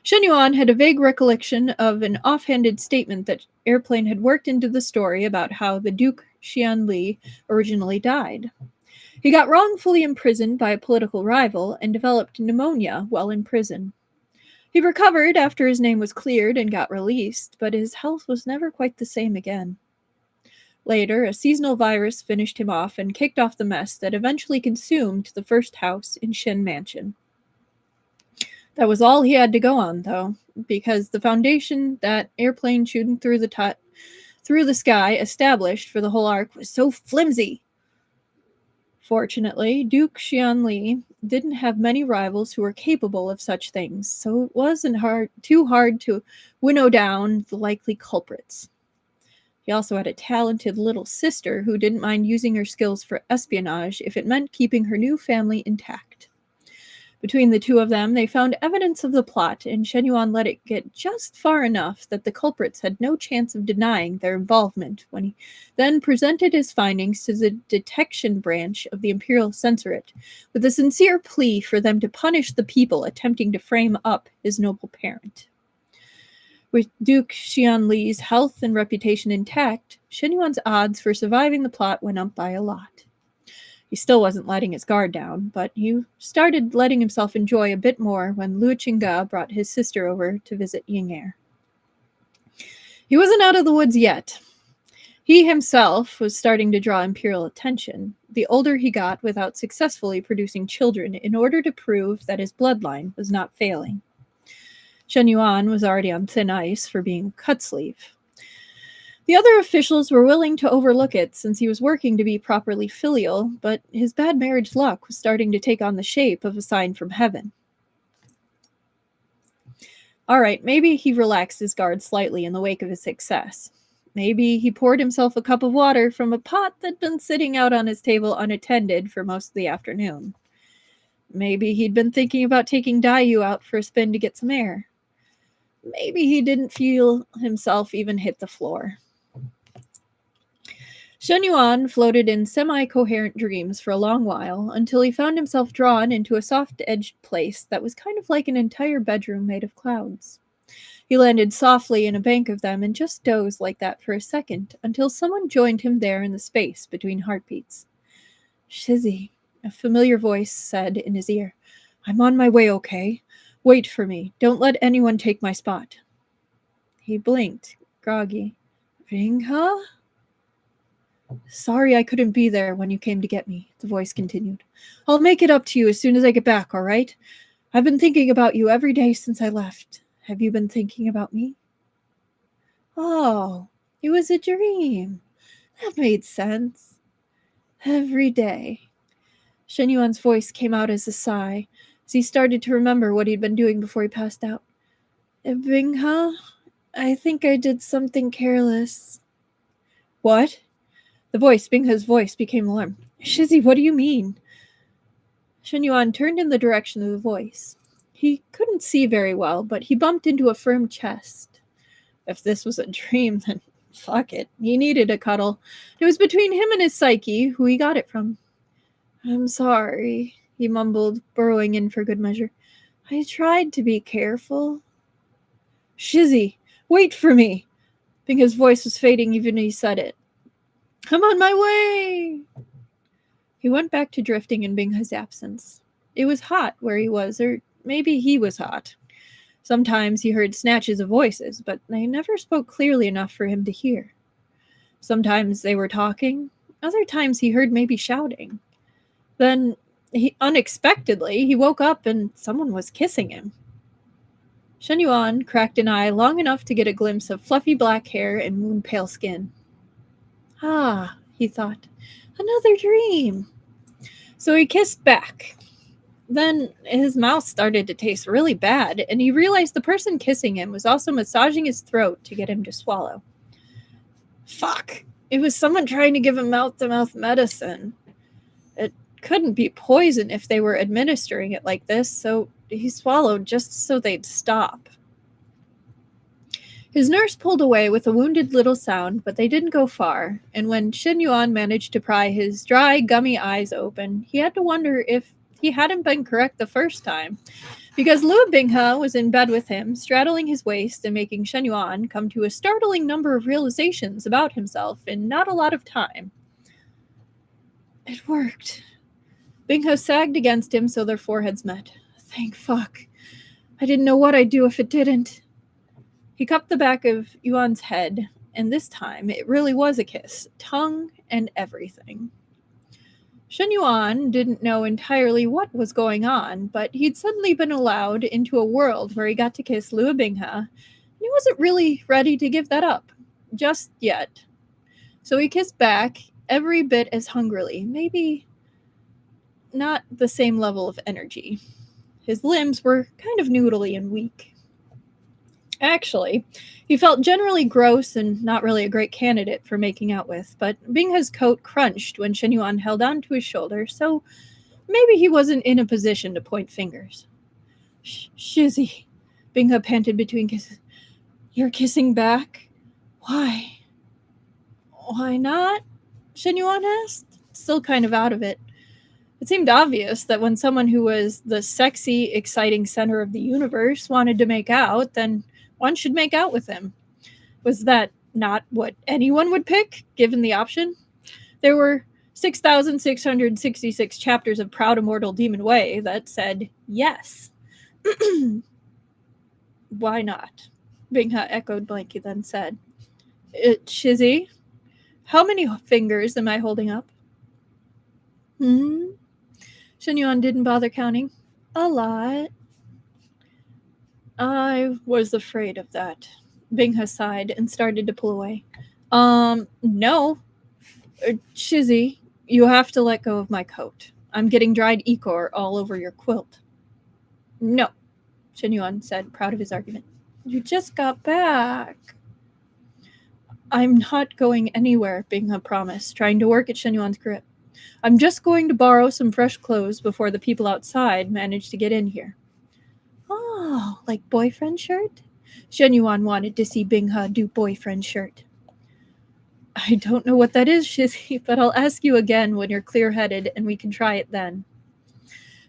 Shen Yuan had a vague recollection of an offhanded statement that Airplane had worked into the story about how the Duke Xianli originally died. He got wrongfully imprisoned by a political rival and developed pneumonia while in prison. He recovered after his name was cleared and got released, but his health was never quite the same again. Later, a seasonal virus finished him off and kicked off the mess that eventually consumed the first house in Shen Mansion. That was all he had to go on, though, because the foundation that Airplane shooting through the sky established for the whole arc was so flimsy. Fortunately, Duke Xianli didn't have many rivals who were capable of such things, so it wasn't too hard to winnow down the likely culprits. He also had a talented little sister who didn't mind using her skills for espionage if it meant keeping her new family intact. Between the two of them, they found evidence of the plot, and Shen Yuan let it get just far enough that the culprits had no chance of denying their involvement when he then presented his findings to the detection branch of the Imperial Censorate with a sincere plea for them to punish the people attempting to frame up his noble parent. With Duke Xianli's health and reputation intact, Shen Yuan's odds for surviving the plot went up by a lot. He still wasn't letting his guard down, but he started letting himself enjoy a bit more when Luo Binghe brought his sister over to visit Ying'er. He wasn't out of the woods yet. He himself was starting to draw imperial attention, the older he got without successfully producing children in order to prove that his bloodline was not failing. Shen Yuan was already on thin ice for being a cut sleeve. The other officials were willing to overlook it since he was working to be properly filial, but his bad marriage luck was starting to take on the shape of a sign from heaven. All right, maybe he relaxed his guard slightly in the wake of his success. Maybe he poured himself a cup of water from a pot that'd been sitting out on his table unattended for most of the afternoon. Maybe he'd been thinking about taking Dayu out for a spin to get some air. Maybe he didn't feel himself even hit the floor. Shen Yuan floated in semi-coherent dreams for a long while until he found himself drawn into a soft-edged place that was kind of like an entire bedroom made of clouds. He landed softly in a bank of them and just dozed like that for a second until someone joined him there in the space between heartbeats. "Shizzy," a familiar voice said in his ear. "I'm on my way, okay? Wait for me. Don't let anyone take my spot." He blinked, groggy. "Binghe?" "Sorry I couldn't be there when you came to get me," the voice continued. "I'll make it up to you as soon as I get back, all right? I've been thinking about you every day since I left. Have you been thinking about me?" Oh, it was a dream. That made sense. Every day. Shen Yuan's voice came out as a sigh, as he started to remember what he'd been doing before he passed out. "Binghe, I think I did something careless." "What?" Binghe's voice became alarmed. "Shizzy, what do you mean?" Shen Yuan turned in the direction of the voice. He couldn't see very well, but he bumped into a firm chest. If this was a dream, then fuck it. He needed a cuddle. It was between him and his psyche, who he got it from. "I'm sorry," he mumbled, burrowing in for good measure. "I tried to be careful." "Shizzy, wait for me!" Binghe's voice was fading even as he said it. "I'm on my way!" He went back to drifting in Binghe's absence. It was hot where he was, or maybe he was hot. Sometimes he heard snatches of voices, but they never spoke clearly enough for him to hear. Sometimes they were talking, other times he heard maybe shouting. Then, unexpectedly, he woke up and someone was kissing him. Shen Yuan cracked an eye long enough to get a glimpse of fluffy black hair and moon-pale skin. Ah, he thought, another dream. So he kissed back. Then his mouth started to taste really bad, and he realized the person kissing him was also massaging his throat to get him to swallow. Fuck. It was someone trying to give him mouth-to-mouth medicine. It couldn't be poison if they were administering it like this, so he swallowed just so they'd stop. His nurse pulled away with a wounded little sound, but they didn't go far, and when Shen Yuan managed to pry his dry, gummy eyes open, he had to wonder if he hadn't been correct the first time, because Luo Binghe was in bed with him, straddling his waist and making Shen Yuan come to a startling number of realizations about himself in not a lot of time. It worked. Binghe sagged against him so their foreheads met. Thank fuck. I didn't know what I'd do if it didn't. He cupped the back of Yuan's head, and this time it really was a kiss, tongue and everything. Shen Yuan didn't know entirely what was going on, but he'd suddenly been allowed into a world where he got to kiss Luo Binghe, and he wasn't really ready to give that up, just yet. So he kissed back every bit as hungrily, maybe not the same level of energy. His limbs were kind of noodly and weak. Actually, he felt generally gross and not really a great candidate for making out with, but Binghe's coat crunched when Shen Yuan held onto his shoulder, so maybe he wasn't in a position to point fingers. Shizzy, Binghe panted between kisses. You're kissing back? Why? Why not? Shen Yuan asked, still kind of out of it. It seemed obvious that when someone who was the sexy, exciting center of the universe wanted to make out, then one should make out with him. Was that not what anyone would pick, given the option? There were 6,666 chapters of Proud Immortal Demon Way that said yes. Why not? Binghe echoed blankly, then said, Shizzy, How many fingers am I holding up? Shen Yuan didn't bother counting. A lot. I was afraid of that. Binghe sighed and started to pull away. No. Shizzy, you have to let go of my coat. I'm getting dried ichor all over your quilt. No, Shen Yuan said, proud of his argument. You just got back. I'm not going anywhere, Binghe promised, trying to work at Shen Yuan's grip. I'm just going to borrow some fresh clothes before the people outside manage to get in here. Oh, like boyfriend shirt? Shen Yuan wanted to see Binghe do boyfriend shirt. I don't know what that is, Shizzy, but I'll ask you again when you're clear-headed and we can try it then.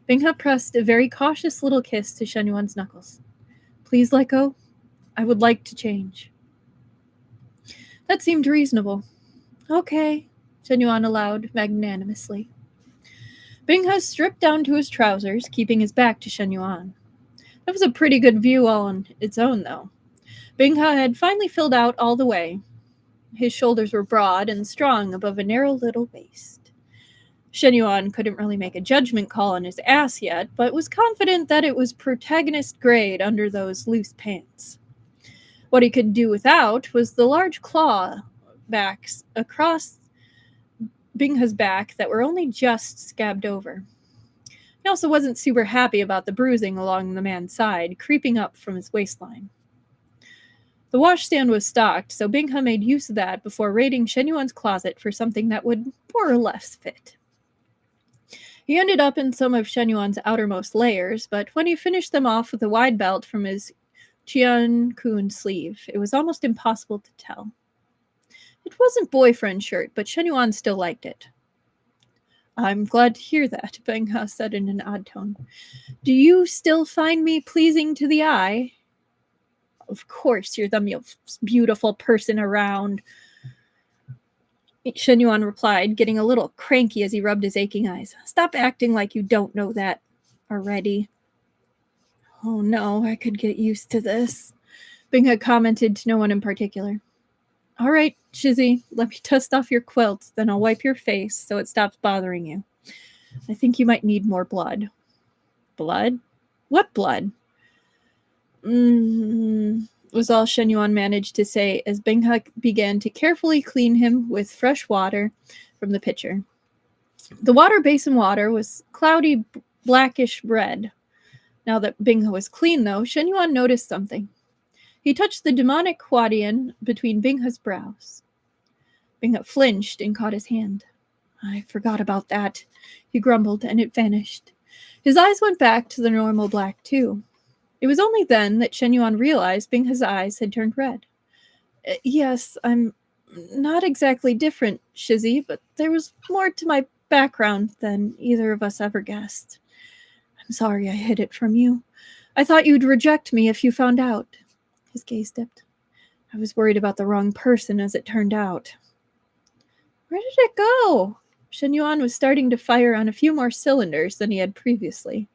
Binghe pressed a very cautious little kiss to Shen Yuan's knuckles. Please let go. I would like to change. That seemed reasonable. Okay, Shen Yuan allowed magnanimously. Binghe stripped down to his trousers, keeping his back to Shen Yuan. That was a pretty good view all on its own, though. Binghe had finally filled out all the way. His shoulders were broad and strong above a narrow little waist. Shen Yuan couldn't really make a judgment call on his ass yet, but was confident that it was protagonist grade under those loose pants. What he could do without was the large claw backs across Binghe's back that were only just scabbed over. He also wasn't super happy about the bruising along the man's side, creeping up from his waistline. The washstand was stocked, so Binghe made use of that before raiding Shen Yuan's closet for something that would more or less fit. He ended up in some of Shen Yuan's outermost layers, but when he finished them off with a wide belt from his Qian-kun sleeve, it was almost impossible to tell. It wasn't boyfriend shirt, but Shen Yuan still liked it. I'm glad to hear that, Binghe said in an odd tone. Do you still find me pleasing to the eye? Of course, you're the most beautiful person around, Shen Yuan replied, getting a little cranky as he rubbed his aching eyes. Stop acting like you don't know that already. Oh no, I could get used to this, Binghe commented to no one in particular. All right, Shizzy, let me dust off your quilt, then I'll wipe your face so it stops bothering you. I think you might need more blood. Blood? What blood? Was all Shen Yuan managed to say as Binghe began to carefully clean him with fresh water from the pitcher. The water basin water was cloudy blackish red. Now that Binghe was clean, though, Shen Yuan noticed something. He touched the demonic huadian between Binghe's brows. Binghe flinched and caught his hand. I forgot about that, he grumbled, and it vanished. His eyes went back to the normal black, too. It was only then that Shen Yuan realized Binghe's eyes had turned red. Yes, I'm not exactly different, Shizzy, but there was more to my background than either of us ever guessed. I'm sorry I hid it from you. I thought you'd reject me if you found out. His gaze dipped. I was worried about the wrong person, as it turned out. Where did it go? Shen Yuan was starting to fire on a few more cylinders than he had previously.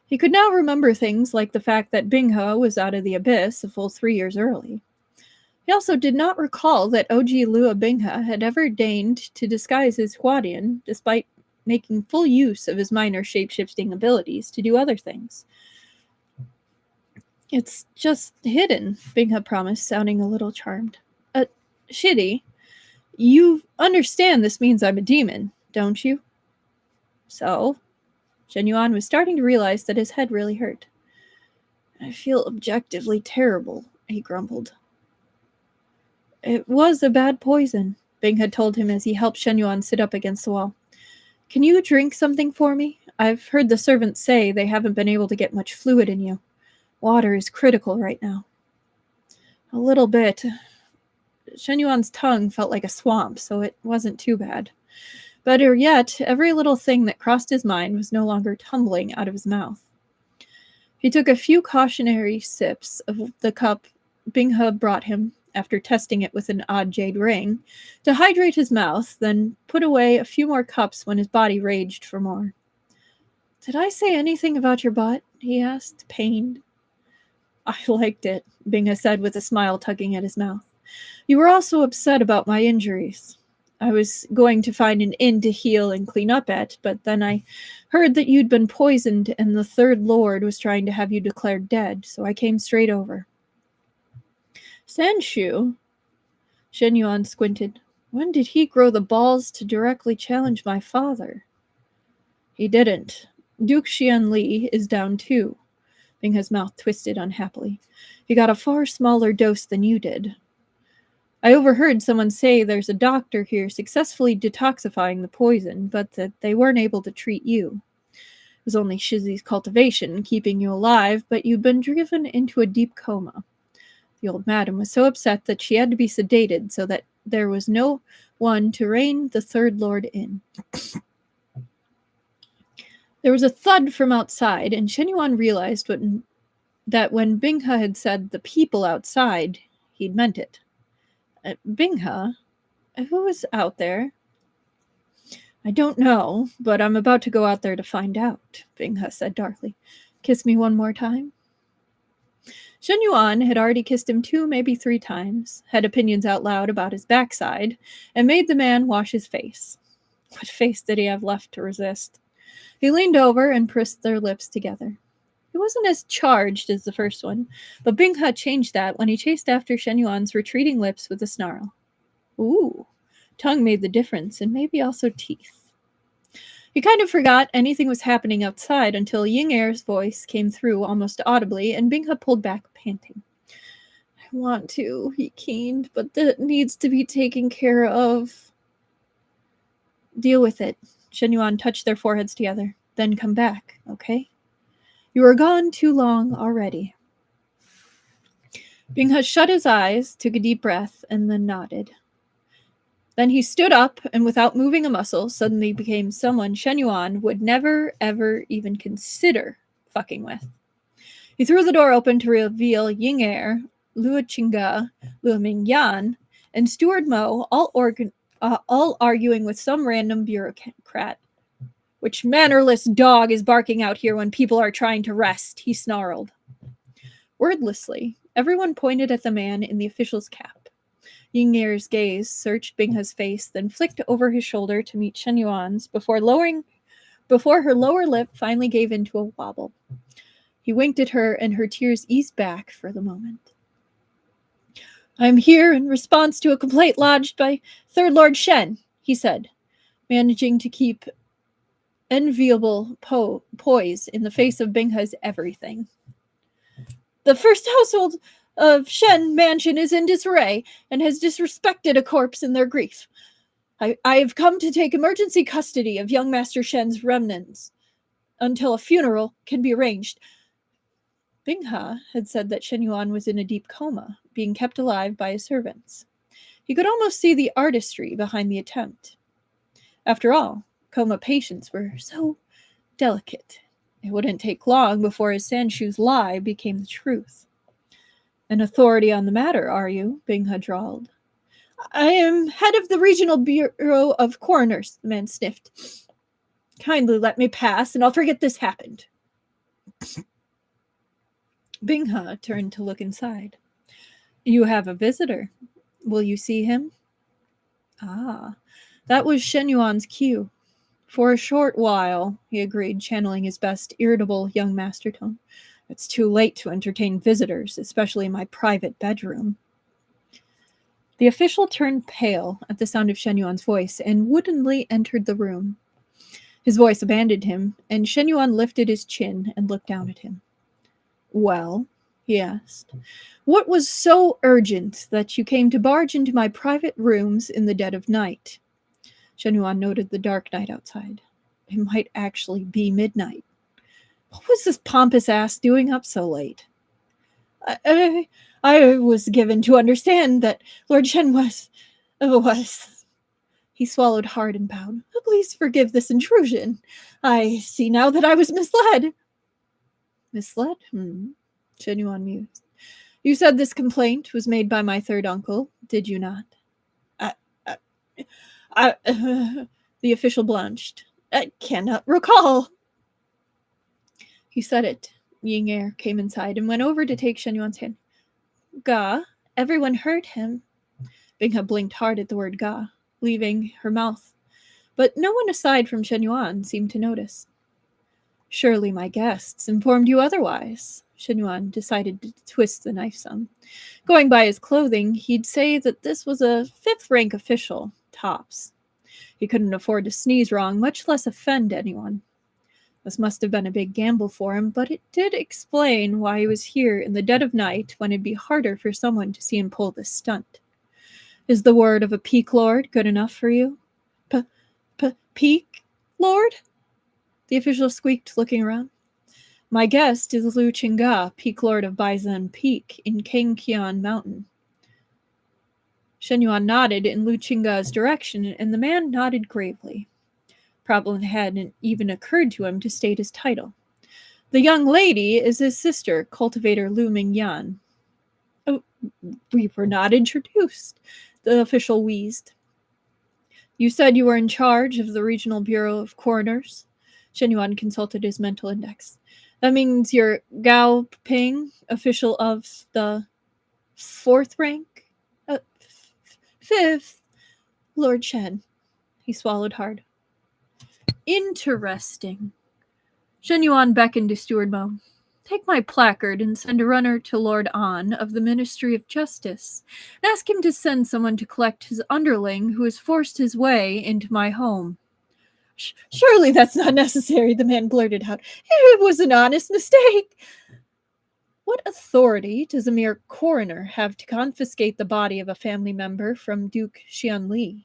He could now remember things like the fact that Binghe was out of the abyss a full 3 years early. He also did not recall that OG Luo Binghe had ever deigned to disguise his huadian, despite making full use of his minor shape-shifting abilities to do other things. It's just hidden, Binghe promised, sounding a little charmed. Shitty, you understand this means I'm a demon, don't you? So? Shen Yuan was starting to realize that his head really hurt. I feel objectively terrible, he grumbled. It was a bad poison, Bing had told him as he helped Shen Yuan sit up against the wall. Can you drink something for me? I've heard the servants say they haven't been able to get much fluid in you. Water is critical right now. A little bit. Shen Yuan's tongue felt like a swamp, so it wasn't too bad. Better yet, every little thing that crossed his mind was no longer tumbling out of his mouth. He took a few cautionary sips of the cup Binghe brought him after testing it with an odd jade ring to hydrate his mouth, then put away a few more cups when his body raged for more. Did I say anything about your butt? He asked, pained. I liked it, Binghe said with a smile tugging at his mouth. You were also upset about my injuries. I was going to find an inn to heal and clean up at, but then I heard that you'd been poisoned and the Third Lord was trying to have you declared dead, so I came straight over. Sanshu? Shen Yuan squinted. When did he grow the balls to directly challenge my father? He didn't. Duke Xianli is down too. Binghe's mouth twisted unhappily. He got a far smaller dose than you did. I overheard someone say there's a doctor here successfully detoxifying the poison, but that they weren't able to treat you. It was only Shizzy's cultivation keeping you alive, but you'd been driven into a deep coma. The old madam was so upset that she had to be sedated so that there was no one to rein the Third Lord in. There was a thud from outside, and Shen Yuan realized that when Binghe had said the people outside, he'd meant it. Binghe? Who was out there? I don't know, but I'm about to go out there to find out, Binghe said darkly. Kiss me one more time. Shen Yuan had already kissed him 2, maybe 3 times, had opinions out loud about his backside, and made the man wash his face. What face did he have left to resist? He leaned over and pressed their lips together. He wasn't as charged as the first one, but Binghe changed that when he chased after Shen Yuan's retreating lips with a snarl. Ooh, tongue made the difference, and maybe also teeth. He kind of forgot anything was happening outside until Ying Er's voice came through almost audibly, and Binghe pulled back, panting. I want to, he keened, but that needs to be taken care of. Deal with it. Shen Yuan touched their foreheads together. Then come back, okay? You were gone too long already. Binghe shut his eyes, took a deep breath, and then nodded. Then he stood up, and without moving a muscle, suddenly became someone Shen Yuan would never, ever even consider fucking with. He threw the door open to reveal Ying Er, Luo Qingge, Luo Mingyan, and Steward Mo, all arguing with some random bureaucrat. Which mannerless dog is barking out here when people are trying to rest, he snarled. Wordlessly, everyone pointed at the man in the official's cap. Ying Er's gaze searched Binghe's face, then flicked over his shoulder to meet Shen Yuan's before her lower lip finally gave into a wobble. He winked at her, and her tears eased back for the moment. I am here in response to a complaint lodged by Third Lord Shen, he said, managing to keep enviable poise in the face of Binghe's everything. The first household of Shen Mansion is in disarray and has disrespected a corpse in their grief. I have come to take emergency custody of young Master Shen's remnants until a funeral can be arranged. Binghe had said that Shen Yuan was in a deep coma, being kept alive by his servants. He could almost see the artistry behind the attempt. After all, coma patients were so delicate. It wouldn't take long before his Sanshu's lie became the truth. An authority on the matter, are you? Binghe drawled. I am head of the Regional Bureau of Coroners, the man sniffed. Kindly let me pass, and I'll forget this happened. Binghe turned to look inside. You have a visitor. Will you see him? Ah, that was Shen Yuan's cue. For a short while, he agreed, channeling his best irritable young master tone. It's too late to entertain visitors, especially in my private bedroom. The official turned pale at the sound of Shen Yuan's voice and woodenly entered the room. His voice abandoned him, and Shen Yuan lifted his chin and looked down at him. Well, he asked, what was so urgent that you came to barge into my private rooms in the dead of night? Shen Yuan noted the dark night outside. It might actually be midnight. What was this pompous ass doing up so late? I was given to understand that Lord Shen was... He swallowed hard and bowed. Please forgive this intrusion. I see now that I was misled. Misled? Shen Yuan mused. You said this complaint was made by my third uncle, did you not? The official blanched. I cannot recall. He said it. Ying Er came inside and went over to take Shen Yuan's hand. Ga, everyone heard him. Binghe blinked hard at the word Ga. leaving her mouth, but no one aside from Shen Yuan seemed to notice. Surely my guests informed you otherwise. Shen Yuan decided to twist the knife some. Going by his clothing, he'd say that this was a 5th rank official, tops. He couldn't afford to sneeze wrong, much less offend anyone. This must have been a big gamble for him, but it did explain why he was here in the dead of night when it'd be harder for someone to see him pull this stunt. Is the word of a peak lord good enough for you? Peak lord? The official squeaked, looking around. My guest is Lu Qingga, peak lord of Baizhen Peak in Kangqian Mountain. Shen Yuan nodded in Lu Qingga's direction, and the man nodded gravely. Probably hadn't even occurred to him to state his title. The young lady is his sister, cultivator Lu Mingyan. Oh, we were not introduced, the official wheezed. You said you were in charge of the Regional Bureau of Coroners? Shen Yuan consulted his mental index. That means you're Gao Ping, official of the 4th rank? 5th, Lord Shen. He swallowed hard. Interesting. Shen Yuan beckoned to Steward Mo. Take my placard and send a runner to Lord An of the Ministry of Justice, and ask him to send someone to collect his underling who has forced his way into my home. Surely that's not necessary, the man blurted out. It was an honest mistake. What authority does a mere coroner have to confiscate the body of a family member from Duke Xianli?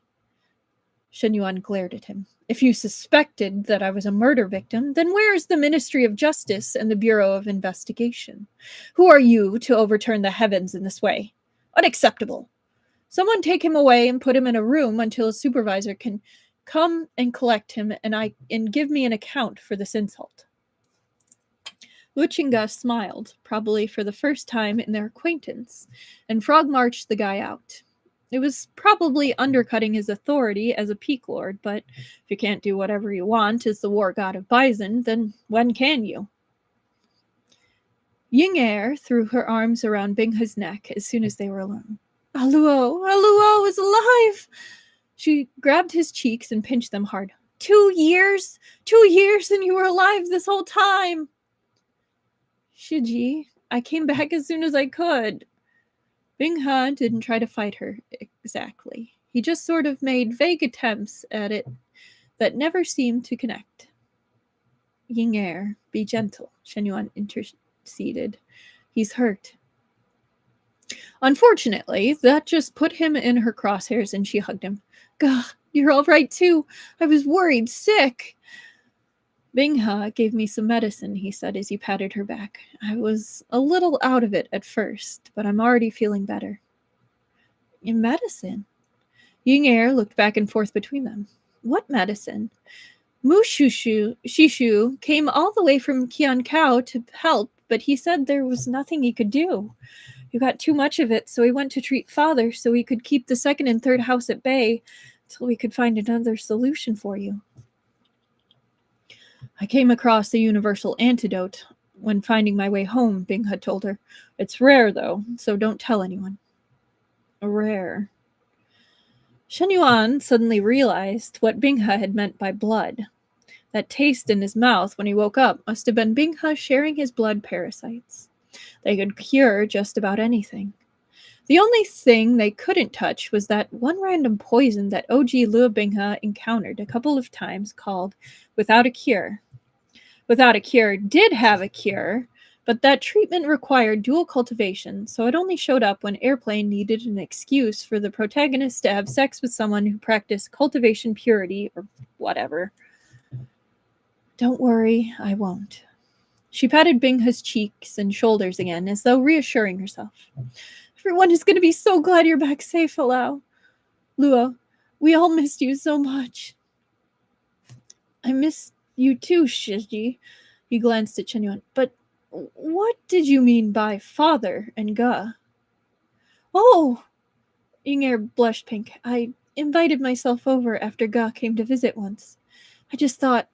Shen Yuan glared at him. If you suspected that I was a murder victim, then where is the Ministry of Justice and the Bureau of Investigation? Who are you to overturn the heavens in this way? Unacceptable. Someone take him away and put him in a room until a supervisor can come and collect him and give me an account for this insult. Lu Qingga smiled, probably for the first time in their acquaintance, and frog marched the guy out. It was probably undercutting his authority as a peak lord, but if you can't do whatever you want as the war god of Baizhen, then when can you? Ying threw her arms around Binghe's neck as soon as they were alone. Luo is alive! She grabbed his cheeks and pinched them hard. 2 years? 2 years and you were alive this whole time! Shiji, I came back as soon as I could. Binghe didn't try to fight her exactly. He just sort of made vague attempts at it that never seemed to connect. Ying be gentle, Shen Yuan interceded. He's hurt. Unfortunately, that just put him in her crosshairs and she hugged him. Gah, you're all right too. I was worried, sick. Binghe gave me some medicine, he said as he patted her back. I was a little out of it at first, but I'm already feeling better. In medicine? Ying looked back and forth between them. What medicine? Mu Shishu came all the way from Qiankao to help, but he said there was nothing he could do. You got too much of it, so he went to treat father so he could keep the 2nd and 3rd house at bay until we could find another solution for you. I came across a universal antidote when finding my way home, Binghe told her. It's rare, though, so don't tell anyone. Rare. Shen Yuan suddenly realized what Binghe had meant by blood. That taste in his mouth when he woke up must have been Binghe sharing his blood parasites. They could cure just about anything. The only thing they couldn't touch was that one random poison that OG Luo Binghe encountered a couple of times called Without a Cure. Without a Cure did have a cure, but that treatment required dual cultivation, so it only showed up when Airplane needed an excuse for the protagonist to have sex with someone who practiced cultivation purity or whatever. Don't worry, I won't. She patted Binghe's cheeks and shoulders again, as though reassuring herself. Everyone is going to be so glad you're back safe, Luo. We all missed you so much. I miss you too, Shiji. He glanced at Shen Yuan. But what did you mean by father and Ge? Oh! Ying blushed pink. I invited myself over after Ge came to visit once. I just thought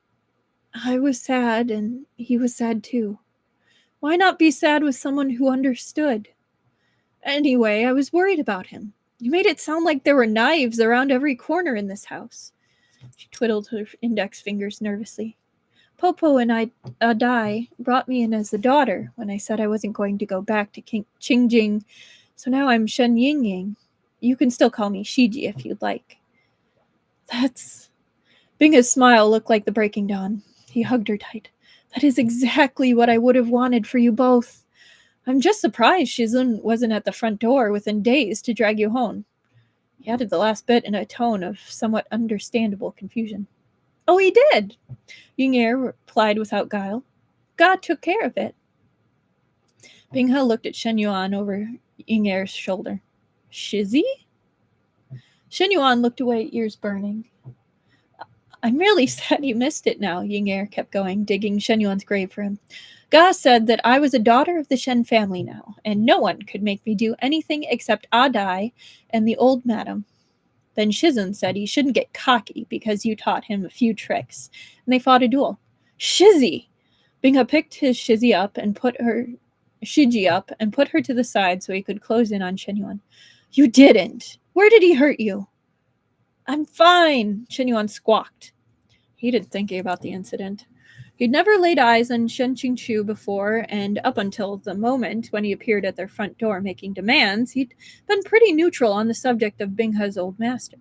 I was sad and he was sad too. Why not be sad with someone who understood? Anyway, I was worried about him. You made it sound like there were knives around every corner in this house. She twiddled her index fingers nervously. Popo and Adai brought me in as a daughter when I said I wasn't going to go back to Qingjing, so now I'm Shen Yingying. You can still call me Shiji if you'd like. That's... Binghe's smile looked like the breaking dawn. He hugged her tight. That is exactly what I would have wanted for you both. I'm just surprised Shizun wasn't at the front door within days to drag you home. He added the last bit in a tone of somewhat understandable confusion. Oh, he did, Ying'er replied without guile. God took care of it. Binghe looked at Shen Yuan over Ying'er's shoulder. Shizzy? Shen Yuan looked away, ears burning. I'm really sad you missed it now, Ying'er kept going, digging Shen Yuan's grave for him. Ga said that I was a daughter of the Shen family now, and no one could make me do anything except Adai and the old madam. Then Shizun said he shouldn't get cocky because you taught him a few tricks, and they fought a duel. Shizzy! Binghe picked his Shiji up and put her to the side so he could close in on Shen Yuan. You didn't! Where did he hurt you? I'm fine, Shen Yuan squawked. He didn't think about the incident. He'd never laid eyes on Shen Qingqiu before, and up until the moment when he appeared at their front door making demands, he'd been pretty neutral on the subject of Binghe's old master.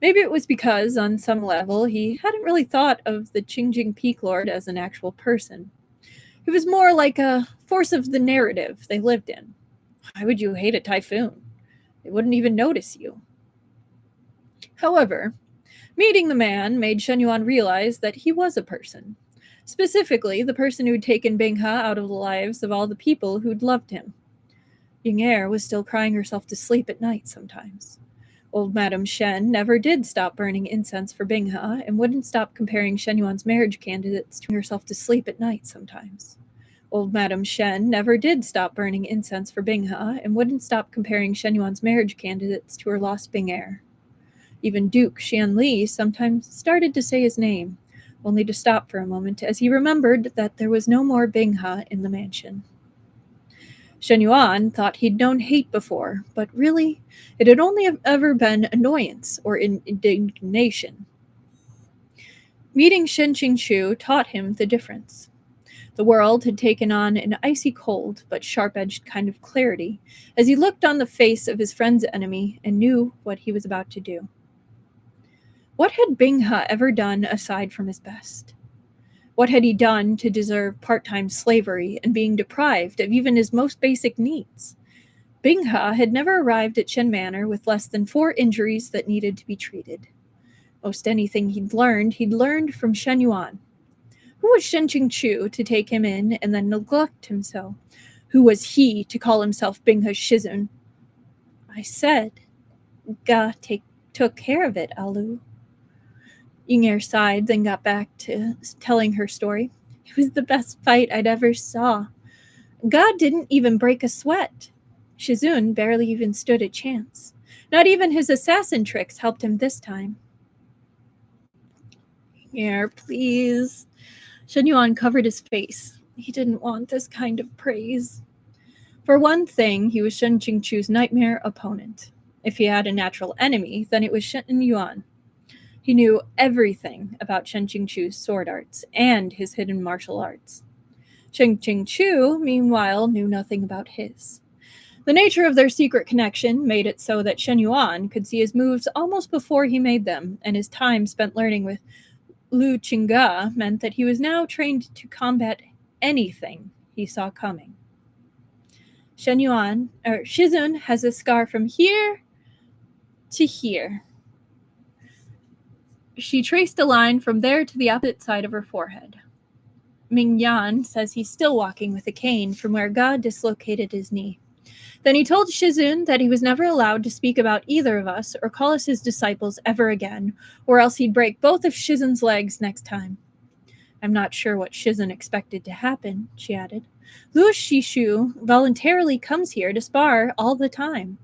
Maybe it was because, on some level, he hadn't really thought of the Qingjing Peak Lord as an actual person. He was more like a force of the narrative they lived in. Why would you hate a typhoon? They wouldn't even notice you. However, meeting the man made Shen Yuan realize that he was a person. Specifically, the person who'd taken Binghe out of the lives of all the people who'd loved him. Ying'er was still crying herself to sleep at night sometimes. Old Madame Shen never did stop burning incense for Binghe and wouldn't stop comparing Shen Yuan's marriage candidates to herself to sleep at night sometimes. Old Madame Shen never did stop burning incense for Binghe and wouldn't stop comparing Shen Yuan's marriage candidates to her lost Bing'er. Even Duke Xianli sometimes started to say his name, only to stop for a moment as he remembered that there was no more Binghe in the mansion. Shen Yuan thought he'd known hate before, but really, it had only ever been annoyance or indignation. Meeting Shen Qingqiu taught him the difference. The world had taken on an icy cold but sharp-edged kind of clarity as he looked on the face of his friend's enemy and knew what he was about to do. What had Binghe ever done aside from his best? What had he done to deserve part-time slavery and being deprived of even his most basic needs? Binghe had never arrived at Shen Manor with less than 4 injuries that needed to be treated. Most anything he'd learned from Shen Yuan. Who was Shen Qingqiu to take him in and then neglect him so? Who was he to call himself Binghe's Shizun? I said, Ga took care of it, Alu. Ying'er sighed, then got back to telling her story. It was the best fight I'd ever saw. God didn't even break a sweat. Shizun barely even stood a chance. Not even his assassin tricks helped him this time. Ying'er, please. Shen Yuan covered his face. He didn't want this kind of praise. For one thing, he was Shen Qingqiu's nightmare opponent. If he had a natural enemy, then it was Shen Yuan. He knew everything about Shen Qingqiu's sword arts and his hidden martial arts. Shen Qingqiu, meanwhile, knew nothing about his. The nature of their secret connection made it so that Shen Yuan could see his moves almost before he made them, and his time spent learning with Lu Qingge meant that he was now trained to combat anything he saw coming. Shizun has a scar from here to here. She traced a line from there to the opposite side of her forehead. Ming Yan says he's still walking with a cane from where God dislocated his knee. Then he told Shizun that he was never allowed to speak about either of us or call us his disciples ever again, or else he'd break both of Shizun's legs next time. I'm not sure what Shizun expected to happen, she added. Luo Shishu voluntarily comes here to spar all the time.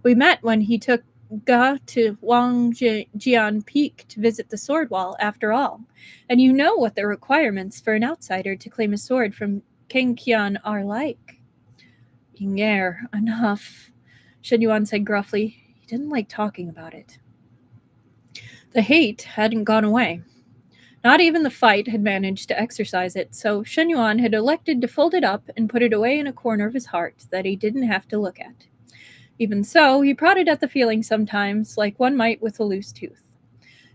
We met when he took Ga to Wangjian Peak to visit the sword wall, after all. And you know what the requirements for an outsider to claim a sword from King Qian are like. Ying'er, enough. Shen Yuan said gruffly. He didn't like talking about it. The hate hadn't gone away. Not even the fight had managed to exorcise it, so Shen Yuan had elected to fold it up and put it away in a corner of his heart that he didn't have to look at. Even so, he prodded at the feeling sometimes, like one might with a loose tooth.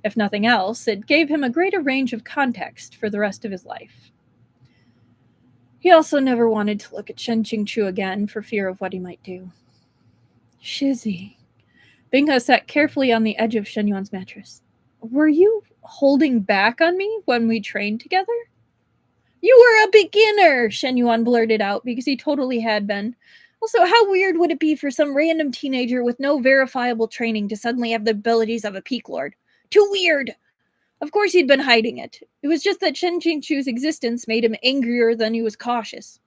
If nothing else, it gave him a greater range of context for the rest of his life. He also never wanted to look at Shen Qingchu again for fear of what he might do. Shizzy. Binghe sat carefully on the edge of Shen Yuan's mattress. Were you holding back on me when we trained together? You were a beginner, Shen Yuan blurted out, because he totally had been. Also, how weird would it be for some random teenager with no verifiable training to suddenly have the abilities of a peak lord? Too weird! Of course he'd been hiding it. It was just that Shen Qingchu's existence made him angrier than he was cautious.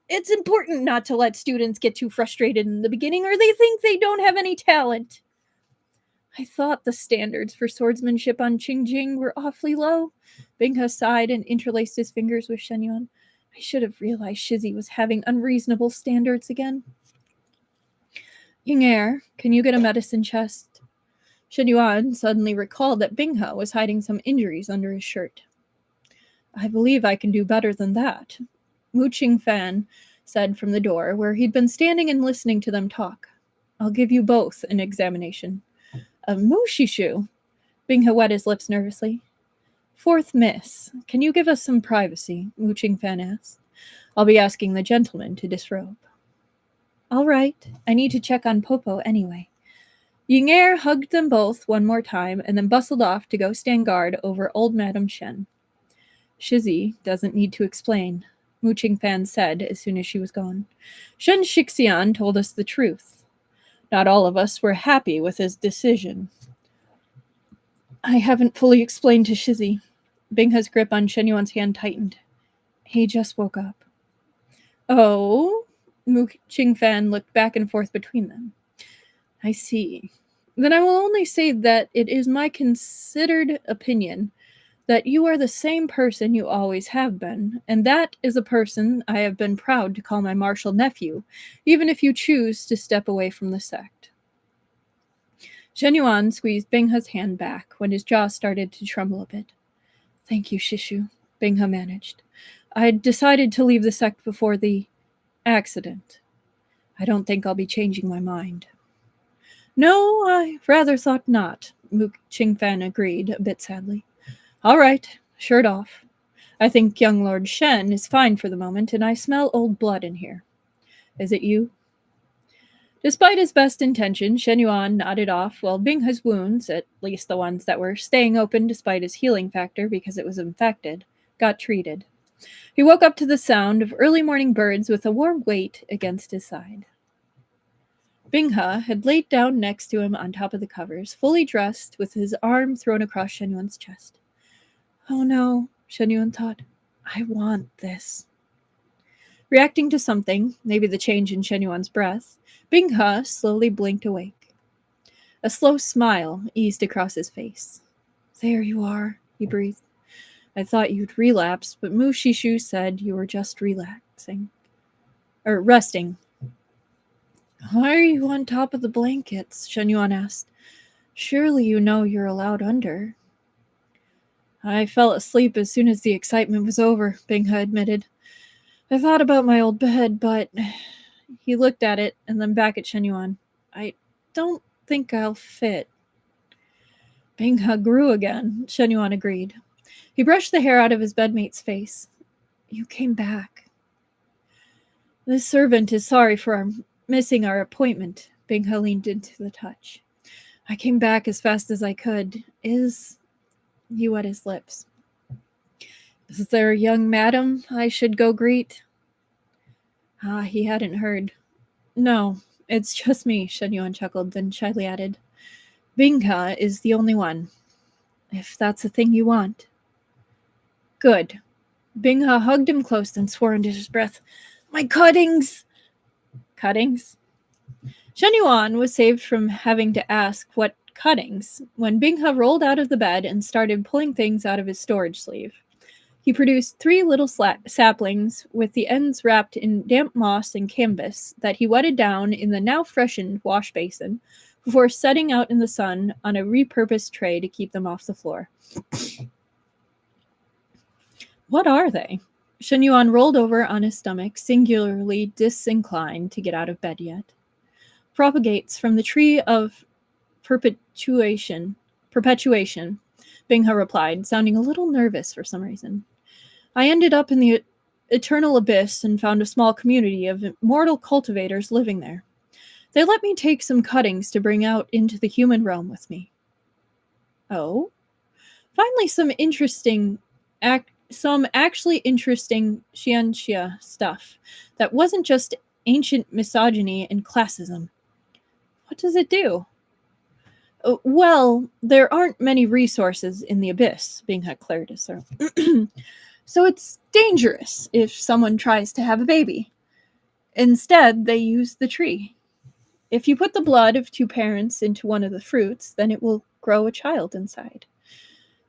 It's important not to let students get too frustrated in the beginning, or they think they don't have any talent. I thought the standards for swordsmanship on Qingjing were awfully low. Binghe sighed and interlaced his fingers with Shen Yuan. I should have realized Shizzy was having unreasonable standards again. Ying'er, can you get a medicine chest? Shen Yuan suddenly recalled that Binghe was hiding some injuries under his shirt. I believe I can do better than that, Mu Qingfan said from the door, where he'd been standing and listening to them talk. I'll give you both an examination. Mu Shishu? Binghe wet his lips nervously. Fourth miss, can you give us some privacy? Mu Qingfan asked. I'll be asking the gentleman to disrobe. All right, I need to check on Popo anyway. Ying'er hugged them both one more time and then bustled off to go stand guard over old Madame Shen. Shizzy doesn't need to explain, Mu Qingfan said as soon as she was gone. Shen Shixian told us the truth. Not all of us were happy with his decision. I haven't fully explained to Shizzy. Binghe's grip on Shen Yuan's hand tightened. He just woke up. Oh? Mu Qingfan looked back and forth between them. I see. Then I will only say that it is my considered opinion that you are the same person you always have been, and that is a person I have been proud to call my martial nephew, even if you choose to step away from the sect. Shen Yuan squeezed Binghe's hand back when his jaw started to tremble a bit. Thank you, Shishu, Binghe managed. I had decided to leave the sect before the accident. I don't think I'll be changing my mind. No, I rather thought not, Mu Qingfan agreed, a bit sadly. All right, shirt off. I think young Lord Shen is fine for the moment, and I smell old blood in here. Is it you? Despite his best intentions, Shen Yuan nodded off while Binghe's wounds, at least the ones that were staying open despite his healing factor because it was infected, got treated. He woke up to the sound of early morning birds with a warm weight against his side. Binghe had laid down next to him on top of the covers, fully dressed, with his arm thrown across Shen Yuan's chest. Oh no, Shen Yuan thought. I want this. Reacting to something, maybe the change in Shen Yuan's breath, Binghe slowly blinked awake. A slow smile eased across his face. There you are, he breathed. I thought you'd relapse, but Mu Shishu said you were just resting. Why are you on top of the blankets? Shen Yuan asked. Surely you know you're allowed under. I fell asleep as soon as the excitement was over, Binghe admitted. I thought about my old bed, but... He looked at it and then back at Shen Yuan. I don't think I'll fit. Binghe grew again, Shen Yuan agreed. He brushed the hair out of his bedmate's face. You came back. This servant is sorry for missing our appointment, Binghe leaned into the touch. I came back as fast as I could. He wet his lips. Is there a young madam I should go greet? He hadn't heard. No, it's just me, Shen Yuan chuckled, then shyly added. Binghe is the only one. If that's the thing you want. Good. Binghe hugged him close and swore under his breath. My cuttings! Cuttings? Shen Yuan was saved from having to ask what cuttings when Binghe rolled out of the bed and started pulling things out of his storage sleeve. He produced 3 little saplings with the ends wrapped in damp moss and canvas that he wetted down in the now freshened wash basin before setting out in the sun on a repurposed tray to keep them off the floor. What are they? Shen Yuan rolled over on his stomach, singularly disinclined to get out of bed yet. Propagates from the tree of perpetuation, Binghe replied, sounding a little nervous for some reason. I ended up in the eternal abyss and found a small community of immortal cultivators living there. They let me take some cuttings to bring out into the human realm with me. Oh? Finally, some actually interesting Xianxia stuff that wasn't just ancient misogyny and classism. What does it do? Well, there aren't many resources in the abyss, Binghe cleared his throat. So it's dangerous if someone tries to have a baby. Instead, they use the tree. If you put the blood of 2 parents into one of the fruits, then it will grow a child inside.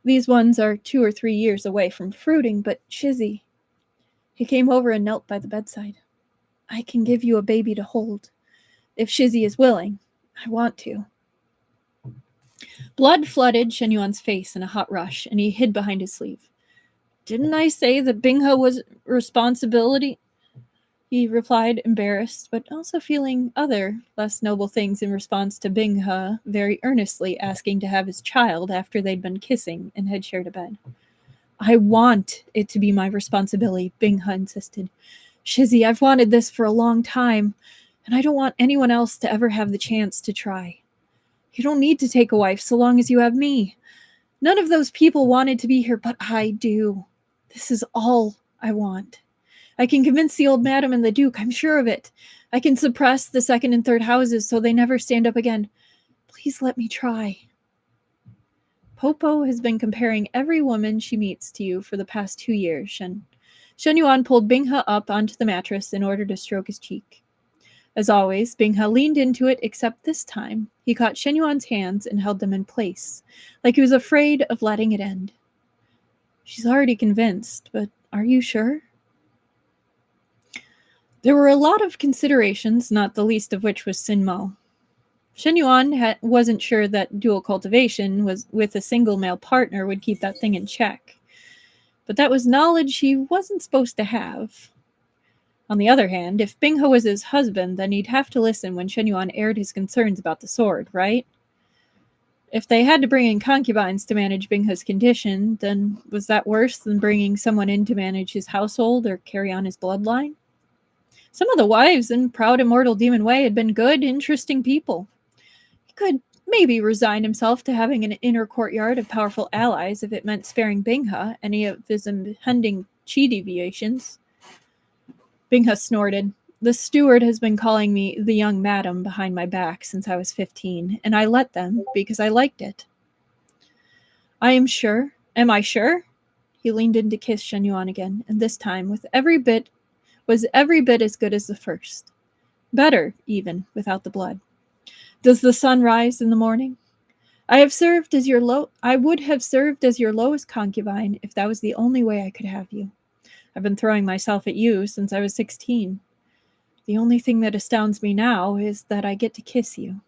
These ones are 2 or 3 years away from fruiting, but Shizzy... He came over and knelt by the bedside. I can give you a baby to hold. If Shizzy is willing, I want to. Blood flooded Shen Yuan's face in a hot rush, and he hid behind his sleeve. Didn't I say that Binghe was responsibility? He replied, embarrassed, but also feeling other, less noble things in response to Binghe very earnestly asking to have his child after they'd been kissing and had shared a bed. I want it to be my responsibility, Binghe insisted. Shizzy, I've wanted this for a long time, and I don't want anyone else to ever have the chance to try. You don't need to take a wife so long as you have me. None of those people wanted to be here, but I do. This is all I want. I can convince the old madam and the duke, I'm sure of it. I can suppress the 2nd and 3rd houses so they never stand up again. Please let me try. Popo has been comparing every woman she meets to you for the past 2 years, Shen Yuan pulled Binghe up onto the mattress in order to stroke his cheek. As always, Binghe leaned into it, except this time he caught Shen Yuan's hands and held them in place, like he was afraid of letting it end. She's already convinced, but are you sure? There were a lot of considerations, not the least of which was Sinmo. Shen Yuan wasn't sure that dual cultivation with a single male partner would keep that thing in check. But that was knowledge he wasn't supposed to have. On the other hand, if Binghe was his husband, then he'd have to listen when Shen Yuan aired his concerns about the sword, right? If they had to bring in concubines to manage Binghe's condition, then was that worse than bringing someone in to manage his household or carry on his bloodline? Some of the wives in Proud Immortal Demon Way had been good, interesting people. He could maybe resign himself to having an inner courtyard of powerful allies if it meant sparing Binghe any of his impending chi deviations. Binghe snorted. The steward has been calling me the young madam behind my back since I was 15, and I let them because I liked it. I am sure. Am I sure? He leaned in to kiss Shen Yuan again, and this time was every bit as good as the first. Better, even, without the blood. Does the sun rise in the morning? I would have served as your lowest concubine if that was the only way I could have you. I've been throwing myself at you since I was 16. The only thing that astounds me now is that I get to kiss you.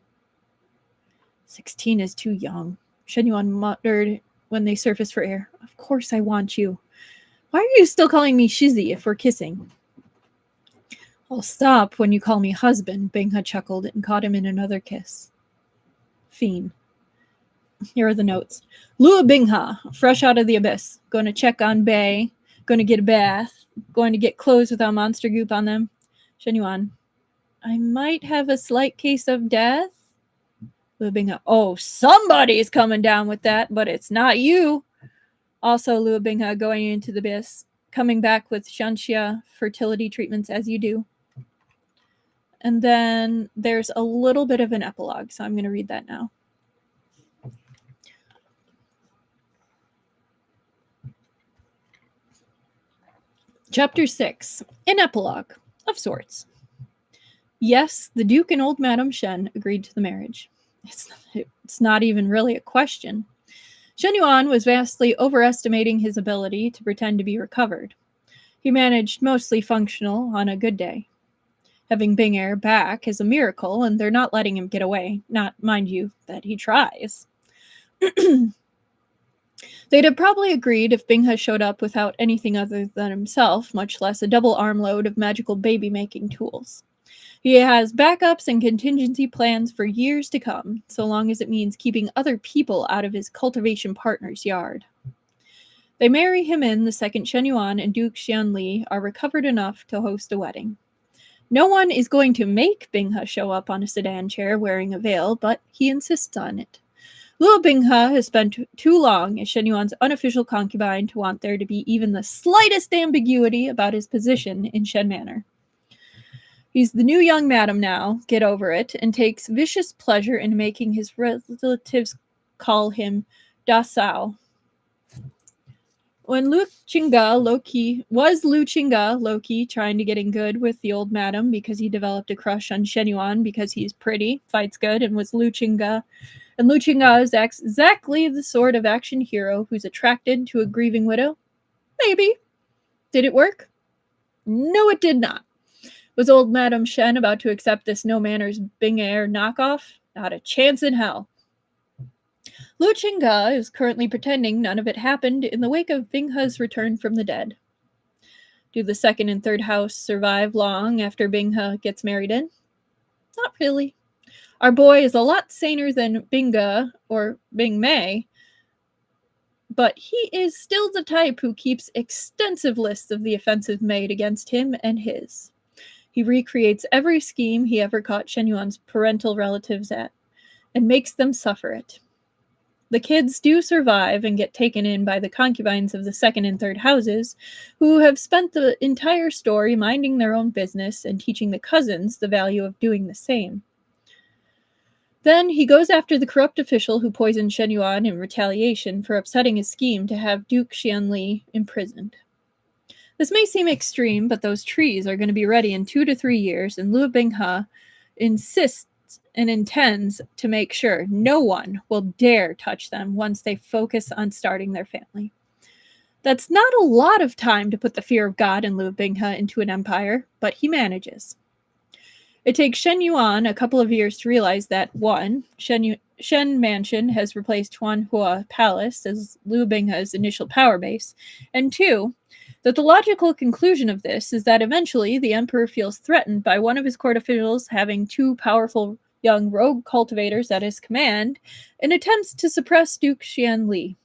16 is too young, Shen Yuan muttered when they surfaced for air. Of course I want you. Why are you still calling me Shizzy if we're kissing? I'll stop when you call me husband, Binghe chuckled and caught him in another kiss. Fiend. Here are the notes. Luo Binghe, fresh out of the abyss. Going to check on Bay. Going to get a bath. Going to get clothes without monster goop on them. Shen Yuan. I might have a slight case of death. Luo Binghe. Oh, somebody's coming down with that, but it's not you. Also, Luo Binghe going into the abyss. Coming back with Xianxia fertility treatments as you do. And then there's a little bit of an epilogue, so I'm going to read that now. Chapter 6. An epilogue, of sorts. Yes, the Duke and old Madame Shen agreed to the marriage. It's not even really a question. Shen Yuan was vastly overestimating his ability to pretend to be recovered. He managed mostly functional on a good day. Having Binghe back is a miracle, and they're not letting him get away. Not, mind you, that he tries. They'd have probably agreed if Binghe showed up without anything other than himself, much less a double armload of magical baby-making tools. He has backups and contingency plans for years to come, so long as it means keeping other people out of his cultivation partner's yard. They marry him in the second Shen Yuan and Duke Xianli are recovered enough to host a wedding. No one is going to make Binghe show up on a sedan chair wearing a veil, but he insists on it. Luo Binghe has spent too long as Shen Yuan's unofficial concubine to want there to be even the slightest ambiguity about his position in Shen Manor. He's the new young madam now, get over it, and takes vicious pleasure in making his relatives call him Da Sao. When Lu Qingge low-key trying to get in good with the old madam because he developed a crush on Shen Yuan because he's pretty, fights good, and was Lu Qingge. And Lu Qingge is exactly the sort of action hero who's attracted to a grieving widow? Maybe. Did it work? No, it did not. Was old Madame Shen about to accept this no-manners Binghe knockoff? Not a chance in hell. Luo Qingge is currently pretending none of it happened in the wake of Binghe's return from the dead. Do the second and third house survive long after Binghe gets married in? Not really. Our boy is a lot saner than Binghe or Bingmei, but he is still the type who keeps extensive lists of the offensive made against him and his. He recreates every scheme he ever caught Shen Yuan's parental relatives at, and makes them suffer it. The kids do survive and get taken in by the concubines of the second and third houses, who have spent the entire story minding their own business and teaching the cousins the value of doing the same. Then he goes after the corrupt official who poisoned Shen Yuan in retaliation for upsetting his scheme to have Duke Xianli imprisoned. This may seem extreme, but those trees are going to be ready in 2 to 3 years, and Luo Binghe insists and intends to make sure no one will dare touch them once they focus on starting their family. That's not a lot of time to put the fear of God in Luo Binghe into an empire, but he manages. It takes Shen Yuan a couple of years to realize that, 1, Shen Mansion has replaced Huanhua Palace as Luo Binghe's initial power base, and 2, that the logical conclusion of this is that eventually the emperor feels threatened by one of his court officials having 2 powerful young rogue cultivators at his command and attempts to suppress Duke Xianli.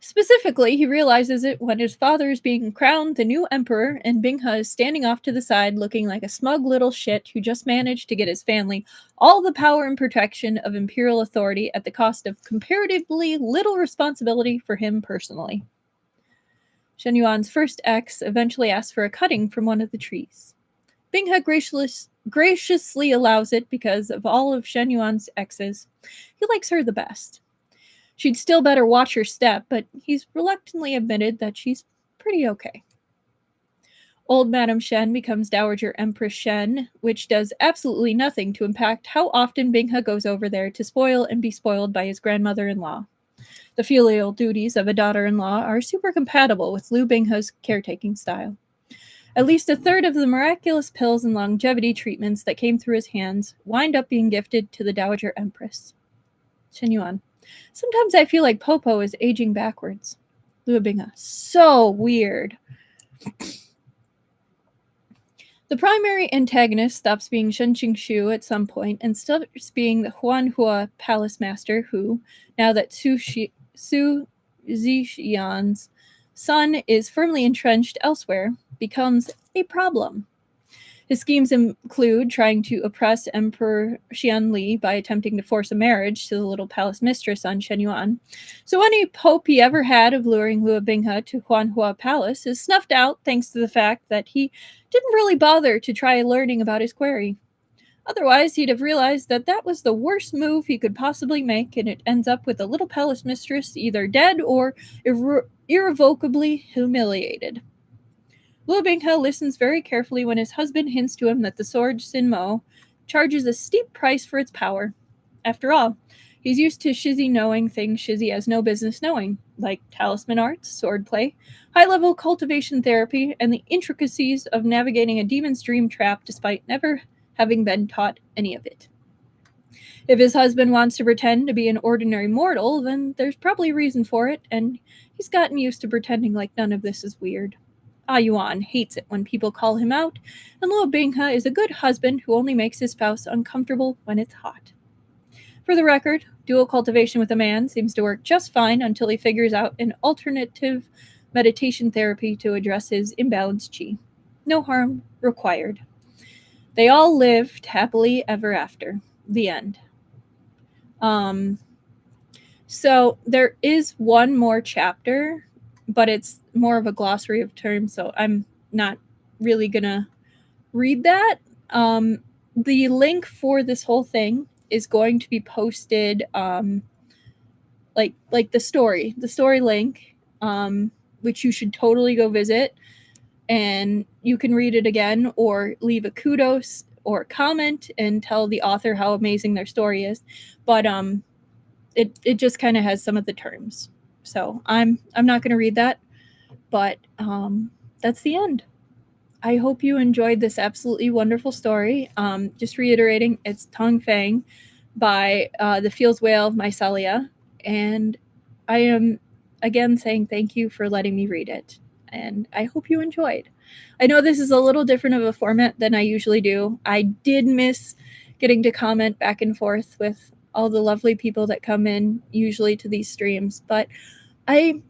Specifically, he realizes it when his father is being crowned the new emperor and Binghe is standing off to the side looking like a smug little shit who just managed to get his family all the power and protection of imperial authority at the cost of comparatively little responsibility for him personally. Shen Yuan's first ex eventually asks for a cutting from one of the trees. Binghe graciously allows it because of all of Shen Yuan's exes. He likes her the best. She'd still better watch her step, but he's reluctantly admitted that she's pretty okay. Old Madame Shen becomes Dowager Empress Shen, which does absolutely nothing to impact how often Binghe goes over there to spoil and be spoiled by his grandmother-in-law. The filial duties of a daughter-in-law are super compatible with Luo Binghe's caretaking style. At least a third of the miraculous pills and longevity treatments that came through his hands wind up being gifted to the Dowager Empress. Shen Yuan. Sometimes I feel like Popo is aging backwards. Luo Binghe. So weird. The primary antagonist stops being Shen Qingshu at some point and starts being the Huanhua Palace Master who, now that Su Zixian's son is firmly entrenched elsewhere, becomes a problem. His schemes include trying to oppress Emperor Xianli by attempting to force a marriage to the little palace mistress on Shen Yuan. So any hope he ever had of luring Luo Binghe to Huanhua Palace is snuffed out thanks to the fact that he didn't really bother to try learning about his query. Otherwise, he'd have realized that that was the worst move he could possibly make, and it ends up with the little palace mistress either dead or irrevocably humiliated. Luo Binghe listens very carefully when his husband hints to him that the sword Sinmo charges a steep price for its power. After all, He's used to Shizzy knowing things Shizzy has no business knowing, like talisman arts, swordplay, high-level cultivation therapy, and the intricacies of navigating a demon's dream trap despite never having been taught any of it. If his husband wants to pretend to be an ordinary mortal, then there's probably a reason for it, and he's gotten used to pretending like none of this is weird. Yuan hates it when people call him out, and Luo Binghe is a good husband who only makes his spouse uncomfortable when it's hot. For the record, dual cultivation with a man seems to work just fine until he figures out an alternative meditation therapy to address his imbalanced chi. No harm required. They all lived happily ever after. The end. So there is one more chapter, but it's more of a glossary of terms, so I'm not really gonna read that. The link for this whole thing is going to be posted, like the story link, which you should totally go visit, and you can read it again or leave a kudos or a comment and tell the author how amazing their story is. But it just kind of has some of the terms. So I'm not going to read that, but that's the end. I hope you enjoyed this absolutely wonderful story. Just reiterating, it's Tongfang by the Fields Whale Miscellea, and I am again saying thank you for letting me read it, and I hope you enjoyed. I know this is a little different of a format than I usually do. I did miss getting to comment back and forth with all the lovely people that come in usually to these streams, but I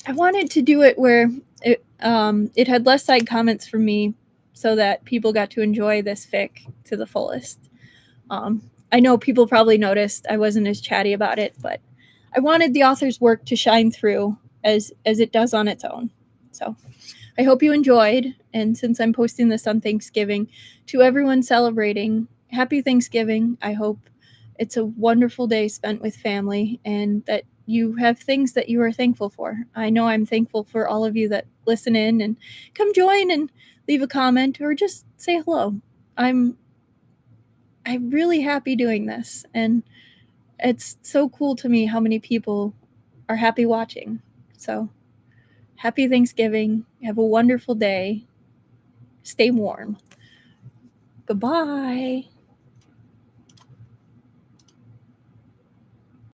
wanted to do it where it had less side comments from me so that people got to enjoy this fic to the fullest. I know people probably noticed I wasn't as chatty about it, but I wanted the author's work to shine through as it does on its own. So I hope you enjoyed, and since I'm posting this on Thanksgiving, to everyone celebrating, happy Thanksgiving. I hope it's a wonderful day spent with family and that you have things that you are thankful for. I know I'm thankful for all of you that listen in and come join and leave a comment or just say hello. I'm really happy doing this, and it's so cool to me how many people are happy watching. So happy Thanksgiving. Have a wonderful day. Stay warm. Goodbye.